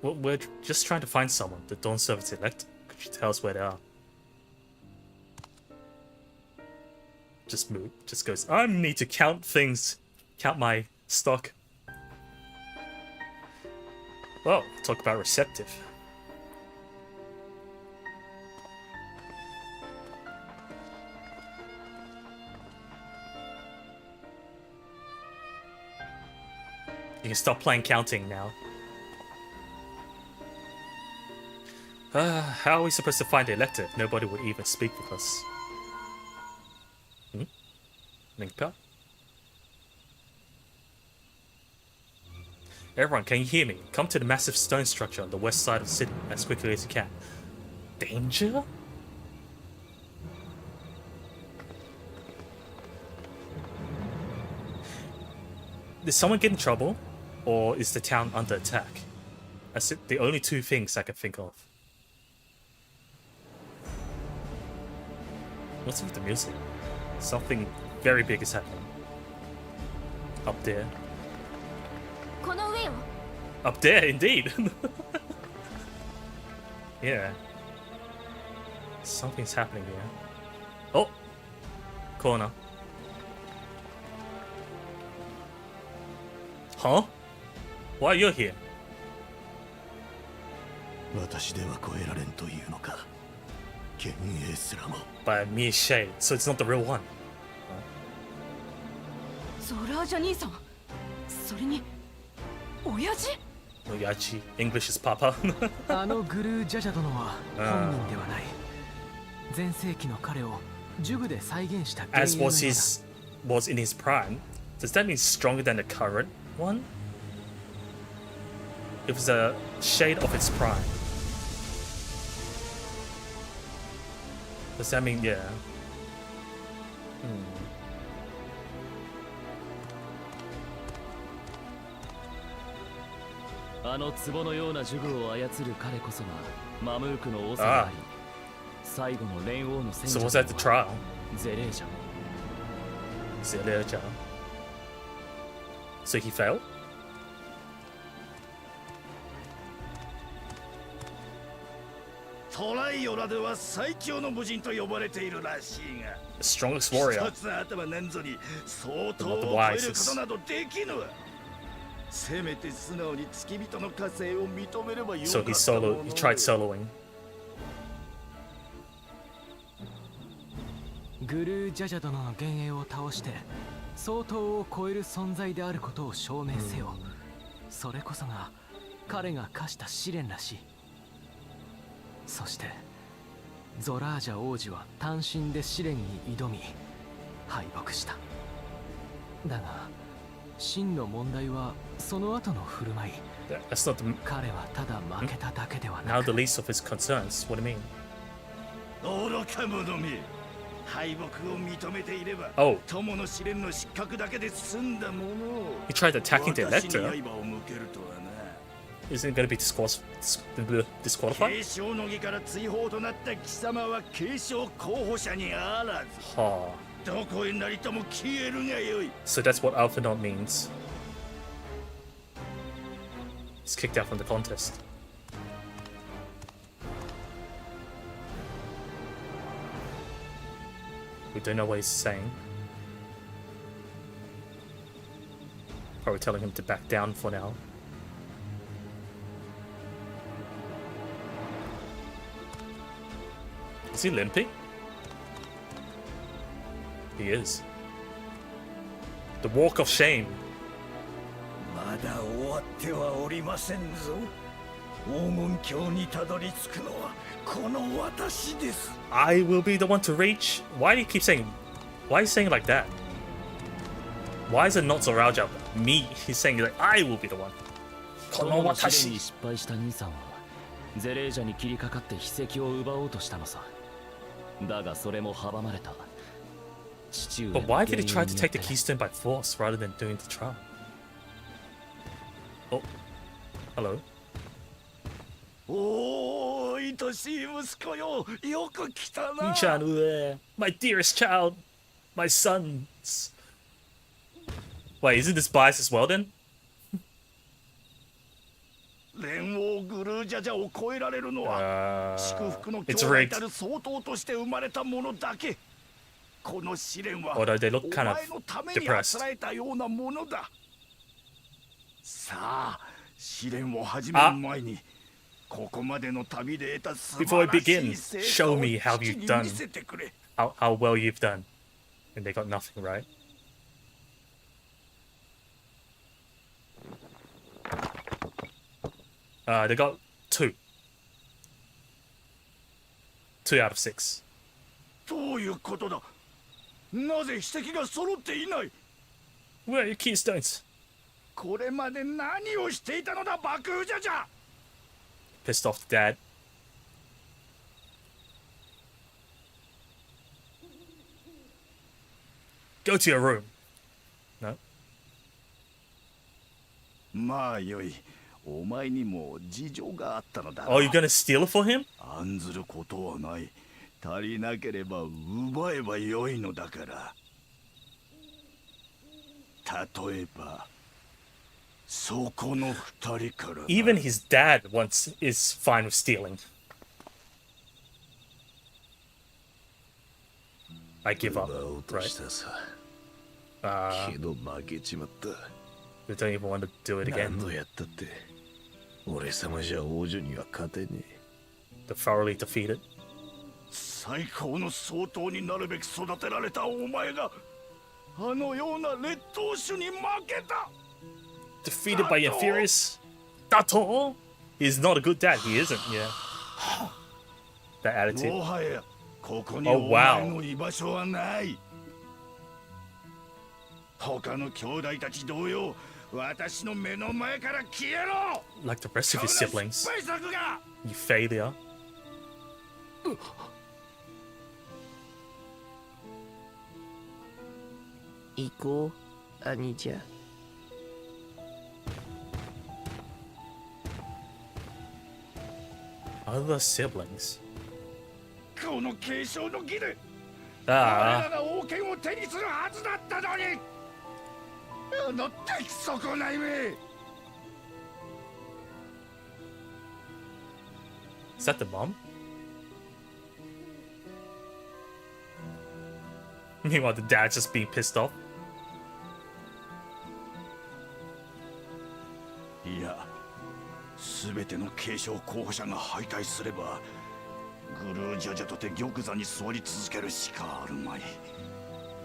Well, we're just trying to find someone. The Dawn Servants elect. Could you tell us where they are? Just move. Just goes, I need to count things count my stock. Oh, talk about receptive. You can stop playing counting now. How are we supposed to find the elective? Nobody would even speak with us. Link pad? Everyone, can you hear me? Come to the massive stone structure on the west side of the city as quickly as you can. Danger? Did someone get in trouble? Or is the town under attack? That's the only two things I can think of. What's with the music? Something very big is happening. Up there. Up there, indeed. Yeah. Something's happening here. Oh! Corner. Huh? Why are you here? By a mere shade, so it's not the real one. Oyaji. English is Papa. あのグルージャジャ殿は本人ではない。前世紀の彼をジュグで再現した As was in his prime. Does that mean stronger than the current one? It was a shade of its prime. Does that mean, yeah? So was that the trial? Zeleja. So he failed? The strongest warrior. But not the wisest. So he tried soloing. グルージャジャ殿の幻影を倒して相当を超える存在であることを証明せよ。それこそが彼が課した試練らしい。そしてゾラージャ王子は単身で試練に挑み敗北した。だが真の問題はその後の振る舞い。彼はただ負けただけではなく。Now the least of his concerns. What do you mean? 愚か者め。敗北を認めていれば、友の試練の失格だけで済んだもの。He tried attacking the elector. Isn't it going to be disqualified? 継承の儀から追放となった貴様は継承候補者にあらず。どこへなりとも消えるがよい。So that's what Alphinaud means. He's kicked out from the contest. We don't know what he's saying. Probably telling him to back down for now. Is he limping? He is. The walk of shame. I will be the one to reach. Why do you keep saying? Why are you saying it like that? Why is it not Zoraja? Me. He's saying like I will be the one. この私に失敗した兄さんはゼレージャに切りかかって秘跡を奪おうとしたのさ。だがそれも阻まれた。But why did he try to take the keystone by force rather than doing the trial? Oh, hello. おー、愛しい息子よ、よく来たな。My dearest child, my sons. Wait, isn't this biased as well then? 連王グルージャジャを超えられるのは祝福の兄弟たる相当として生まれたものだけ。Although they look kind of depressed. さあ、試練を始める前に、ここまでの旅で得た素晴 Before we らし begin, い成 show 果を me how 父 you've に done, 見せてくれ。 how well you've done. And they got nothing, right? They got 2. 2 out of 6. どういうことだ。なぜ筆跡が揃っていない。 Where are your keystones? これまで何をしていたのだ、爆風じゃじゃ。 Pissed off dad. Go to your room. No. まあよい。お前にも事情があったのだ。Oh, you're gonna steal it for him? 案ずることはない。足りなければ奪えばよいのだから。例えば、そこの二人から。Even his dad is fine with stealing. I give up, right? They don't even want to do it again. They're thoroughly defeated. 最高の総統になるべく育てられたお前があのような劣等種に負けた。 Defeated by inferiors. Saito. He's not a good dad. He isn't. Yeah. That attitude. もはやここに Oh, お wow. 前の居場所はない。他の兄弟たち同様、私の目の前から消えろ。 Like the rest of his siblings. 失敗作が。 You failure. 行こう、兄じゃ。Other siblings. この継承の儀で、我 Ah. らが王権を手にするはずだったのに。あの出来損ないめ。 Is that the mom? Meanwhile, the dad's just being pissed off. いや、すべての継承候補者が敗退すれば、グルージャジャとて玉座に座り続けるしかあるまい。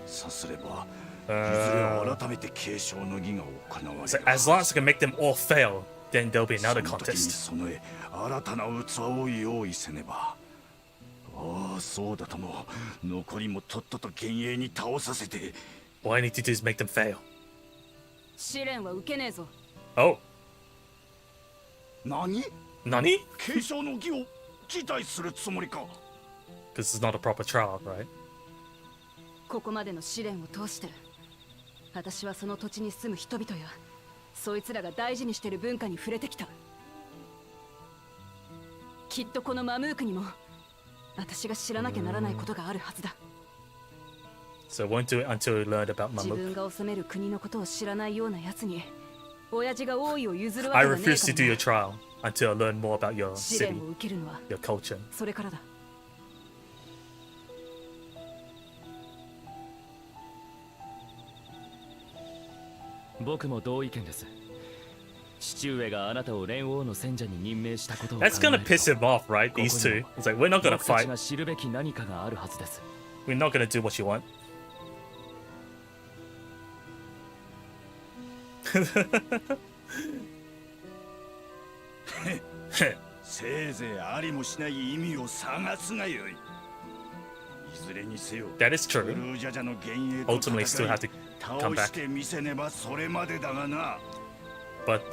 さすれば、いずれ改めて継承の儀が行われる。 So as long as I can make them all fail, then there'll be another その時に contest. 備え、新たな器を用意せねば。ああ、そうだとも。残りもとっとと幻影に倒させて。 All I need to do is make them fail. 試練は受けねえぞ。 Oh. 何？ Nani? 継承の儀を辞退するつもりか。 Because it's not a proper trial, right? ここまでの試練を通して私はその土地に住む人々やそいつらが大事にしている文化に触れてきた。きっとこのマムークにも私が知らなきゃならないことがあるはずだ。 So I won't do it until we learned about 自 Mamuk. 分が治める国のことを知らないような奴に親父が王位を譲るわ I けがねえ refuse to か do ら your trial until I learn more about your 試練 city, を受けるのは your culture. それからだ。僕も同意見です。父上があなたを連王の選者に任命したことを考える That's と gonna piss him off, right? These two. It's like, we're not gonna 僕たち fight. が知るべき何かがあるはずです。 We're not gonna do what you want. せいぜいありもしない意味を探すがよい。いずれにせよ、 That is ブ true. ルージャジャの幻影と Ultimately, 戦 still い have to come 倒 back. してみせねばそれまでだがな。 But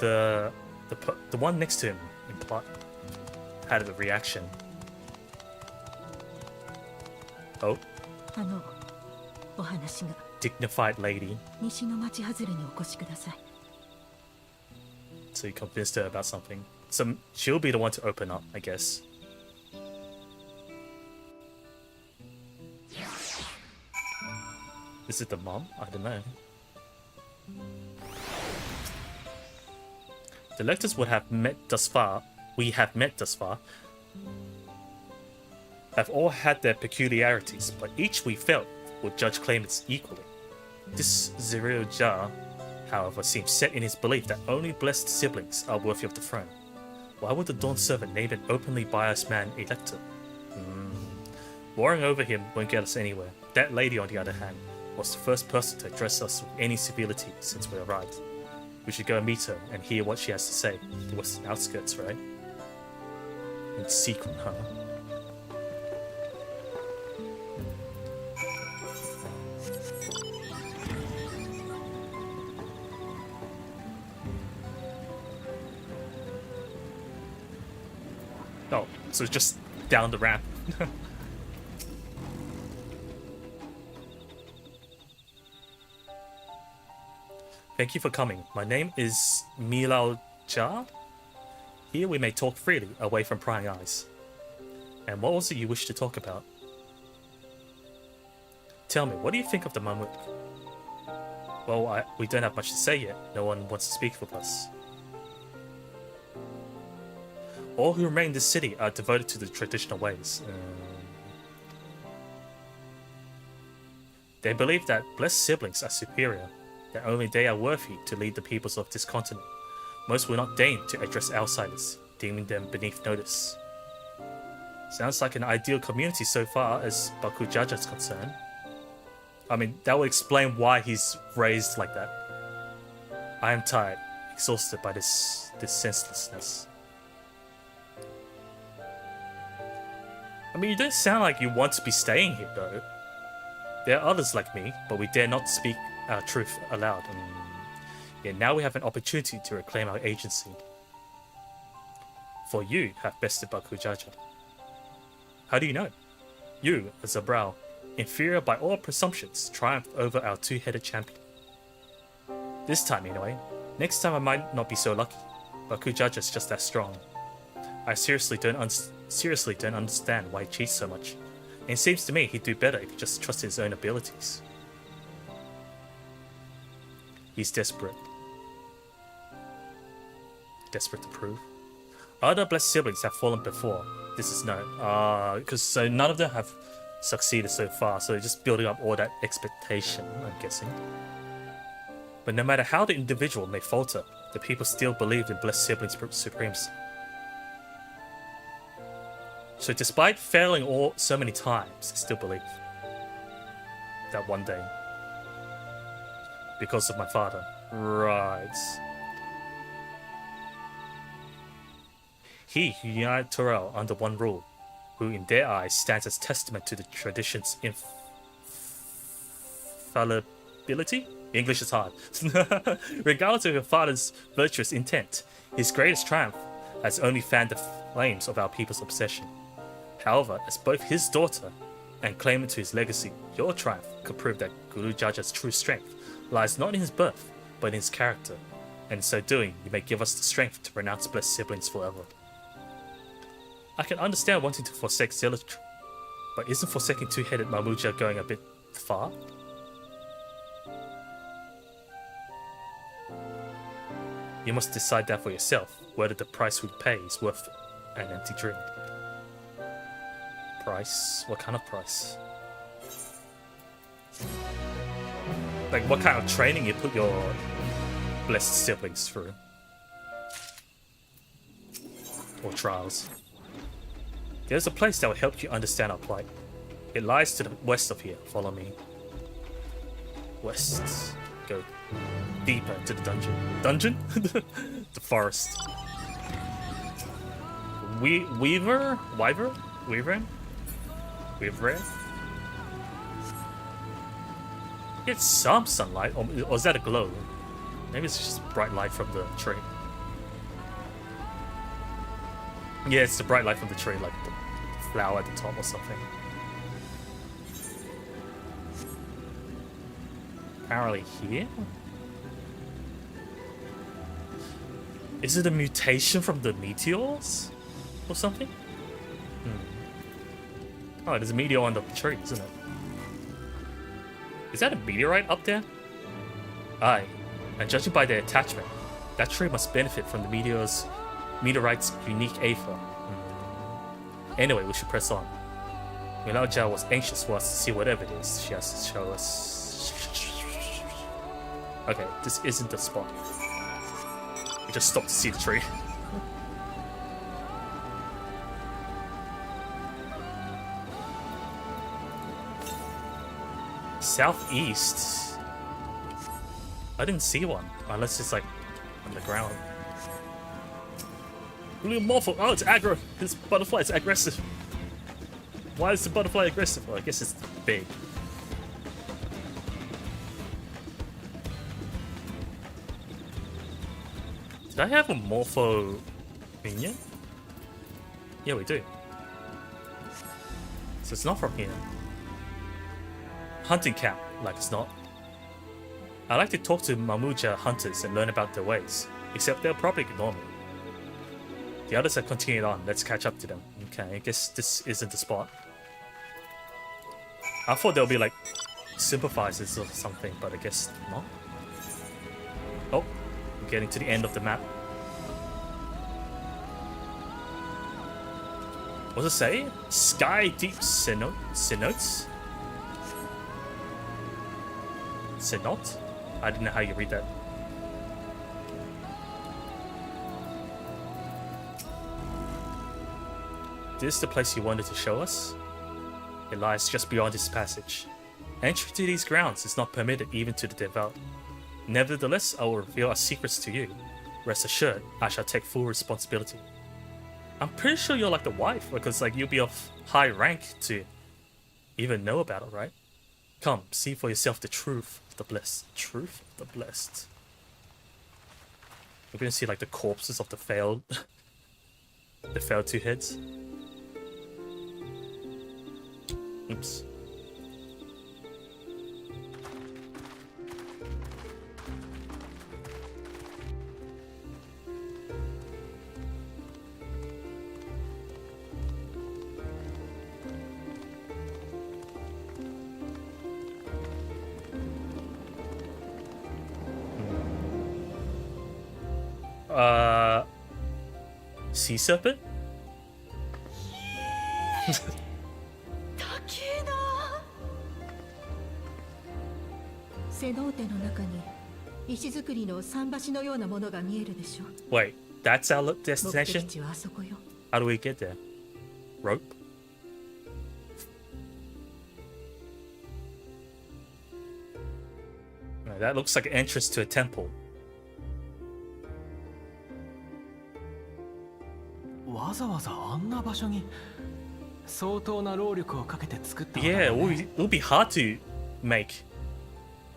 the one next to him in plot had a reaction. Oh, お話が dignified lady. 西の町外れにお越しください。 So you convinced her about something. So she'll be the one to open up, I guess. Is it the mom? I don't know. The lectors we have met thus far, have all had their peculiarities, but each we felt would judge claimants equally. This Zero-ja, however, seems set in his belief that only blessed siblings are worthy of the throne. Why would the Dawn Servant name an openly biased man elector? Warring over him won't get us anywhere. That lady, on the other hand, was the first person to address us with any civility since we arrived. We should go and meet her and hear what she has to say. The western outskirts, right? In secret, huh? Oh, so it's just down the ramp. Thank you for coming. My name is Milao-ja. Here we may talk freely, away from prying eyes. And what was it you wished to talk about? Tell me, what do you think of the Mamuk? Well, we don't have much to say yet. No one wants to speak with us. All who remain in this city are devoted to the traditional ways. They believe that blessed siblings are superior, that only they are worthy to lead the peoples of this continent. Most will not deign to address outsiders, deeming them beneath notice. Sounds like an ideal community so far as Bakujaja is concerned. I mean, that would explain why he's raised like that. I am tired, exhausted by this senselessness. I mean, you don't sound like you want to be staying here, though. There are others like me, but we dare not speak our truth aloud. Yeah, now we have an opportunity to reclaim our agency. For you have bested Bakujaja. How do you know? You, as a brow, inferior by all presumptions, triumphed over our two-headed champion. This time, anyway. Next time I might not be so lucky. Bakujaja is just that strong. I seriously don't understand why he cheats so much. And it seems to me he'd do better if he just trusted his own abilities. He's desperate. Desperate to prove. Other blessed siblings have fallen before. This is known. So none of them have succeeded so far, so they're just building up all that expectation, I'm guessing. But no matter how the individual may falter, the people still believe in blessed siblings' supremacy. So despite failing so many times, I still believe that one day, because of my father. Right. He who united Torel under one rule, who in their eyes stands as testament to the tradition's infallibility? English is hard. Regardless of your father's virtuous intent, his greatest triumph has only fanned the flames of our people's obsession. However, as both his daughter and claimant to his legacy, your triumph could prove that Guru Jaja's true strength lies not in his birth, but in his character, and in so doing, you may give us the strength to renounce blessed siblings forever. I can understand wanting to forsake zealotry, but isn't forsaking two-headed Mamuja going a bit far? You must decide that for yourself, whether the price we pay is worth an empty dream. Price? What kind of price? Like, what kind of training you put your blessed siblings through? Or trials? There's a place that will help you understand our plight. It lies to the west of here. Follow me. West. Go deeper into the dungeon. Dungeon? The forest. Weaver? Get some sunlight, or is that a glow? Maybe it's just bright light from the tree. Yeah, it's the bright light from the tree, like the flower at the top or something. Apparently here? Is it a mutation from the meteors? Or something? Oh, there's a meteor on the tree, isn't it? Is that a meteorite up there? Aye, and judging by their attachment, that tree must benefit from the meteorite's unique aether. Anyway, we should press on. Milaja was anxious for us to see whatever it is she has to show us. Okay, this isn't the spot. We just stopped to see the tree. Southeast. I didn't see one, unless it's like on the ground. Blue morpho. Oh, it's aggro. This butterfly is aggressive. Why is the butterfly aggressive? Well, I guess it's big. Did I have a morpho minion? Yeah, we do. So it's not from here. Hunting camp, like it's not. I like to talk to Mamuja hunters and learn about their ways, except they'll probably ignore me. The others have continued on, let's catch up to them. Okay, I guess this isn't the spot. I thought there'll be like sympathizers or something, but I guess not. Oh, we're getting to the end of the map. What does it say? Sky Deep Cenotes? Cenot? I didn't know how you read that. This is the place you wanted to show us? It lies just beyond this passage. Entry to these grounds is not permitted even to the devout. Nevertheless, I will reveal our secrets to you. Rest assured, I shall take full responsibility. I'm pretty sure you're like the wife, because like you'll be of high rank to even know about it, right? Come, see for yourself the truth of the blessed. Truth of the blessed. We're gonna see like the corpses of the failed the failed two heads. Oops. Sea serpent? セノーテの中に石造りの桟橋のようなものが見えるでしょ。 Wait, that's our destination? 目的地はあそこよ。 How do we get there? Rope? Right, that looks like an entrance to a temple. わざわざあんな場所に相当な労力をかけて作ったんだ Yeah, ね。 it will be hard to make.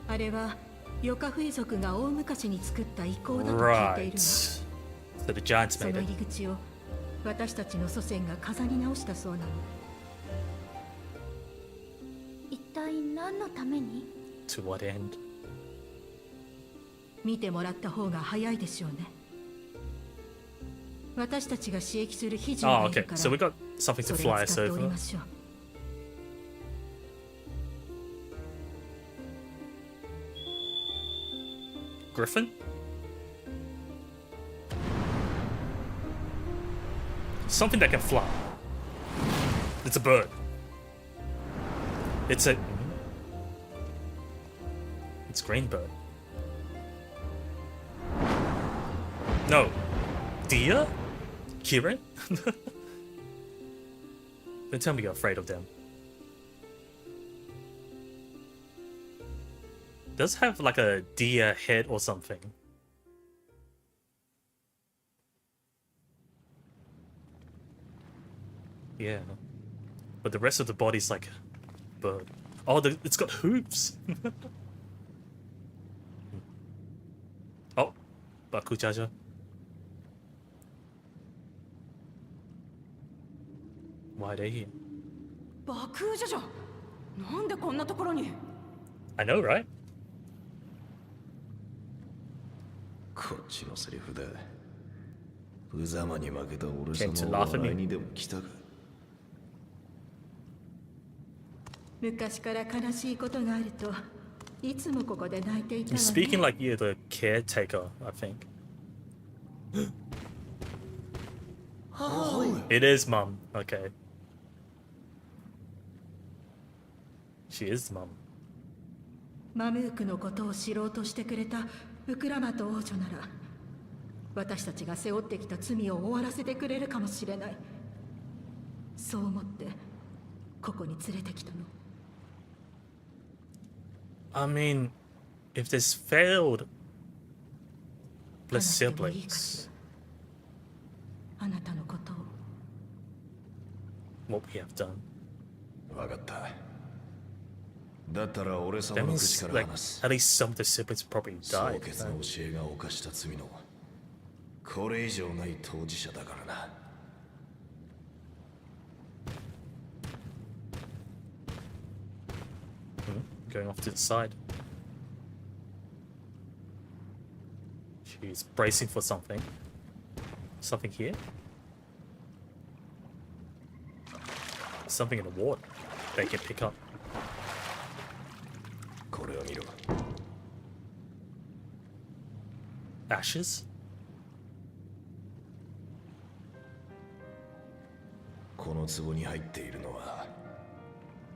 あれはヨカフイ族が大昔に作った遺構だと聞いている Right. So the giants その made 入 it. り口を私たちの祖先が飾り直したそうなの。一体何のために？ To what end? 見てもらった方が早いでしょうね。私たちが刺激する比重 Oh, がいる okay. から So we got something to それ fly を us 使っており over. ましょう。Griffin? Something that can fly. It's a bird. It's green bird. No. Deer? Kirin? Don't tell me you're afraid of them. Does have like a deer head or something. Yeah. But the rest of the body's like a bird. Oh, it's got hooves. Oh, Bakujaja. Why are they here? バクージャじゃん。なんでこんなところに？ I know, right? こっちのセリフだ。無様に負けた俺 Came to 様 laugh は at 前 me. にでも来たか。昔から悲しいことがあるといつもここで泣いていた You're わね。 speaking like you're the caretaker, I think. It is, Mum. Okay. She is mom. マムークのことを知ろうとしてくれたウクラマト王女なら、私たちが背負ってきた罪を終わらせてくれるかもしれない。そう思ってここに連れてきたの。I mean, if there's failed blood siblings, あなたのことを。what we have done. わかった。だったら俺様 That の口 means から like 話す。 at least some of the siblings probably 総 died. 決の教えが犯した罪のこれ以上ない当事者だからな。Going off to the side. She's bracing for something. Something here? Something in the water they can pick up. これを見ろ。 Ashes? この壺に入っているのは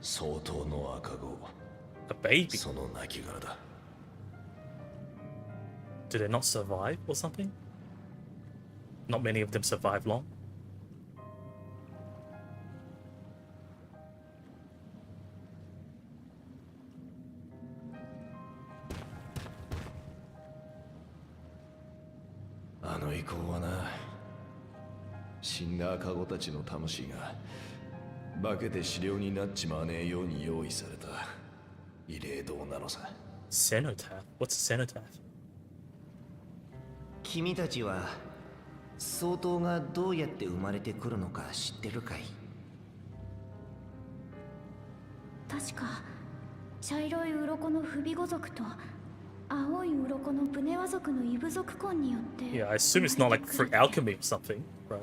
相当の赤子。A baby? その亡骸だ。 Do they not survive or something? Not many of them survive long. あの遺構はな、死んだ赤子たちの魂が化けて死霊になっちまわねえように用意された慰霊堂なのさ。 Cenotaph? What's a cenotaph? 君たちは相当がどうやって生まれてくるのか知ってるかい？確か茶色い鱗の不備語族と青い鱗のブネワ族の異部族婚によって。 Yeah, I assume it's not like through alchemy or something, right?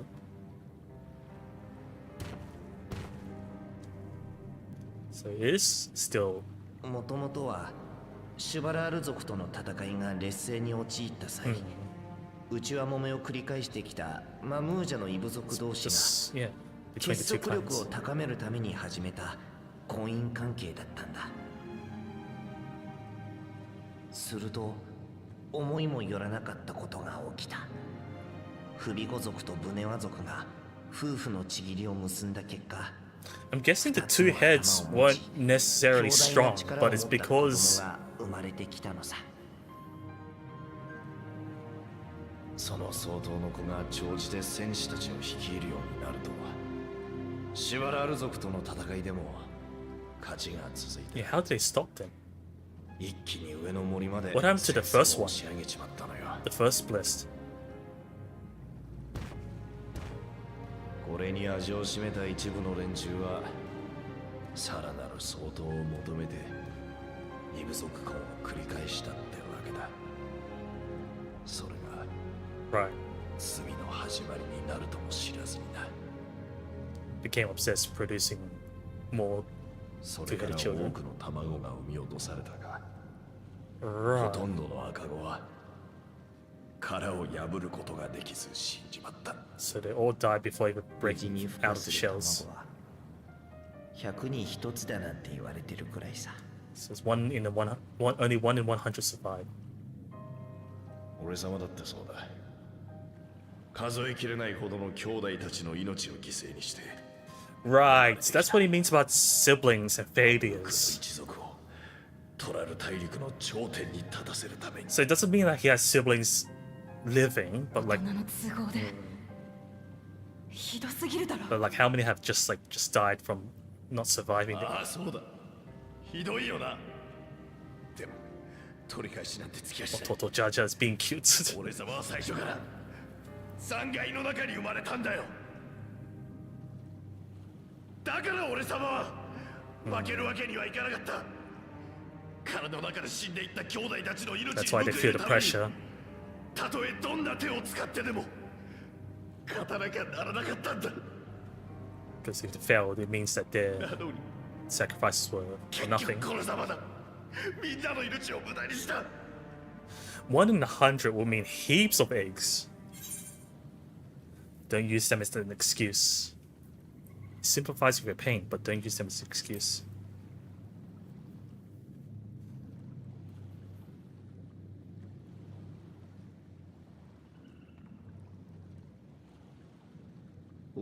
So it is still. もともとはシュバラール族との戦いが劣勢に陥った際、内輪もめを繰り返してきたマムージャの異部族同士が結束力を高めるために始めた婚姻関係だったんだ。すると思いもよらなかったことが起きた。不備語族とブネワ族が夫婦のちぎりを結んだ結果、 I'm guessing the two heads weren't necessarily strong, but it's because 生まれてきたのさ。その相当の子が長じて戦士たちを率いるようになるとは、シュバラール族との戦いでも勝ちが続いて、 yeah, how did they stop them? 一気に上の森まで What happened to the first one? 仕上げちまったのよ。 The first blessed. これに味を占めた一部の連中はさらなる相当を求めて異部族婚を繰り返したってわけだ。それが Right. 罪の始まりになるとも知らずにな。 Became obsessed producing more それから多 two-headed く children. の卵が産み落とされたが、 Right. ほとんどの赤子は殻を破ることができず死んじまった。 So they all died before even breaking out of the shells. 100に1つだなんて言われてるくらいさ。 So it's only one in 100 survive. 俺様だってそうだ。数えきれないほどの兄弟たちの命を犠牲にして。 Right, that's what he means about siblings and failures. 一族をトラル大陸の頂点に立たせるために。 So it doesn't mean that he has siblings living, but like, 大人の都合でひどすぎるだろ。 but like how many have just died from not surviving? ああ、そうだ。ひどいよな。でも取り返しなんてつきやしない。 Toto Jaja is being cute. 俺様は最初から残骸の中に生まれたんだよ。だから俺様は負けるわけにはいかなかった。体の中で死んでいった兄弟たちの命に That's why they feel the pressure. たとえどんな手を使ってでも勝たなきゃならなかったんだ。 Because if they failed, it means that their sacrifices were for nothing. この様だ。みんなの命を無駄にした。 1 in 100 will mean heaps of eggs. Don't use them as an excuse. Sympathize with your pain, but don't use them as an excuse.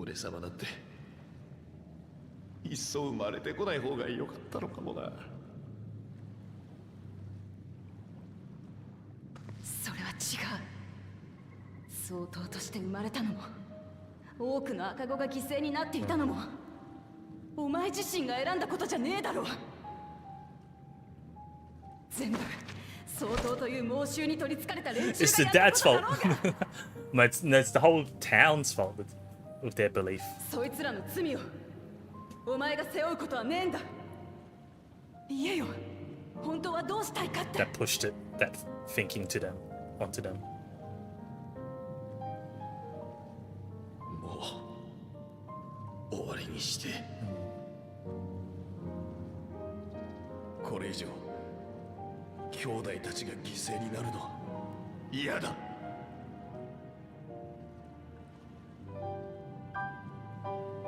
俺様だっていっそ生まれてこない方が良かったのかもな。それは違う。相当として生まれたのも、多くの赤子が犠牲になっていたのも、お前自身が選んだことじゃねえだろう。全部相当という妄執に取りつかれた連中 It's the がやった dad's ことだろ fault. うが。No, it's the whole town's fault with their belief. そいつらの罪をお前が背負うことはねえんだ。言えよ、本当はどうしたいかって。 That pushed it, that thinking to them, onto them. もう終わりにして、これ以上兄弟たちが犠牲になるの嫌だ。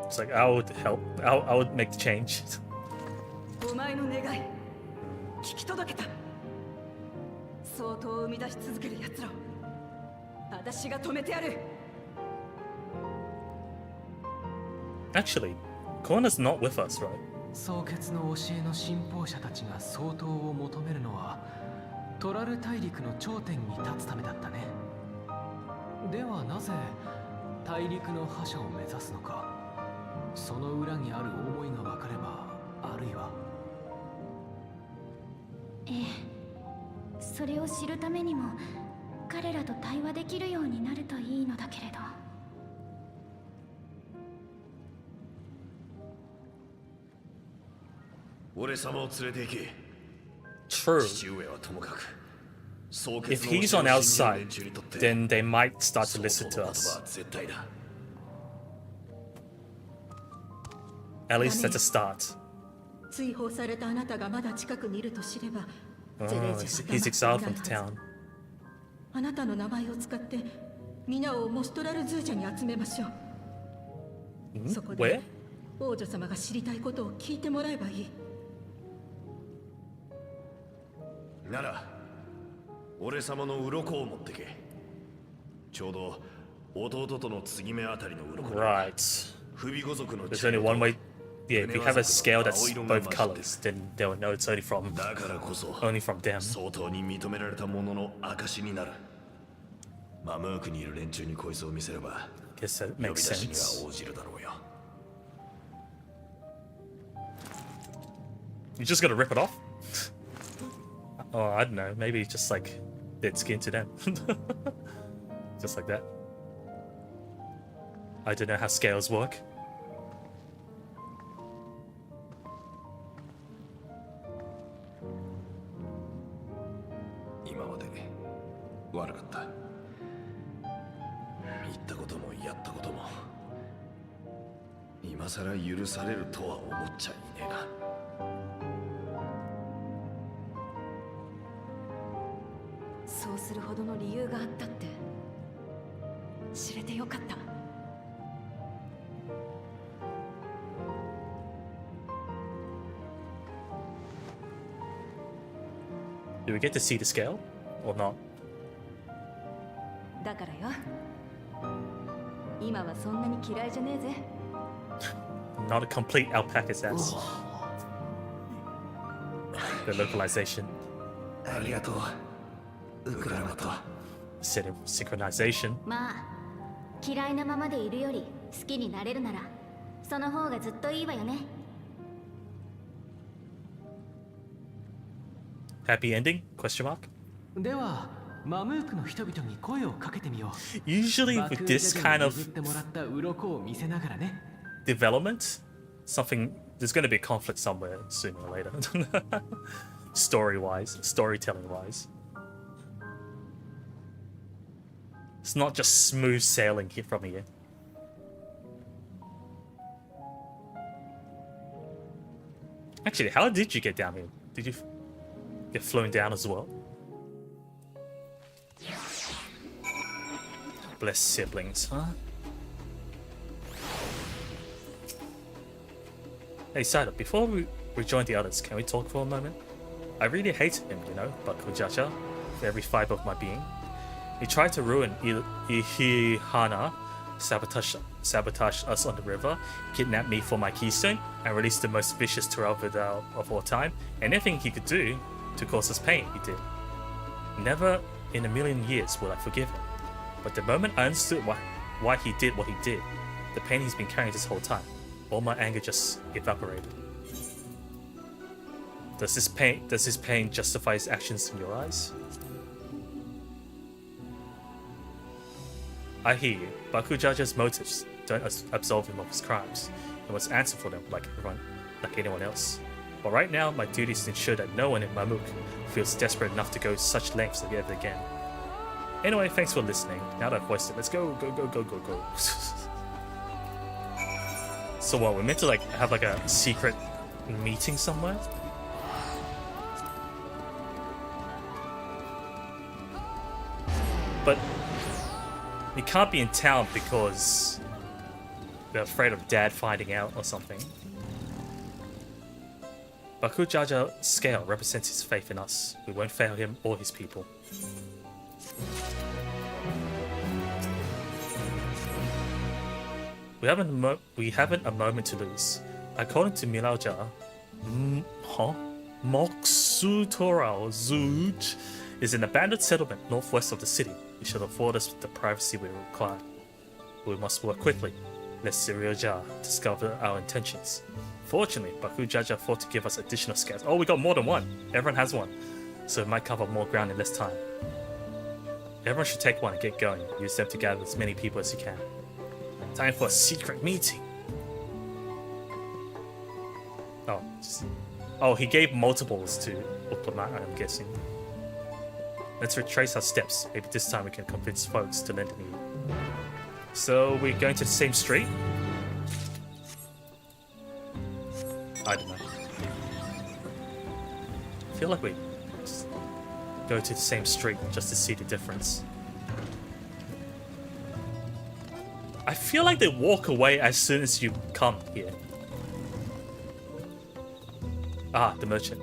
It's like I would help. I would make the change. お前の願い聞き届けた。相当を生み出し続ける奴らを私が止めてやる。 Actually, Kona's not with us, right? 創決の教えの信奉者たちが相当を求めるのはトラル大陸の頂点に立つためだったね。ではなぜ大陸の覇者を目指すのか。その裏にある思いが分かれば、あるいは。ええ、それを知るためにも彼らと対話できるようになるといいのだけれど。俺様を連れて行け。 True. 父上はともかく If he's on our side, then they might start to listen to us. At least that's a start. 追放されたあなたがまだ近くにいると知れば、 Oh, he's exiled from the town. あなたの名前を使って皆をモストラルズージャに集めましょう。そこで王女様が知りたいことを聞いてもらえばいい。なら俺様の鱗を持ってけ。ちょうど弟との継ぎ目あたりの鱗。 Right. 不備語族の There's only one way. Yeah, if we have a scale that's both colors, then they'll know it's only from them. 相当に認められたものの証になる。マムークにいる連中にこいつを見せれば、 Guess that 呼び makes 出しに sense. は応じるだろうよ。 You just gotta rip it off? Oh, I don't know. Maybe just like dead skin to them. Just like that. I don't know how scales work. 今まで悪かった。言ったこともやったことも今さら許されるとは思っちゃいねえが。そうするほどの理由があったって知れてよかった。Do we get to see the scale or not? だからよ、今はそんなに嫌いじゃねえぜ。 Not a complete alpaca sense. The localization. ありがとう、ウクラマと。Synchronization. まあ、嫌いなままでいるより好きになれるなら、その方がずっといいわよね。Happy ending? Question mark. では、マムークの人々に声をかけてみよう。 Usually with this kind of ってもらった鱗を見せながらね。 development, something there's going to be a conflict somewhere sooner or later. Story-wise, storytelling-wise. It's not just smooth sailing here from here. Actually, how did you get down here? Did you get flown down as well? Bless siblings, huh? Hey Saito, before we rejoin the others, can we talk for a moment? I really hated him, you know, but Kujacha, with every fiber of my being. He tried to ruin Ihihana sabotage us on the river, kidnap me for my keystone, and release the most vicious Terrell of all time. Anything he could do to cause us pain, he did. Never in a million years will I forgive him. But the moment I understood why he did what he did, the pain he's been carrying this whole time, all my anger just evaporated. Does his pain justify his actions in your eyes? I hear you. Bakujaja's motives don't absolve him of his crimes. He must answer for them like anyone else. But right now, my duty is to ensure that no one in Mamuk feels desperate enough to go such lengths ever again. Anyway, thanks for listening. Now that I've voiced it, let's go. So what, we're meant to like have like a secret meeting somewhere? But you can't be in town because they're afraid of Dad finding out or something. Bakujaja's scale represents his faith in us. We won't fail him or his people. We haven't a moment to lose. According to Milauja, Moksutorao Zuj is an abandoned settlement northwest of the city. It should afford us the privacy we require. We must work quickly, lest Zirioja discover our intentions. Fortunately, Bakujaja thought to give us additional scouts. Oh, we got more than one. Everyone has one, so it might cover more ground in less time. Everyone should take one and get going. Use them to gather as many people as you can. Time for a secret meeting. Oh, he gave multiples to Uklama, I'm guessing. Let's retrace our steps. Maybe this time we can convince folks to lend an ear. So we're going to the same street? I don't know. I feel like we just go to the same street just to see the difference. I feel like they walk away as soon as you come here. Ah, the merchant.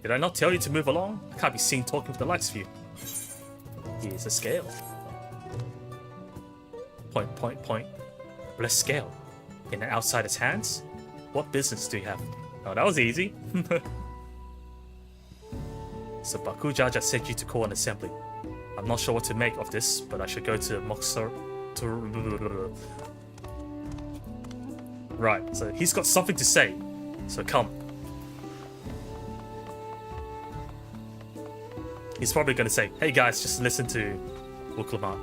Did I not tell you to move along? I can't be seen talking with the likes of you. Here's a scale. Point. Bless scale. In an outsider's hands? What business do you have? Oh, that was easy. So Bakujaja sent you to call an assembly. I'm not sure what to make of this, but I should go to Moxor. Right, so he's got something to say. So come. He's probably going to say, hey guys, just listen to Uklama. ...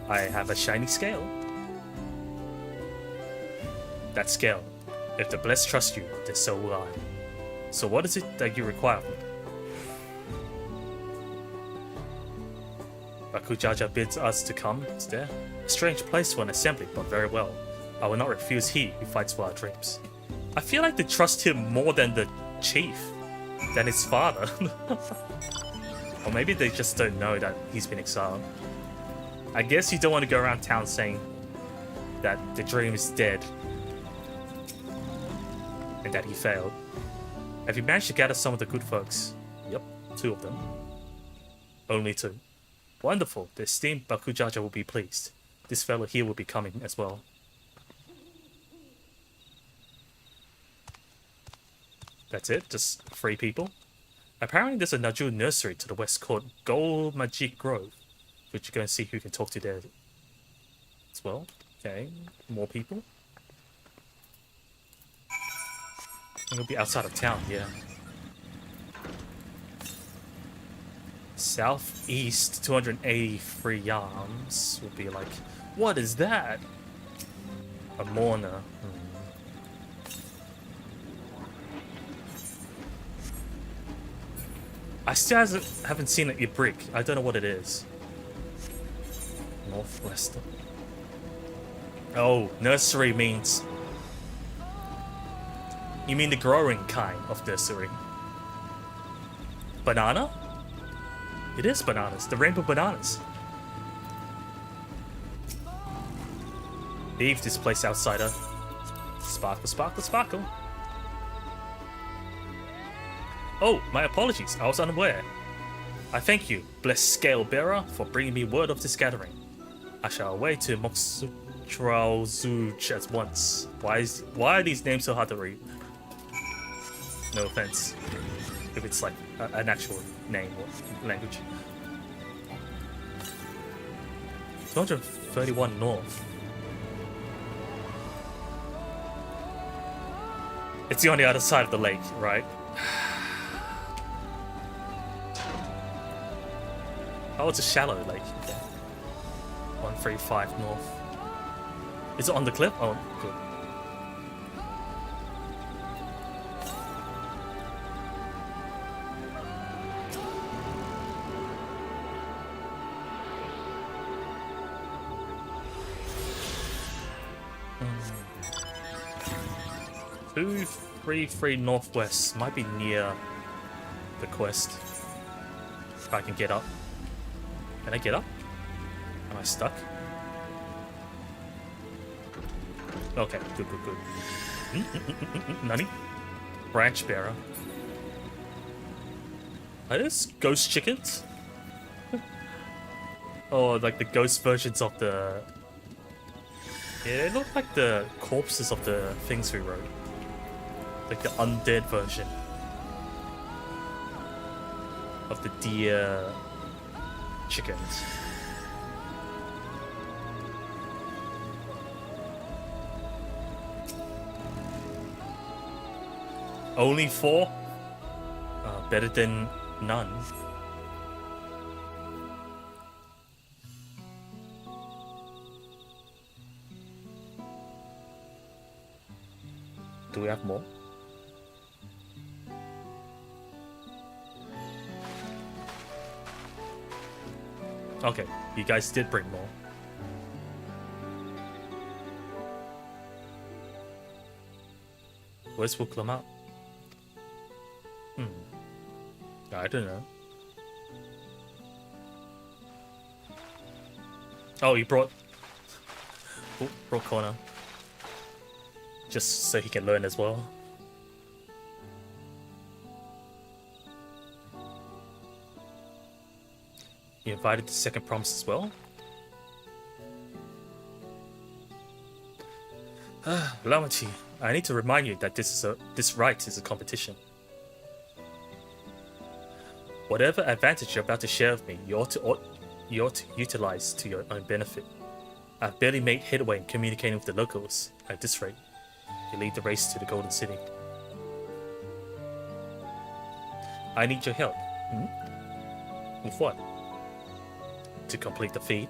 I have a shiny scale. That scale. If the blessed trust you, then so will I. So what is it that you require of me? Bakujaja bids us to come. It's there. A strange place for an assembly, but very well. I will not refuse he who fights for our dreams. I feel like they trust him more than the chief, than his father. Or maybe they just don't know that he's been exiled. I guess you don't want to go around town saying that the dream is dead and that he failed. Have you managed to gather some of the good folks? Yep, 2 of them. Only 2. Wonderful. The esteemed Bakujaja will be pleased. This fellow here will be coming as well. That's it? Just 3 people? Apparently there's a Naju nursery to the west called Gold Magic Grove, which you go and see who can talk to there as well. Okay, more people. It'll be outside of town, yeah. Southeast 283 yams will be like, what is that? A mourner. I still haven't seen a brick. I don't know what it is. Northwest. Oh, nursery means... You mean the growing kind of nursery? Banana? It is bananas. The rainbow bananas. Leave this place, outsider. Sparkle, sparkle, sparkle. Oh, my apologies. I was unaware. I thank you, blessed Scale Bearer, for bringing me word of this gathering. I shall away to Moxutralzuj at once. Why are these names so hard to read? No offense, if it's like an actual name or language. 231 north. It's on the other side of the lake, right? Oh, it's a shallow lake. Okay. 135 north. Is it on the cliff? Oh, good. Mm. 233 northwest might be near the quest. If I can get up. Can I get up? Am I stuck? Okay, good. Nani? Branch bearer. Are those ghost chickens? Or like the ghost versions of the... Yeah, they look like the corpses of the things we wrote. Like the undead version of the deer chickens. Only 4? Better than none. Do we have more? Okay, you guys did bring more. Where's Wuklamat? I don't know. Oh, he brought Connor. Just so he can learn as well. You invited the second promise as well? Lamachi, I need to remind you that this rite is a competition. Whatever advantage you're about to share with me, you ought to utilize to your own benefit. I've barely made headway in communicating with the locals. At this rate, you lead the race to the Golden City. I need your help. With what? To complete the feat?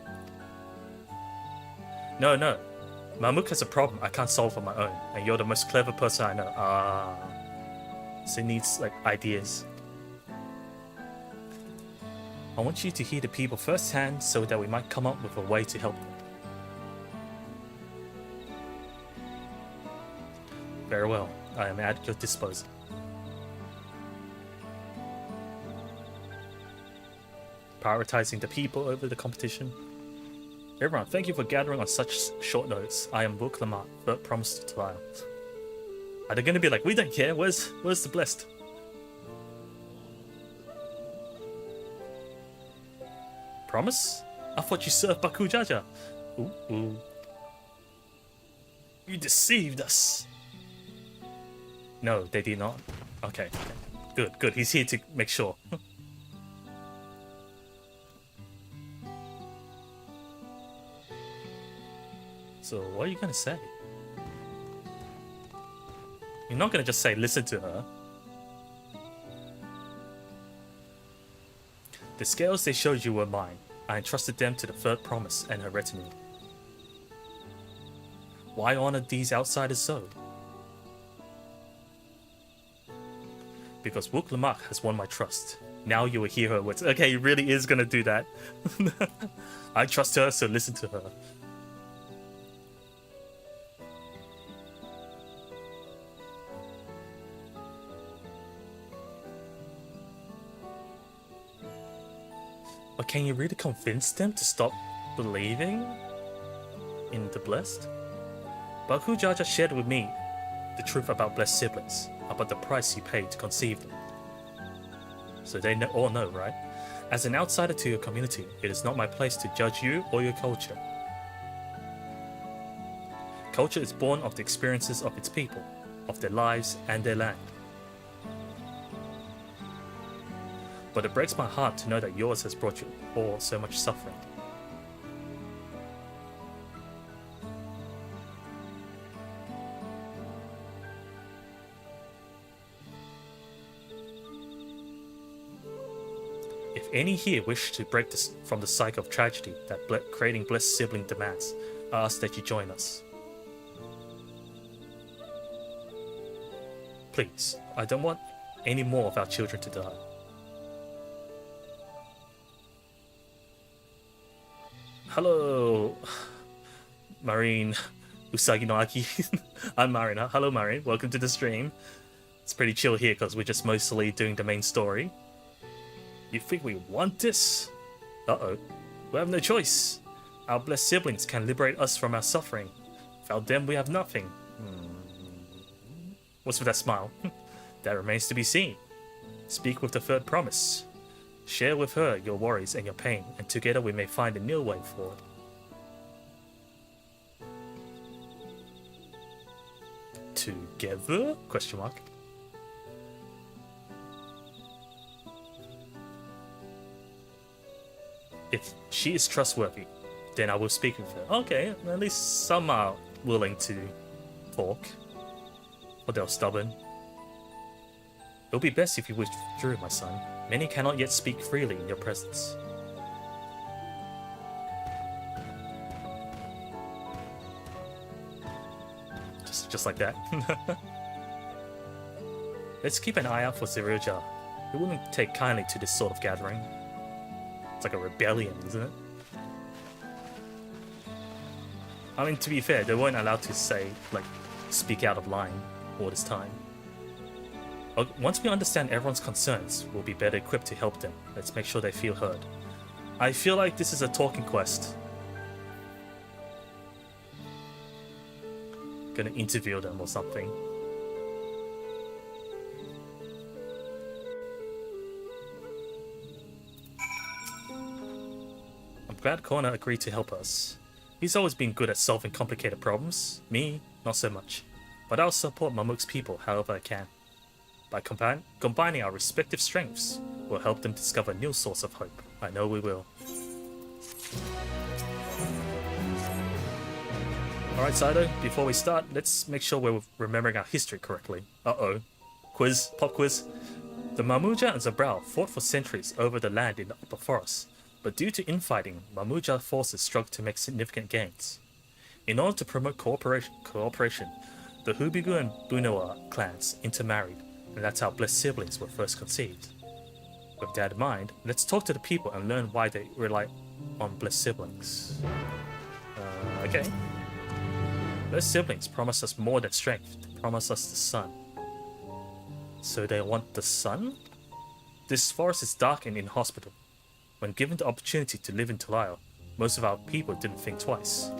No. Mamuk has a problem I can't solve on my own, and you're the most clever person I know. So he needs like ideas. I want you to hear the people firsthand so that we might come up with a way to help them. Very well, I am at your disposal. Prioritizing the people over the competition. Everyone, thank you for gathering on such short notice. I am Book Lamar, but promised to lie. Are they gonna be like, we don't care, where's the blessed? Promise? I thought you served Baku Jaja. Ooh. You deceived us. No, they did not. Okay. Good. He's here to make sure. So, what are you gonna say? You're not gonna just say, listen to her. The scales they showed you were mine. I entrusted them to the third promise and her retinue. Why honor these outsiders so? Because Wook Lamak has won my trust. Now you will hear her words. Okay, he really is gonna do that. I trust her, so listen to her. But can you really convince them to stop believing in the blessed? Baku Jaja shared with me the truth about blessed siblings, about the price he paid to conceive them. So they all know, right? As an outsider to your community, it is not my place to judge you or your culture. Culture is born of the experiences of its people, of their lives and their land. But it breaks my heart to know that yours has brought you all so much suffering. If any here wish to break this from the cycle of tragedy that creating blessed sibling demands, I ask that you join us. Please, I don't want any more of our children to die. Hello, Marine Usagi no Aki. I'm Marina. Hello, Marine. Welcome to the stream. It's pretty chill here because we're just mostly doing the main story. You think we want this? Uh-oh. We have no choice. Our blessed siblings can liberate us from our suffering. Without them, we have nothing. What's with that smile? That remains to be seen. Speak with the third promise. Share with her your worries and your pain, and together we may find a new way forward. Together? Question mark. If she is trustworthy, then I will speak with her. Okay, at least some are willing to talk. Or they're stubborn. It will be best if you withdrew, my son. Many cannot yet speak freely in your presence. Just like that. Let's keep an eye out for Zeruja. He wouldn't take kindly to this sort of gathering. It's like a rebellion, isn't it? I mean, to be fair, they weren't allowed to say, like, speak out of line all this time. Once we understand everyone's concerns, we'll be better equipped to help them. Let's make sure they feel heard. I feel like this is a talking quest. Gonna interview them or something. I'm glad Kona agreed to help us. He's always been good at solving complicated problems. Me, not so much. But I'll support Mamuk's people however I can. By combining our respective strengths, we'll help them discover a new source of hope. I know we will. Alright, Saito, before we start, let's make sure we're remembering our history correctly. Uh-oh. Quiz, pop quiz. The Mamuja and Zabral fought for centuries over the land in the upper forest, but due to infighting, Mamuja forces struggled to make significant gains. In order to promote cooperation, the Hubigu and Bunoa clans intermarried, and that's how blessed siblings were first conceived. With that in mind, let's talk to the people and learn why they rely on blessed siblings. Okay. Blessed siblings promise us more than strength, they promise us the sun. So they want the sun? This forest is dark and inhospitable. When given the opportunity to live in Tulayo, most of our people didn't think twice.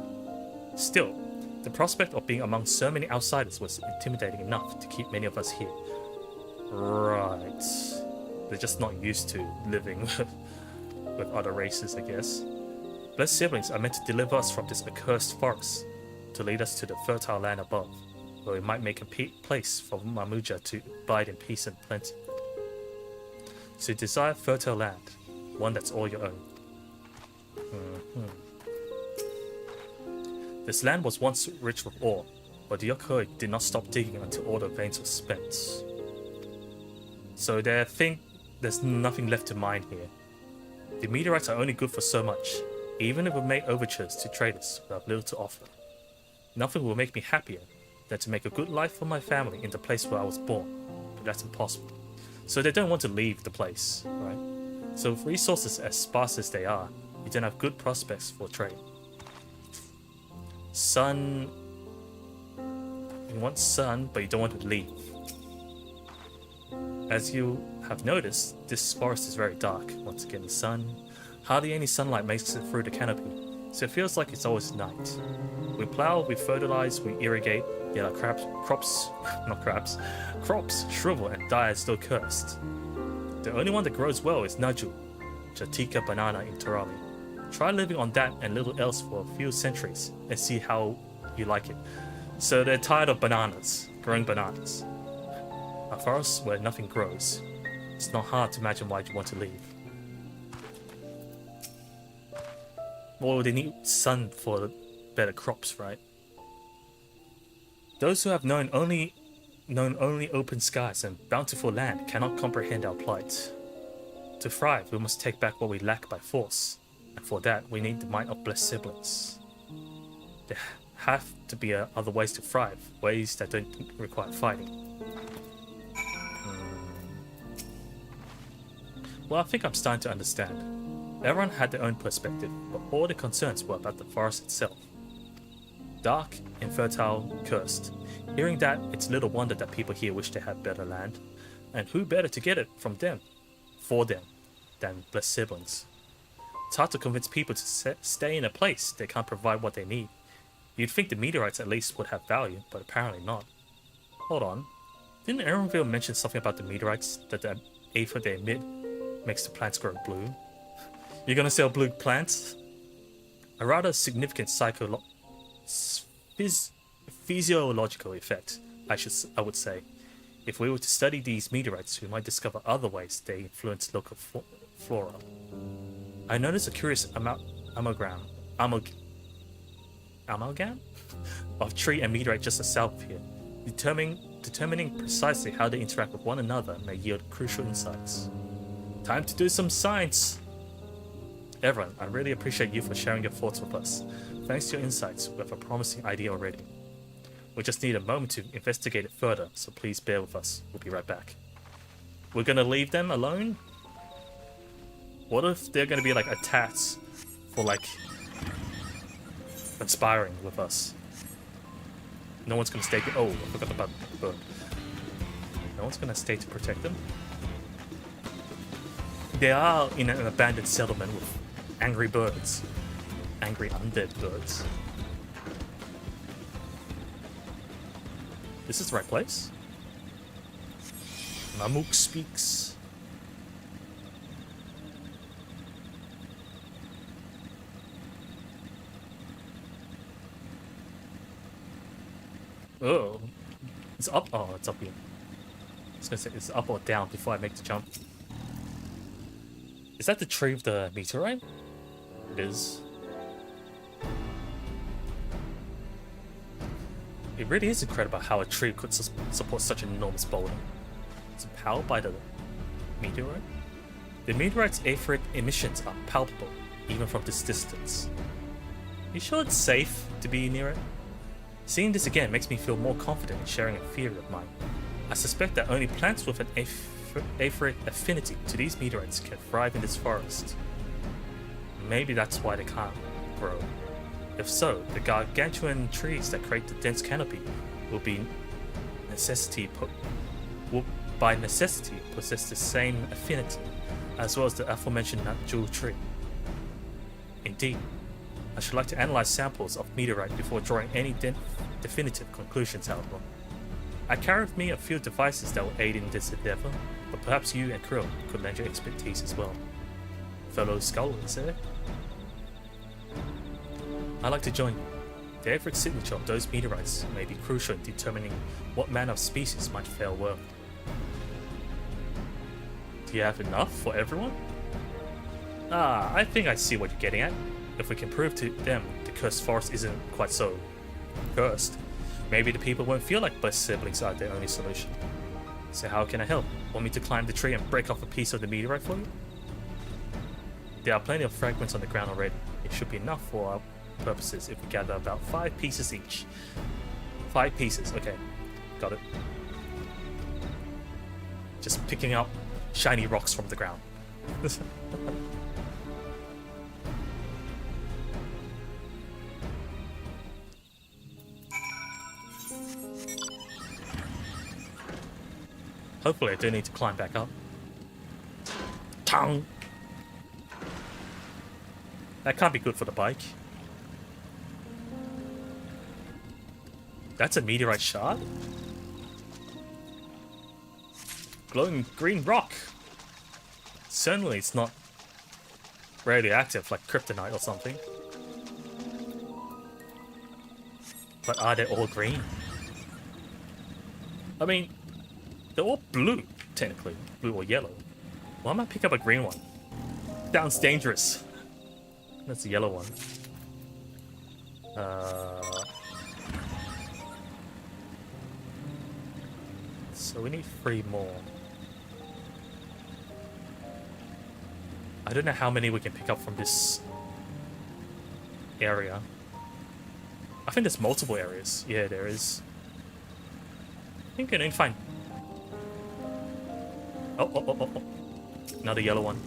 Still, the prospect of being among so many outsiders was intimidating enough to keep many of us here. Right. They're just not used to living with other races, I guess. Blessed siblings are meant to deliver us from this accursed forest, to lead us to the fertile land above, where we might make a place for Mamuja to abide in peace and plenty. So desire fertile land, one that's all your own. This land was once rich with ore, but the Yokoi did not stop digging until all the veins were spent. So they think there's nothing left to mine here. The meteorites are only good for so much, even if we make overtures to traders who have little to offer. Nothing will make me happier than to make a good life for my family in the place where I was born, but that's impossible. So they don't want to leave the place, right? So with resources as sparse as they are, you don't have good prospects for trade. Sun... You want sun, but you don't want to leave. As you have noticed, this forest is very dark. Once again, the sun. Hardly any sunlight makes it through the canopy, so it feels like it's always night. We plow, we fertilize, we irrigate, yet our crops shrivel and die as though cursed. The only one that grows well is Naju. Jatika banana in Terali. Try living on that and little else for a few centuries and see how you like it. So they're tired of bananas, growing bananas. A forest where nothing grows. It's not hard to imagine why you want to leave. Well, they need sun for better crops, right? Those who have known only open skies and bountiful land cannot comprehend our plight. To thrive, we must take back what we lack by force, and for that we need the might of blessed siblings. There have to be other ways to thrive, ways that don't require fighting. Well, I think I'm starting to understand. Everyone had their own perspective, but all the concerns were about the forest itself. Dark, infertile, cursed. Hearing that, it's little wonder that people here wish they had better land. And who better to get it from them, for them, than blessed siblings? It's hard to convince people to stay in a place they can't provide what they need. You'd think the meteorites at least would have value, but apparently not. Hold on. Didn't Aaronville mention something about the meteorites, that the aether they emit makes the plants grow blue? You're gonna sell blue plants? A rather significant physiological effect, I would say. If we were to study these meteorites, we might discover other ways they influence local flora. I noticed a curious amalgam of tree and meteorite just south of here. Determining precisely how they interact with one another may yield crucial insights. Time to do some science! Everyone, I really appreciate you for sharing your thoughts with us. Thanks to your insights, we have a promising idea already. We just need a moment to investigate it further, so please bear with us. We'll be right back. We're gonna leave them alone? What if they're gonna be like attacked for like conspiring with us? No one's gonna stay. Oh, I forgot about the bird. No one's gonna stay to protect them. They are in an abandoned settlement with angry birds. Angry undead birds. This is the right place? Mamuk speaks. Oh. It's up. Oh, it's up here. I was gonna say it's up or down before I make the jump. Is that the tree of the meteorite? It is. It really is incredible how a tree could support such an enormous boulder. It's powered by the meteorite. The meteorite's etheric emissions are palpable, even from this distance. You sure it's safe to be near it? Seeing this again makes me feel more confident in sharing a theory of mine. I suspect that only plants with an etheric affinity to these meteorites can thrive in this forest. Maybe that's why they can't grow. If so, the gargantuan trees that create the dense canopy will by necessity possess the same affinity as well as the aforementioned jewel tree. Indeed, I should like to analyze samples of meteorite before drawing any definitive conclusions out of them. I carry with me a few devices that will aid in this endeavor, but perhaps you and Krill could lend your expertise as well. Fellow scholars, eh? I'd like to join you. The etheric signature of those meteorites may be crucial in determining what manner of species might fare well. Do you have enough for everyone? Ah, I think I see what you're getting at. If we can prove to them the cursed forest isn't quite so cursed, maybe the people won't feel like blessed siblings are their only solution. So how can I help? Want me to climb the tree and break off a piece of the meteorite for you? There are plenty of fragments on the ground already. It should be enough for our purposes if we gather about 5 pieces each. 5 pieces, okay. Got it. Just picking up shiny rocks from the ground. Hopefully I don't need to climb back up. Tongue! That can't be good for the bike. That's a meteorite shard? Glowing green rock! Certainly it's not radioactive, like kryptonite or something. But are they all green? I mean, they're all blue, technically. Blue or yellow. Why am I pick up a green one? Sounds dangerous. That's the yellow one. So we need 3 more. I don't know how many we can pick up from this area. I think there's multiple areas. Yeah, there is. I think I can find. Oh. Another yellow one.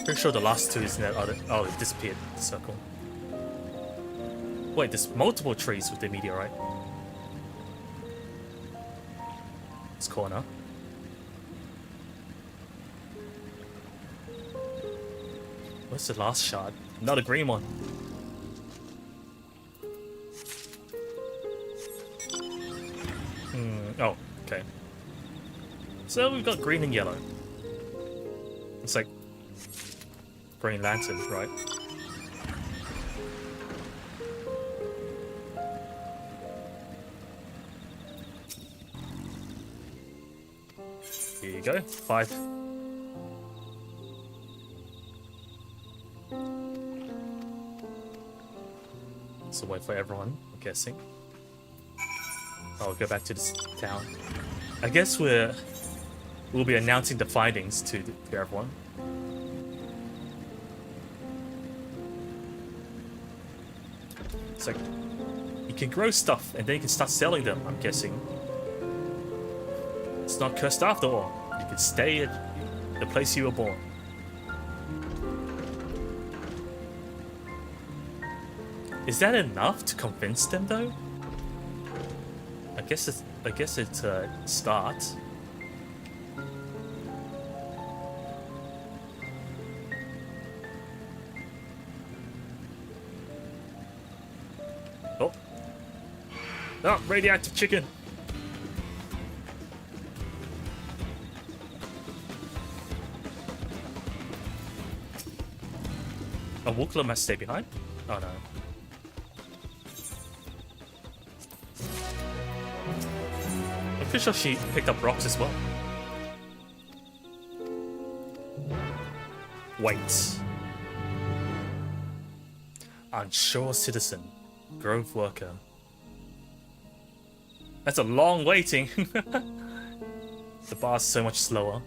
Pretty sure the last 2 is in that other. Oh, it disappeared. The circle. Wait, there's multiple trees with the meteorite. This corner. What's the last shard? Not a green one. Oh, okay. So we've got green and yellow. It's like Green Lantern, right? Here you go, 5. So wait for everyone, I'm guessing. I'll go back to this town. I guess we'll be announcing the findings to everyone. It's like you can grow stuff and then you can start selling them, I'm guessing. It's not cursed after all. You can stay at the place you were born. Is that enough to convince them though? I guess it's a start. Oh. Oh, radioactive chicken. A Wukla must stay behind? Oh no. I'm pretty sure she picked up rocks as well. Wait. Unsure citizen. Grove worker. That's a long waiting. The bar's so much slower.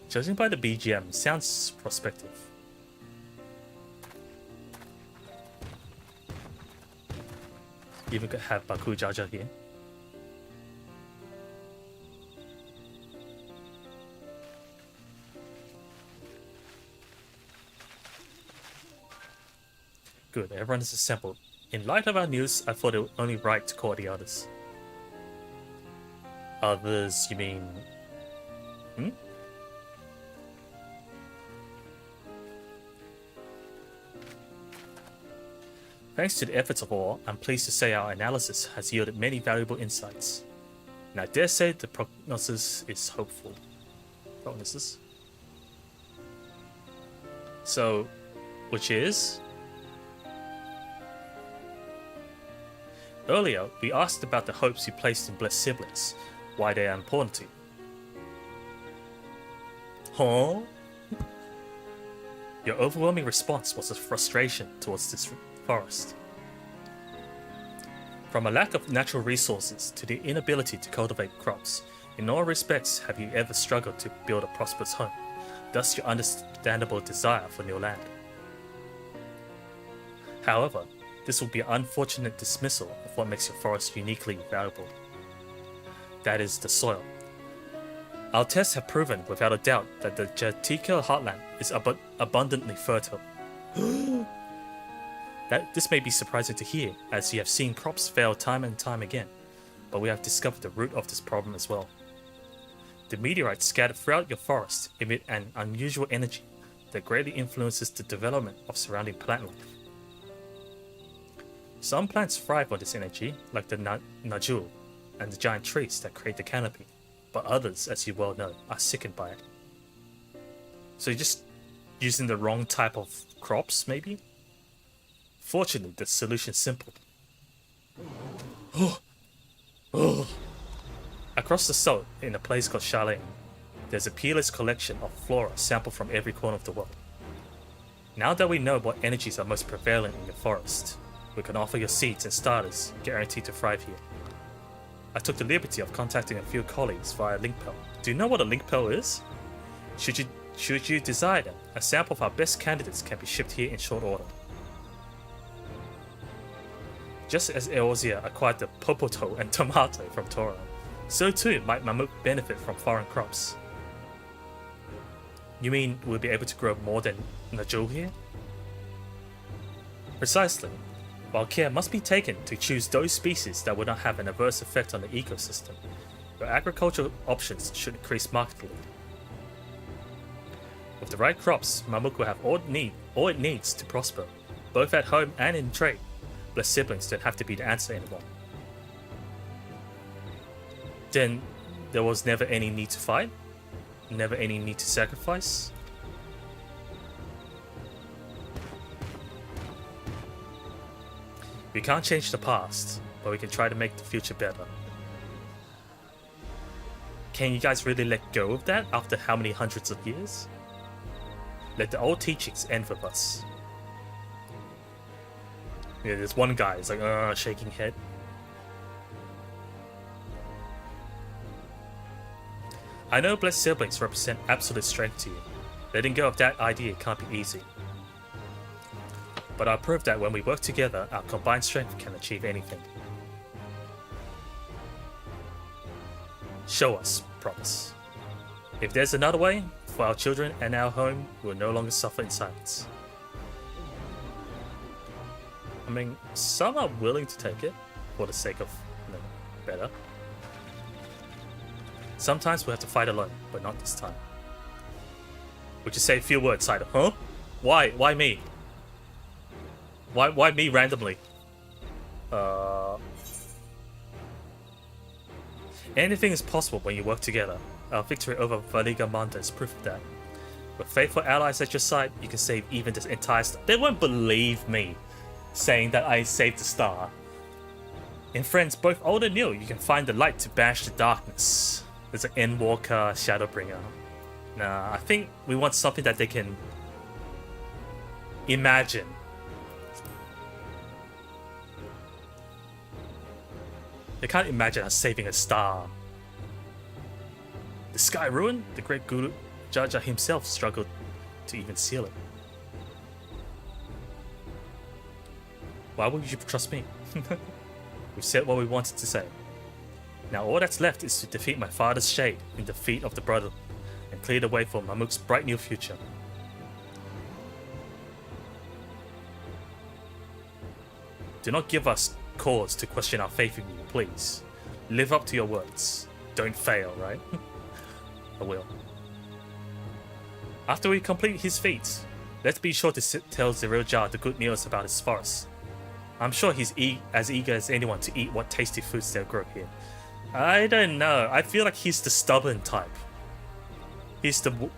Judging by the BGM, sounds prospective. Even could have Baku Jaja here. Good, everyone is assembled. In light of our news, I thought it was only right to call the others. Others, you mean... Hmm? Thanks to the efforts of all, I'm pleased to say our analysis has yielded many valuable insights. And I dare say the prognosis is hopeful. Prognosis? So, which is? Earlier, we asked about the hopes you placed in blessed siblings, why they are important to you. Huh? Your overwhelming response was a frustration towards this forest. From a lack of natural resources to the inability to cultivate crops, in all respects have you ever struggled to build a prosperous home, thus your understandable desire for new land. However, this will be an unfortunate dismissal of what makes your forest uniquely valuable. That is the soil. Our tests have proven without a doubt that the Jatika heartland is abundantly fertile. This may be surprising to hear, as you have seen crops fail time and time again, but we have discovered the root of this problem as well. The meteorites scattered throughout your forest emit an unusual energy that greatly influences the development of surrounding plant life. Some plants thrive on this energy, like the Najul and the giant trees that create the canopy, but others, as you well know, are sickened by it. So you're just using the wrong type of crops, maybe? Fortunately, the solution's simple. Across the salt, in a place called Charlene, there's a peerless collection of flora sampled from every corner of the world. Now that we know what energies are most prevalent in your forest, we can offer your seeds and starters guaranteed to thrive here. I took the liberty of contacting a few colleagues via LinkPel. Do you know what a LinkPel is? Should you desire them, a sample of our best candidates can be shipped here in short order. Just as Eorzea acquired the popoto and tomato from Toro, so too might Mamuk benefit from foreign crops. You mean we'll be able to grow more than Najul here? Precisely. While care must be taken to choose those species that would not have an adverse effect on the ecosystem, your agricultural options should increase markedly. With the right crops, Mamuk will have all it needs to prosper, both at home and in trade. Blessed siblings don't have to be the answer anymore. Then there was never any need to fight? Never any need to sacrifice? We can't change the past, but we can try to make the future better. Can you guys really let go of that after how many hundreds of years? Let the old teachings end with us. Yeah, there's one guy, it's like, shaking head. I know blessed siblings represent absolute strength to you. Letting go of that idea can't be easy. But I'll prove that when we work together, our combined strength can achieve anything. Show us, promise. If there's another way, for our children and our home, we'll no longer suffer in silence. I mean, some are willing to take it for the sake of, better. Sometimes we have to fight alone, but not this time. Would you say a few words, Saito? Huh? Why? Why me? Why me randomly? Anything is possible when you work together. Our victory over Valiga Manda is proof of that. With faithful allies at your side, you can save even this entire star. They won't believe me saying that I saved the star. In friends both old and new, you can find the light to banish the darkness. There's an Endwalker, Shadowbringer. Nah, I think we want something that they can imagine. They can't imagine us saving a star. The sky ruined? The great Guru Jaja himself struggled to even seal it. Why would you trust me? We've said what we wanted to say. Now all that's left is to defeat my father's shade in the feet of the brother and clear the way for Mamuk's bright new future. Do not give us cause to question our faith in you, please. Live up to your words. Don't fail, right? I will. After we complete his feats, let's be sure to tell Zeriljar the good news about his forest. I'm sure he's as eager as anyone to eat what tasty foods they'll grow here. I don't know. I feel like he's the stubborn type. He's the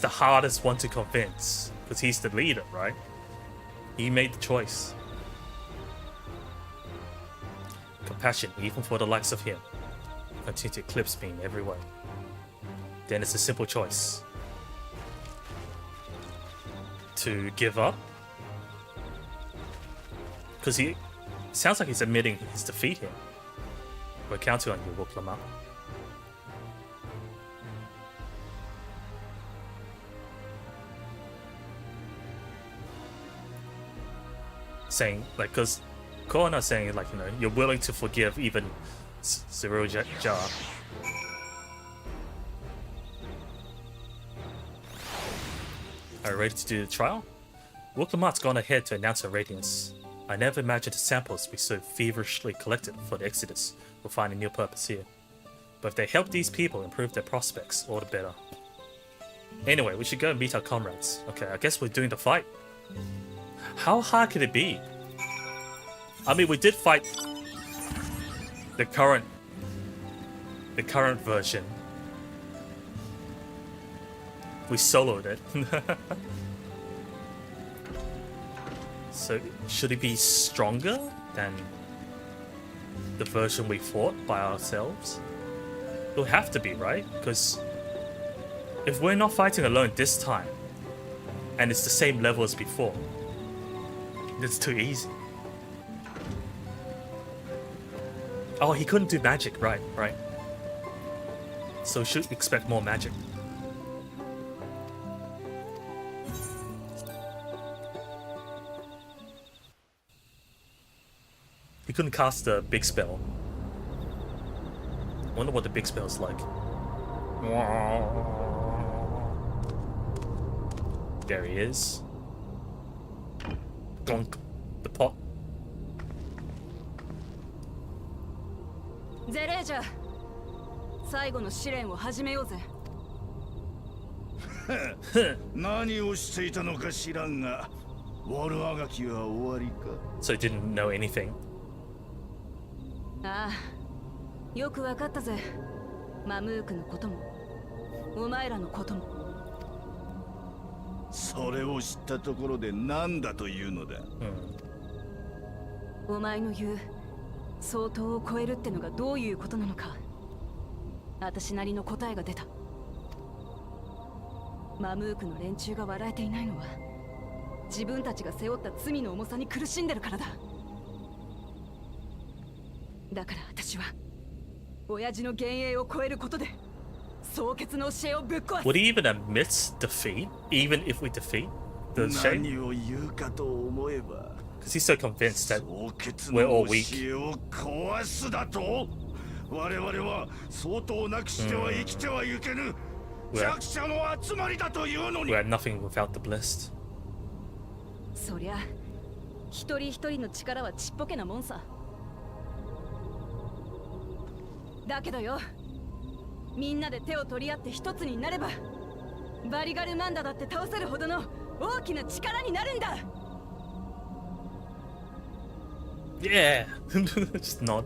hardest one to convince because he's the leader, right? He made the choice. Compassion, even for the likes of him, continue to eclipse me in every way. Then it's a simple choice. To give up? Because he sounds like he's admitting his defeat here. We're counting on you, Woklama. Saying, like, because Koana's saying, like, you're willing to forgive even Zeriljar. Are you ready to do the trial? Woklamat's gone ahead to announce her ratings. I never imagined the samples we so feverishly collected for the Exodus will find a new purpose here. But if they help these people improve their prospects, all the better. Anyway, we should go and meet our comrades. Okay, I guess we're doing the fight. How hard could it be? I mean, we did fight the current version. We soloed it. So should it be stronger than the version we fought by ourselves? It'll have to be, right? Because if we're not fighting alone this time, and it's the same level as before, it's too easy. Oh, he couldn't do magic, right? So we should expect more magic. He couldn't cast the big spell. I wonder what the big spell's like. There he is. Donk. The pot. ゼレージャー、最後の試練を始めようぜ。何をしていたのか知らんが、悪あがきは終わりか。So he didn't know anything. ああ、よくわかったぜ。マムークのことも、お前らのことも。それを知ったところで何だというのだ。お前の言う相当を超えるってのがどういうことなのか、私なりの答えが出た。マムークの連中が笑えていないのは、自分たちが背負った罪の重さに苦しんでるからだ。だから私は親父の幻影を超えることで総決の教えをぶっ壊す。 Would he even admit defeat, even if we defeat the Shane? 何を言うかと思えば。Because he's so convinced that we're all weak. 壊すだと？我々は相当なくしては生きてはいけぬ弱者の集まりだというのに。 We're nothing without the blessed. そりゃ一人一人の力はちっぽけなもんさ。だけどよ、みんなで手を取り合って一つになれば、バリガルマンダだって倒せるほどの大きな力になるんだ。Yeah. Just nod.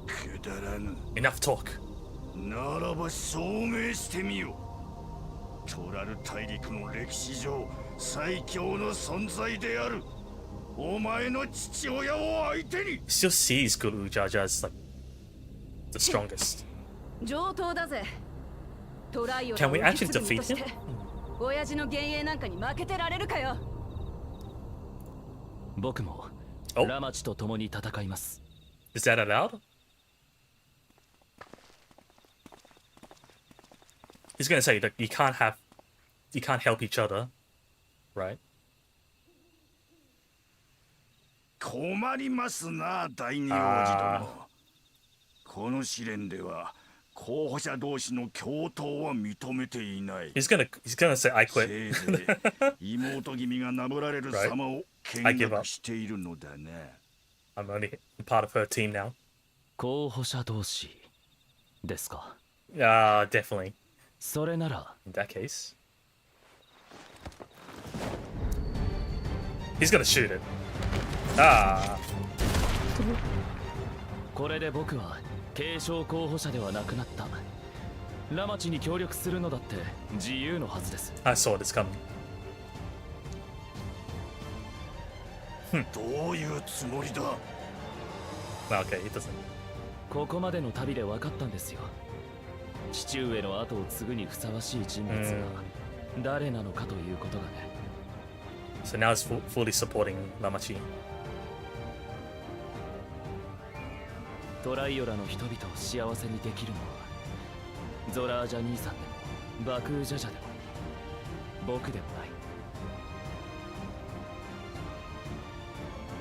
くだらぬ。 Enough talk. ならば証明してみよ。トラル大陸の歴史上最強の存在であるお前の父親を相手に。 He still sees Guru Jaja as like the strongest. 上等だぜ。トライを Can we actually defeat him? 親父の幻影なんかに負けてられるかよ。僕もラマチと共に戦います。Is that allowed? He's gonna say that you can't help each other, right? 困りますな、第二王子殿。この試練では候補者同士の共闘は認めていない。He's gonna say I quit. せいぜい妹君がなぶられる様を見学しているのだな。I'm only part of her team now. 候補者同士ですか。Definitely. それなら。In that case, he's gonna shoot it. これで僕は継承候補者ではなくなった。ラマチに協力するのだって自由のはずです。I saw this coming. どういうつもりだ？ Okay, it doesn't. ここまでの旅で分かったんですよ。父上の後を継ぐにふさわしい人物が誰なのかということがね。So now he's fully supporting Lamachi. トライオラの人々を幸せにできるのはゾラージャ兄さんでもバクージャジャでも僕でもな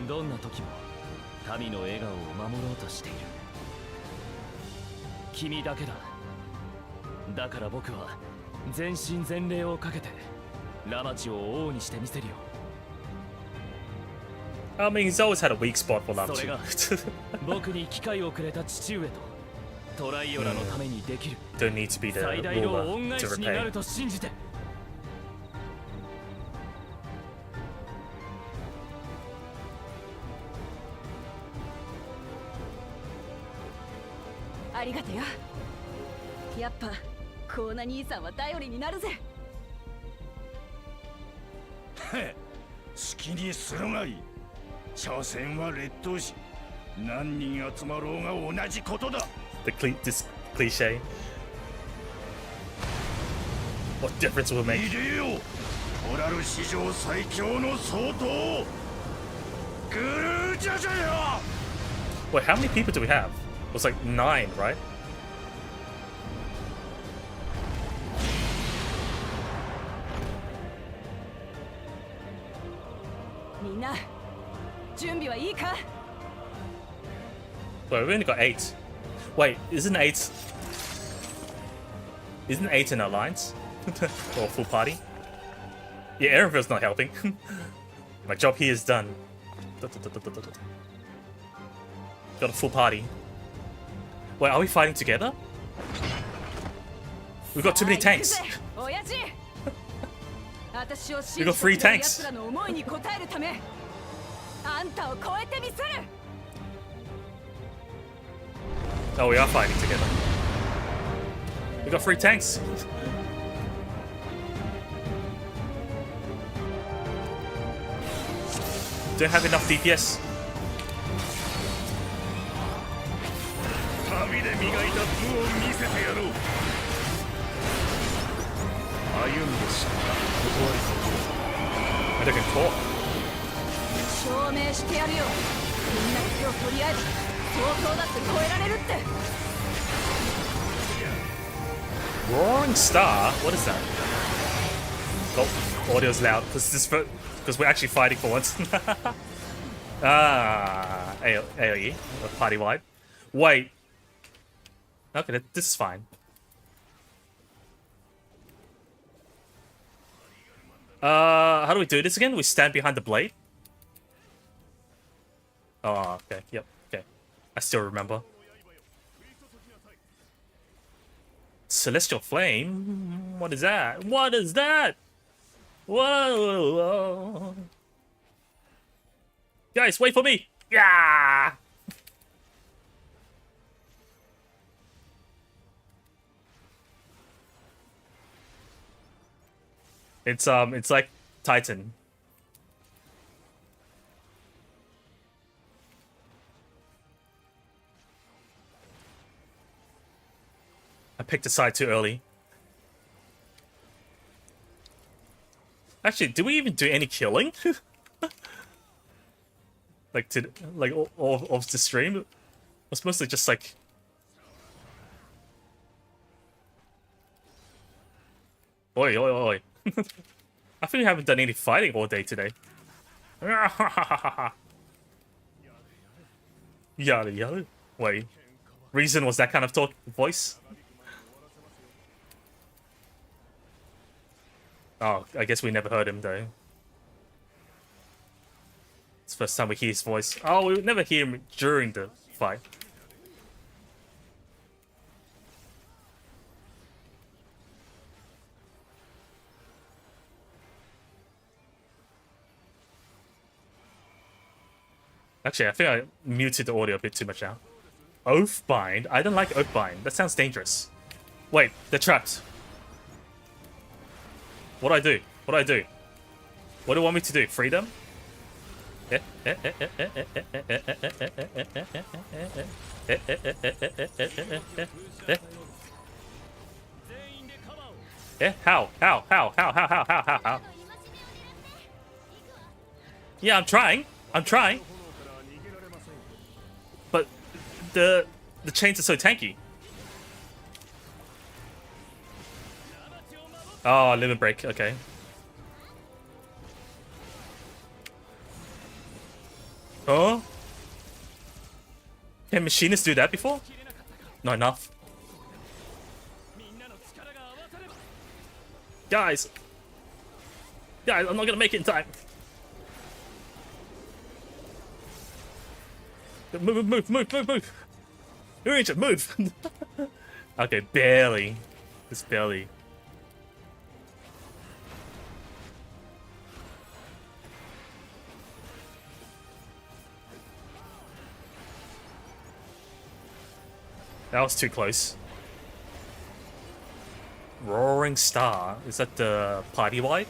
い。どんな時も民の笑顔を守ろうとしている。君だけだ。だから僕は全身全霊をかけてラマチを王にしてみせるよ。I mean, he's always had a weak spot for Lamachi. それが僕に機会をくれた父上とトライオラのためにできる Don't need to be the 最大の ruler 恩返 to しになる repay. と信じて。ありがとよ。やっぱコーナ兄さんは頼りになるぜ。好きにするがいい。所詮は劣等し、何人集まろうが同じことだ。This cliche. What difference will it make? いでよ、トラル史上最強の総統グルージャジャよ。 Wait, how many people do we have? It was like 9, right? みんな準備はいいか？ Wait, we only got 8. Wait, isn't 8 in our lines? Or full party? Yeah, Aaronville's not helping. My job here is done. Got a full party. Wait, are we fighting together? We've got too many tanks. We got 3 tanks. Oh, we are fighting together. We got 3 tanks. Don't have enough DPS. 旅で磨いた武を見せてやろう。歩んでしまった断りと。I can talk. 証明してやるよ。みんな手を取り合えば相当だって超えられるって。Roaring Star? What is that? Oh, audio's loud because we're actually fighting for once. AOE, party wide. Wait. Okay, this is fine. How do we do this again? We stand behind the blade? Oh, okay, yep, okay. I still remember. Celestial Flame? What is that? What is that? Whoa! Guys, wait for me! Yeah! It's like Titan. I picked a side too early. Actually, did we even do any killing? like all of the stream? It was mostly just like... Oi, oi, oi. I think we haven't done any fighting all day today. Yada yada. Wait. Reason was that kind of voice? Oh, I guess we never heard him though. It's the first time we hear his voice. Oh, we would never hear him during the fight. Actually, I think I muted the audio a bit too much now. Oathbind? I don't like Oathbind. That sounds dangerous. Wait, they're trapped. What do I do? What do I do? What do you want me to do? Free them? How? Yeah, I'm trying. But the chains are so tanky. Oh, limit break. Okay. Oh? Can machinists do that before? Not enough. Guys, I'm not gonna make it in time. Move. You're injured, move. Okay, barely. Just barely. That was too close. Roaring Star. Is that the party wipe?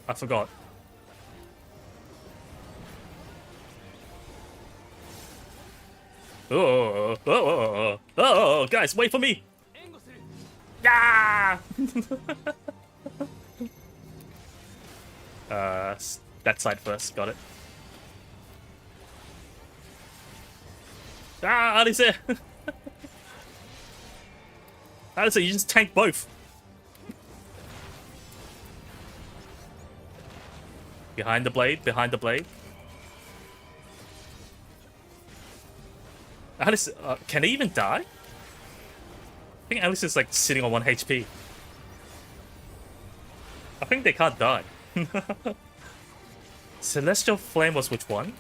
I forgot. Oh, guys, wait for me! Yeah! That side first, got it. Ah, Alice! Alice, you just tanked both. Behind the blade, behind the blade. Alice, can they even die? I think Alice is like sitting on 1 HP. I think they can't die. Celestial Flame was which one?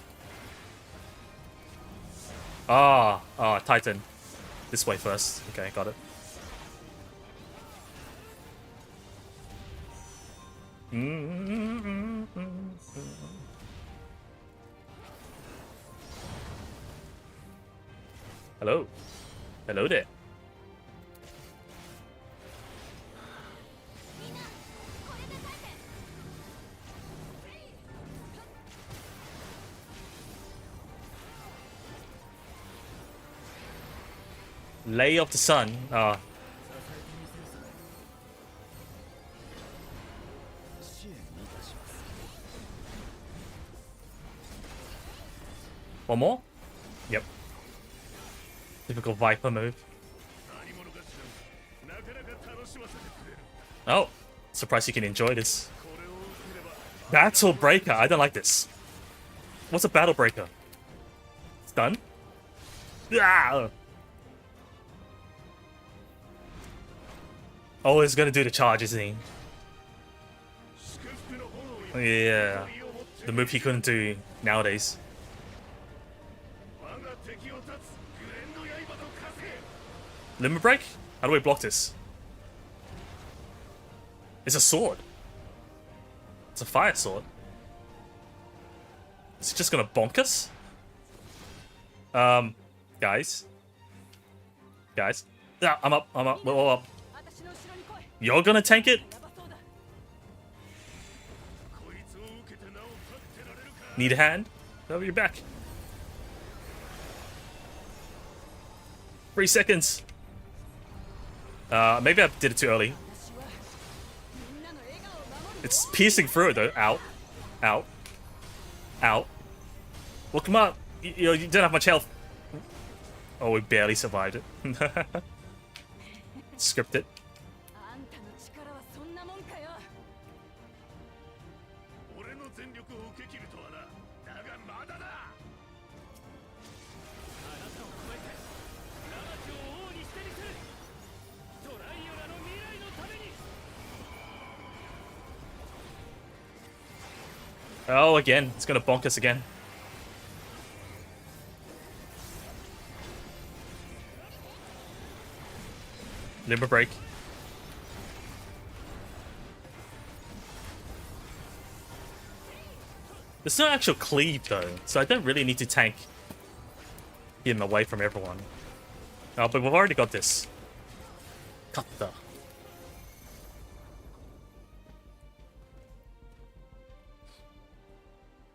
Ah, Titan. This way first. Okay, got it. Hello. Hello there. Lay of the Sun. One more? Yep. Typical Viper move. Oh, surprised you can enjoy this. Battle Breaker. I don't like this. What's a Battle Breaker? Stun? Ah! Oh, he's gonna do the charge, isn't he? Yeah. The move he couldn't do nowadays. Limber Break? How do we block this? It's a sword. It's a fire sword. Is it just gonna bonk us? Guys. Guys. Yeah, I'm up. We're up. You're gonna tank it? Need a hand? Over your back. 3 seconds. Maybe I did it too early. It's piercing through it though. Out. Out. Out. Well, come on. You don't have much health. Oh, we barely survived it. Script it. Oh, again. It's gonna bonk us again. Limber Break. There's no actual cleave though, so I don't really need to tank him away from everyone. Oh, but we've already got this. Kata.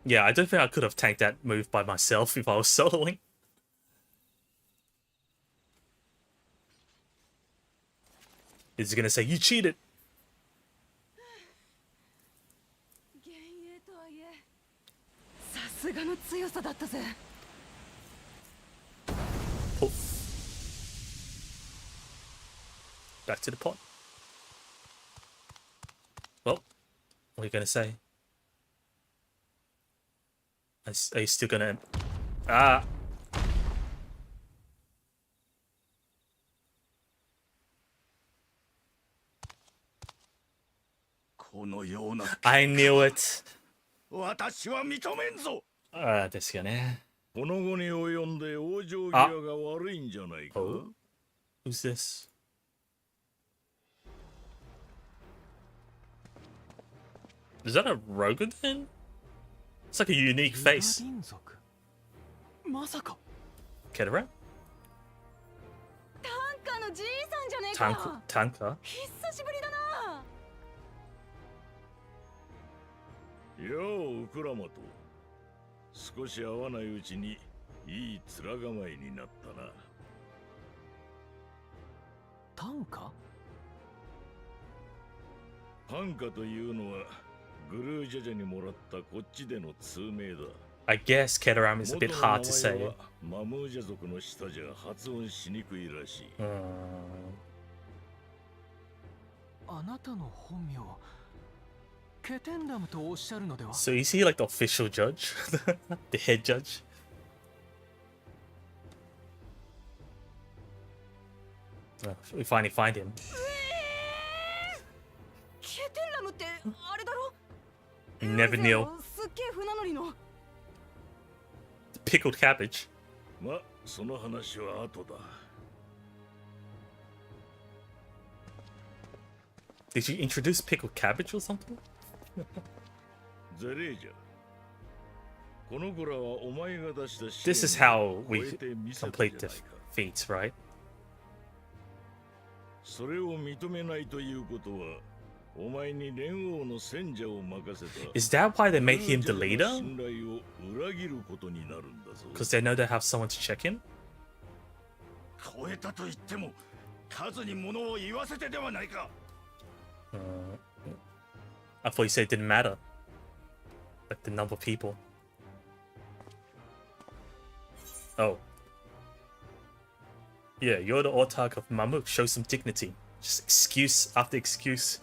Yeah, I don't think I could have tanked that move by myself if I was soloing. Is he gonna say, you cheated? Oh. Back to the pot. Well, what are you gonna say? Are you still gonna... Ah! I knew it! 私は認めんぞ。ですよね。この後に及んで往生際が悪いんじゃないか。Oh. Who's this? Is that a Rogan? It's like a unique face. まさか Kedera? タンカのじいさんじゃねえか。Tanka? 久しぶりだな。よう、ウクラマト。少し会わないうちにいい面構えになったな。タンカ？タンカというのはグルージャジャにもらったこっちでの通名だ。I guess Kedaram is a bit hard to say. マムージャ族の下じゃ発音しにくいらしい。あなたの本名ケテンダムとおっしゃるのでは？ So is he like the official judge? The head judge? We finally find him. ケテンラムってあれだろ？ You never knew. すっげえ船乗りの。Pickled cabbage. ま、その話は後だ。Did you introduce pickled cabbage or something? ゼレージャ。この子らはお前が出した試 This is how we complete the feats, right? それを認めないということは、お前に連王の戦者を任せた。 Is that why they made him the leader? 信頼を裏切ることになるんだぞ。 Because they know they have someone to check in? 超えたと言っても数に物を言わせてではないか。I thought you said it didn't matter. Like the number of people. Oh. Yeah, you're the autarch of Mamuk. Show some dignity. Just excuse after excuse.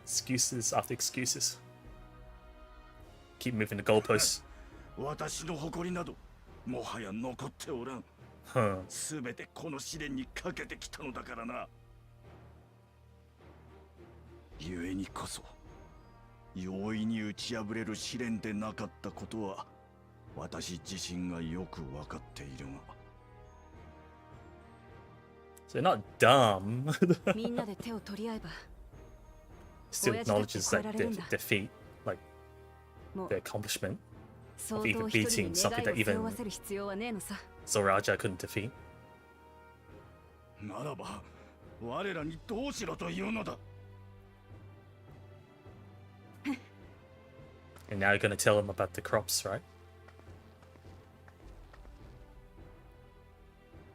Excuses after excuses. Keep moving the goalposts. 私の誇りなどもはや残っておらん。すべてこの試練にかけてきたのだからな。故にこそ容易に打ち破れる試練でなかったことは私自身がよく分かっているが。So they're not dumb. みんなで手を取り合えば。 Still acknowledges that defeat, like the accomplishment of even beating something that even Zoraja couldn't defeat. ならば我らにどうしろというのだ。 And now you're gonna tell him about the crops, right?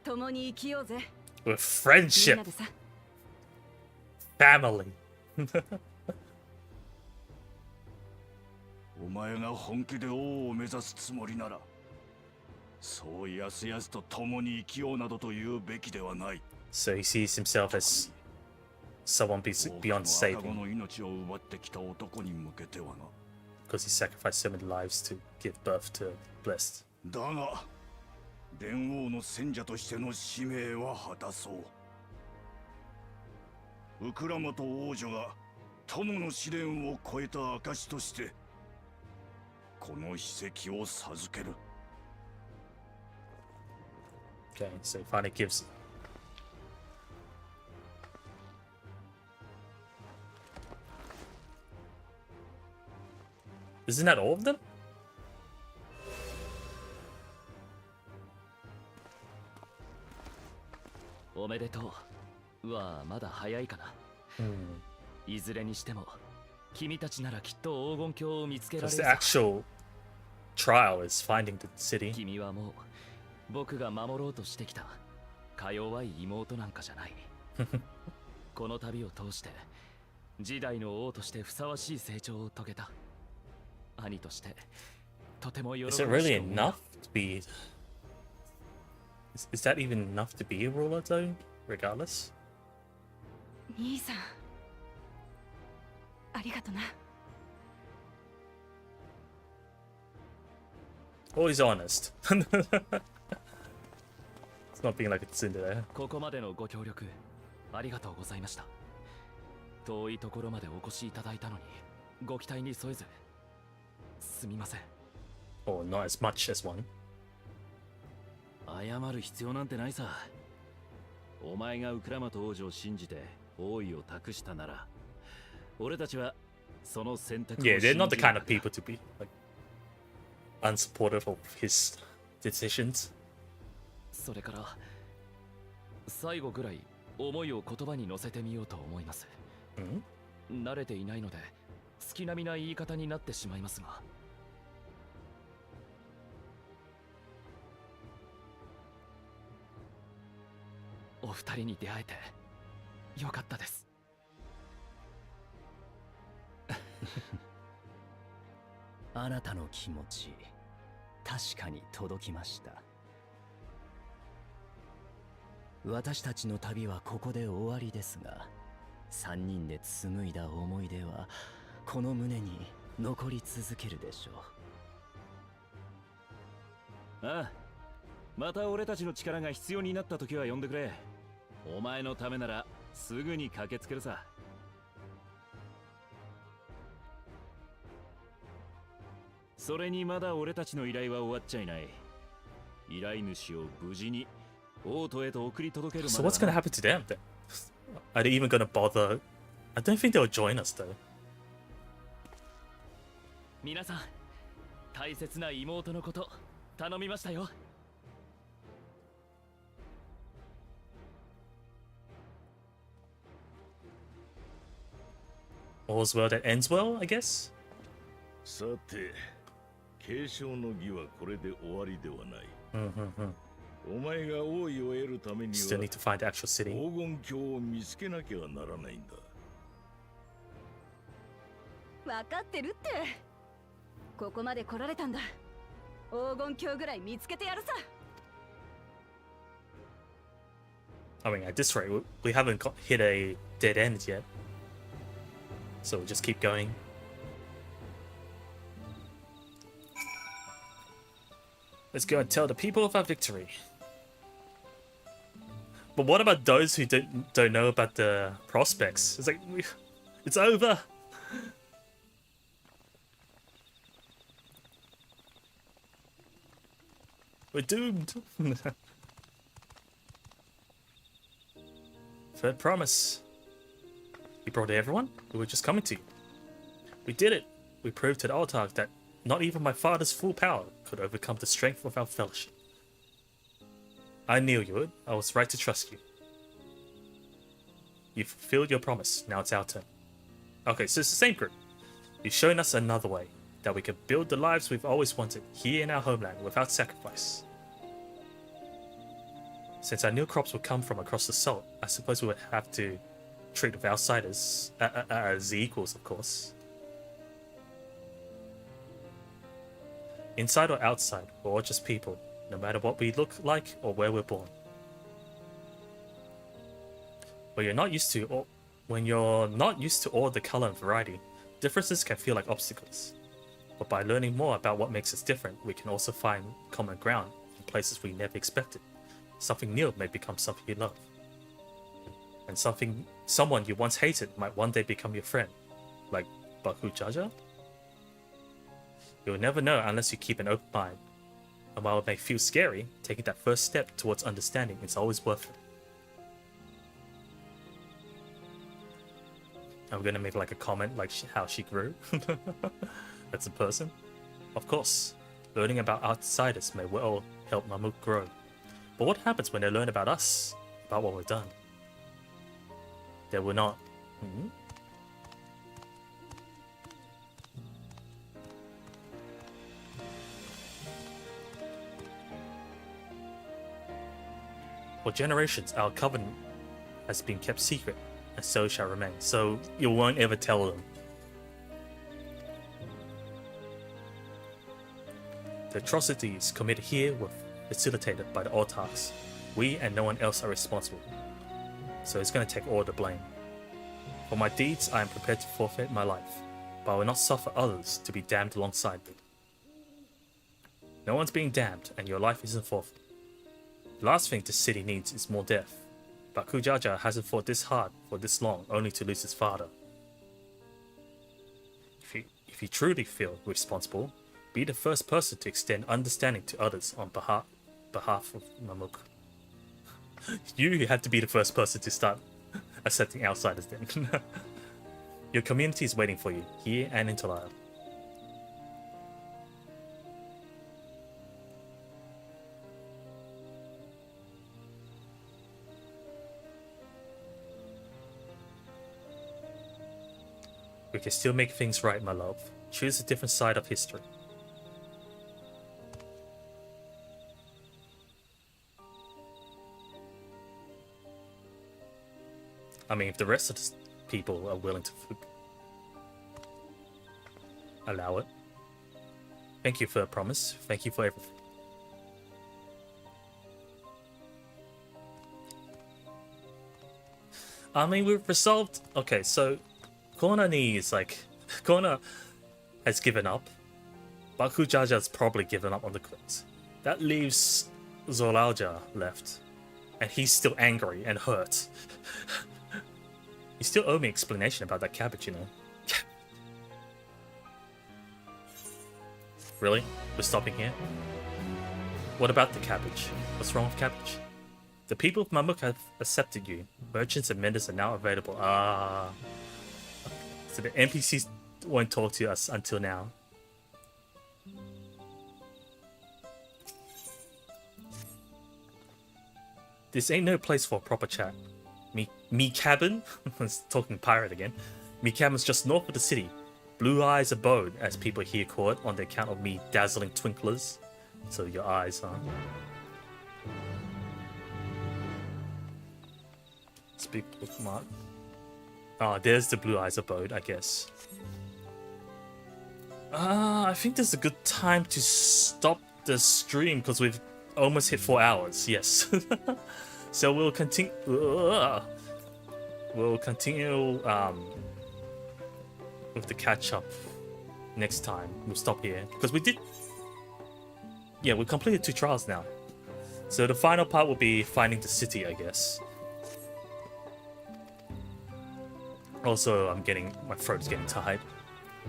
共に生きようぜ。 With friendship, family. お前が本気で王を目指すつもりなら、そうやすやすと共に生きようなどと言うべきではない。 So he sees himself as someone beyond saving. の命を奪ってきた男に向けてはな。 Because he sacrificed so many lives to give birth to blessed. だが、伝王の戦者としての使命は果たそう。ウクラマと王女が友の試練を超えた証として、この秘跡を授ける。 Okay, so he finally gives. Isn't that all of them? おめでとう。はまだ早いかな。いずれにしても、君たちならきっと黄金鏡を見つけられる。 Because the actual trial is finding the city. 君はもう僕が守ろうとしてきたか弱い妹なんかじゃない。この旅を通して時代の王としてふさわしい成長を遂げた。兄としてとても喜び。 Is it really enough to be? Is that even enough to be a ruler though? Regardless. 兄さん、ありがとな。 Always honest. It's not being like a tsundere. ここまでのご協力ありがとうございました。遠いところまでお越しいただいたのにご期待に添えずすみません。 Or not as much as one. 謝る必要なんてないさ。お前がウクラマと王女を信じて王位を託したなら、俺たちはその選択を Yeah, they're not the kind of people to be like unsupportive of his decisions. それから最後ぐらい思いを言葉に乗せてみようと思います。慣れていないので月並みな言い方になってしまいますが、お二人に出会えてよかったです。あなたの気持ち、確かに届きました。私たちの旅はここで終わりですが、3人で紡いだ思い出はこの胸に残り続けるでしょう。ああ、また俺たちの力が必要になった時は呼んでくれ。お前のためならすぐに駆けつけるさ。それにまだ俺たちの依頼は終わっちゃいない。依頼主を無事に王都へと送り届けるまで。So what's gonna happen to them then? Are they even gonna bother? I don't think they'll join us though. 皆さん、大切な妹のこと頼みましたよ。All's well that ends well, I guess. さて、継承の儀はこれで終わりではない。お前が王位を得るためには Still need to find the actual city. 黄金鏡を見つけなきゃならないんだ。分かってるって。ここまで来られたんだ。黄金鏡ぐらい見つけてやるさ。I mean, at this rate, we haven't hit a dead end yet. So we'll just keep going. Let's go and tell the people of our victory. But what about those who don't know about the prospects? It's like, it's over. We're doomed. Third promise. We brought everyone. We were just coming to you. We did it. We proved to the Altarch that not even my father's full power could overcome the strength of our fellowship. I knew you would. I was right to trust you. You fulfilled your promise. Now it's our turn. Okay, so it's the same group. You've shown us another way, that we can build the lives we've always wanted here in our homeland without sacrifice. Since our new crops would come from across the salt, I suppose we would have to treat with outsiders as equals, of course. Inside or outside, we're all just people, no matter what we look like or where we're born. When you're not used to all the color and variety, differences can feel like obstacles. But by learning more about what makes us different, we can also find common ground in places we never expected. Something new may become something you love. And someone you once hated might one day become your friend. Like Baku Jaja? You'll never know unless you keep an open mind. And while it may feel scary, taking that first step towards understanding is always worth it. I'm gonna make like a comment like how she grew. That's a person. Of course, learning about outsiders may well help Mamuk grow. But what happens when they learn about us? About what we've done? They will not. For generations, our covenant has been kept secret, and so shall remain. So you won't ever tell them. The atrocities committed here were facilitated by the Autarchs. We and no one else are responsible. So it's going to take all the blame. For my deeds, I am prepared to forfeit my life, but I will not suffer others to be damned alongside me. No one's being damned, and your life isn't forfeit. The last thing this city needs is more death. But Kujaja hasn't fought this hard for this long only to lose his father. If you truly feel responsible, be the first person to extend understanding to others on behalf of Mamuk. You have to be the first person to start accepting outsiders then. Your community is waiting for you, here and in Tolaya. We can still make things right, my love. Choose a different side of history. I mean, if the rest of the people are willing to allow it. Thank you for the promise. Thank you for everything. I mean, we've resolved... Okay, so... Kona has given up. Bakujaja's probably given up on the quiz. That leaves Zolalja left. And he's still angry and hurt. You still owe me explanation about that cabbage, you know. Really? We're stopping here? What about the cabbage? What's wrong with cabbage? The people of Mamuk have accepted you. Merchants and vendors are now available. So the NPCs won't talk to us until now. This ain't no place for a proper chat. Me cabin? I was talking pirate again. Me cabin's just north of the city. Blue Eyes Abode, as people here call it, on the account of me dazzling twinklers. So your eyes, huh? Speak bookmark. Oh, there's the Blue Eyes Abode, I guess. I think this is a good time to stop the stream because we've almost hit 4 hours. Yes. So we'll continue. We'll continue with the catch up next time. We'll stop here because we did. Yeah, we completed 2 trials now. So the final part will be finding the city, I guess. Also, my throat's getting tired.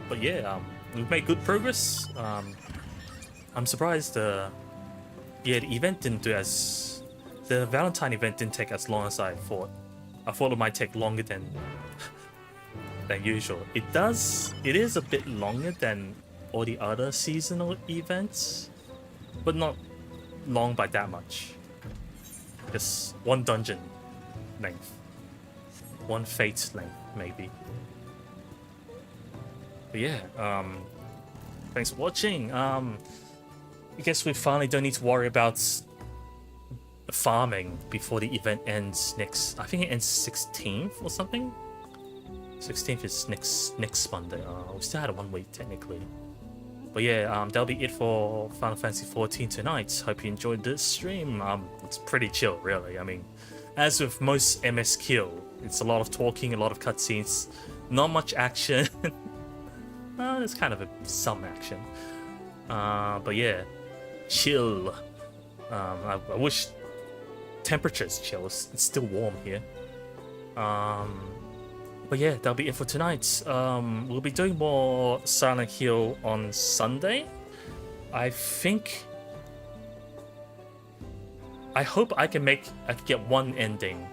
But yeah, we've made good progress. I'm surprised. Yeah, the event didn't do as. The Valentine event didn't take as long as I thought. I thought it might take longer than usual. It does. It is a bit longer than all the other seasonal events, but not long by that much. Just one dungeon length, one fate length, maybe. But yeah, thanks for watching. I guess we finally don't need to worry about farming before the event ends next. I think it ends 16th or something. 16th is next Monday. We still had 1 week technically. But yeah, that'll be it for Final Fantasy XIV tonight. Hope you enjoyed this stream. It's pretty chill, really. I mean, as with most MSQ, it's a lot of talking, a lot of cutscenes, not much action. There's kind of some action. But yeah, chill. I wish temperature's chill. It's still warm here. But yeah, that'll be it for tonight. We'll be doing more Silent Hill on Sunday. I hope I can get one ending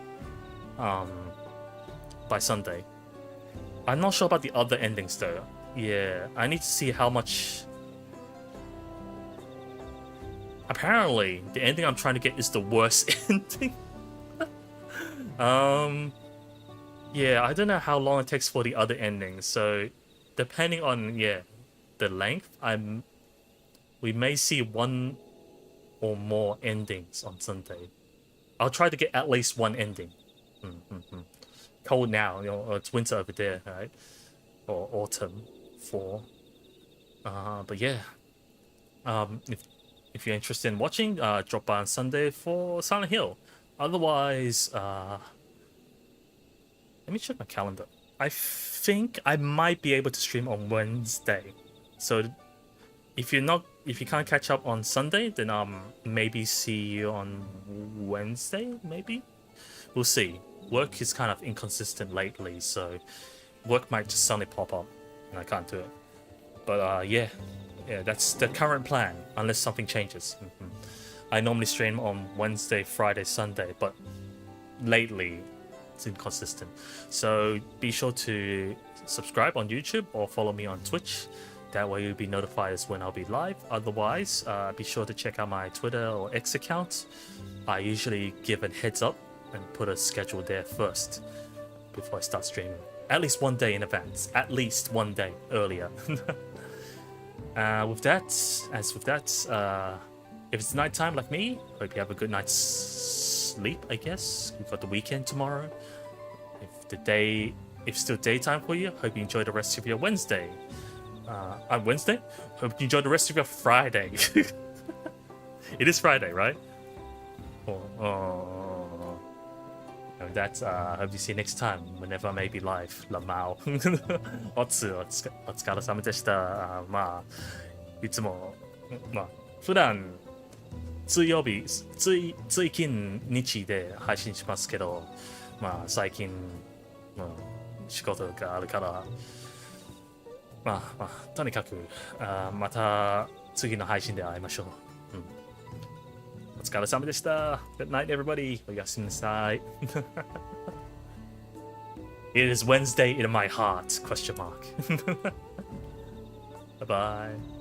by Sunday. I'm not sure about the other endings though. Yeah, I need to see how much. Apparently, the ending I'm trying to get is the worst ending. Yeah, I don't know how long it takes for the other endings. So, depending on the length, we may see one or more endings on Sunday. I'll try to get at least one ending. Cold now, it's winter over there, right? Or autumn, fall. But yeah, if you're interested in watching, drop by on Sunday for Silent Hill. Otherwise, let me check my calendar. I think I might be able to stream on Wednesday. So if you can't catch up on Sunday, then maybe see you on Wednesday, maybe? We'll see. Work is kind of inconsistent lately, so work might just suddenly pop up and I can't do it. But yeah, that's the current plan, unless something changes. I normally stream on Wednesday, Friday, Sunday, but lately it's inconsistent. So be sure to subscribe on YouTube or follow me on Twitch. That way you'll be notified as when I'll be live. Otherwise, be sure to check out my Twitter or X account. I usually give a heads up and put a schedule there first before I start streaming. at least one day in advance, at least one day earlier. With that, if it's nighttime like me, hope you have a good night's sleep, I guess. We've got the weekend tomorrow. If still daytime for you, hope you enjoy the rest of your Wednesday. Wednesday? Hope you enjoy the rest of your Friday. It is Friday, right? And that's, hope you see you next time, whenever I may be live. Lamau. お疲れ様でした。まあ、いつも、まあ、普段、通勤日で配信しますけど、まあ、最近、仕事があるから、まあ、とにかく、また次の配信で会いましょう。お疲れ様でした。Good night, everybody. おやすみなさい。It is Wednesday in my heart, question mark. Bye bye.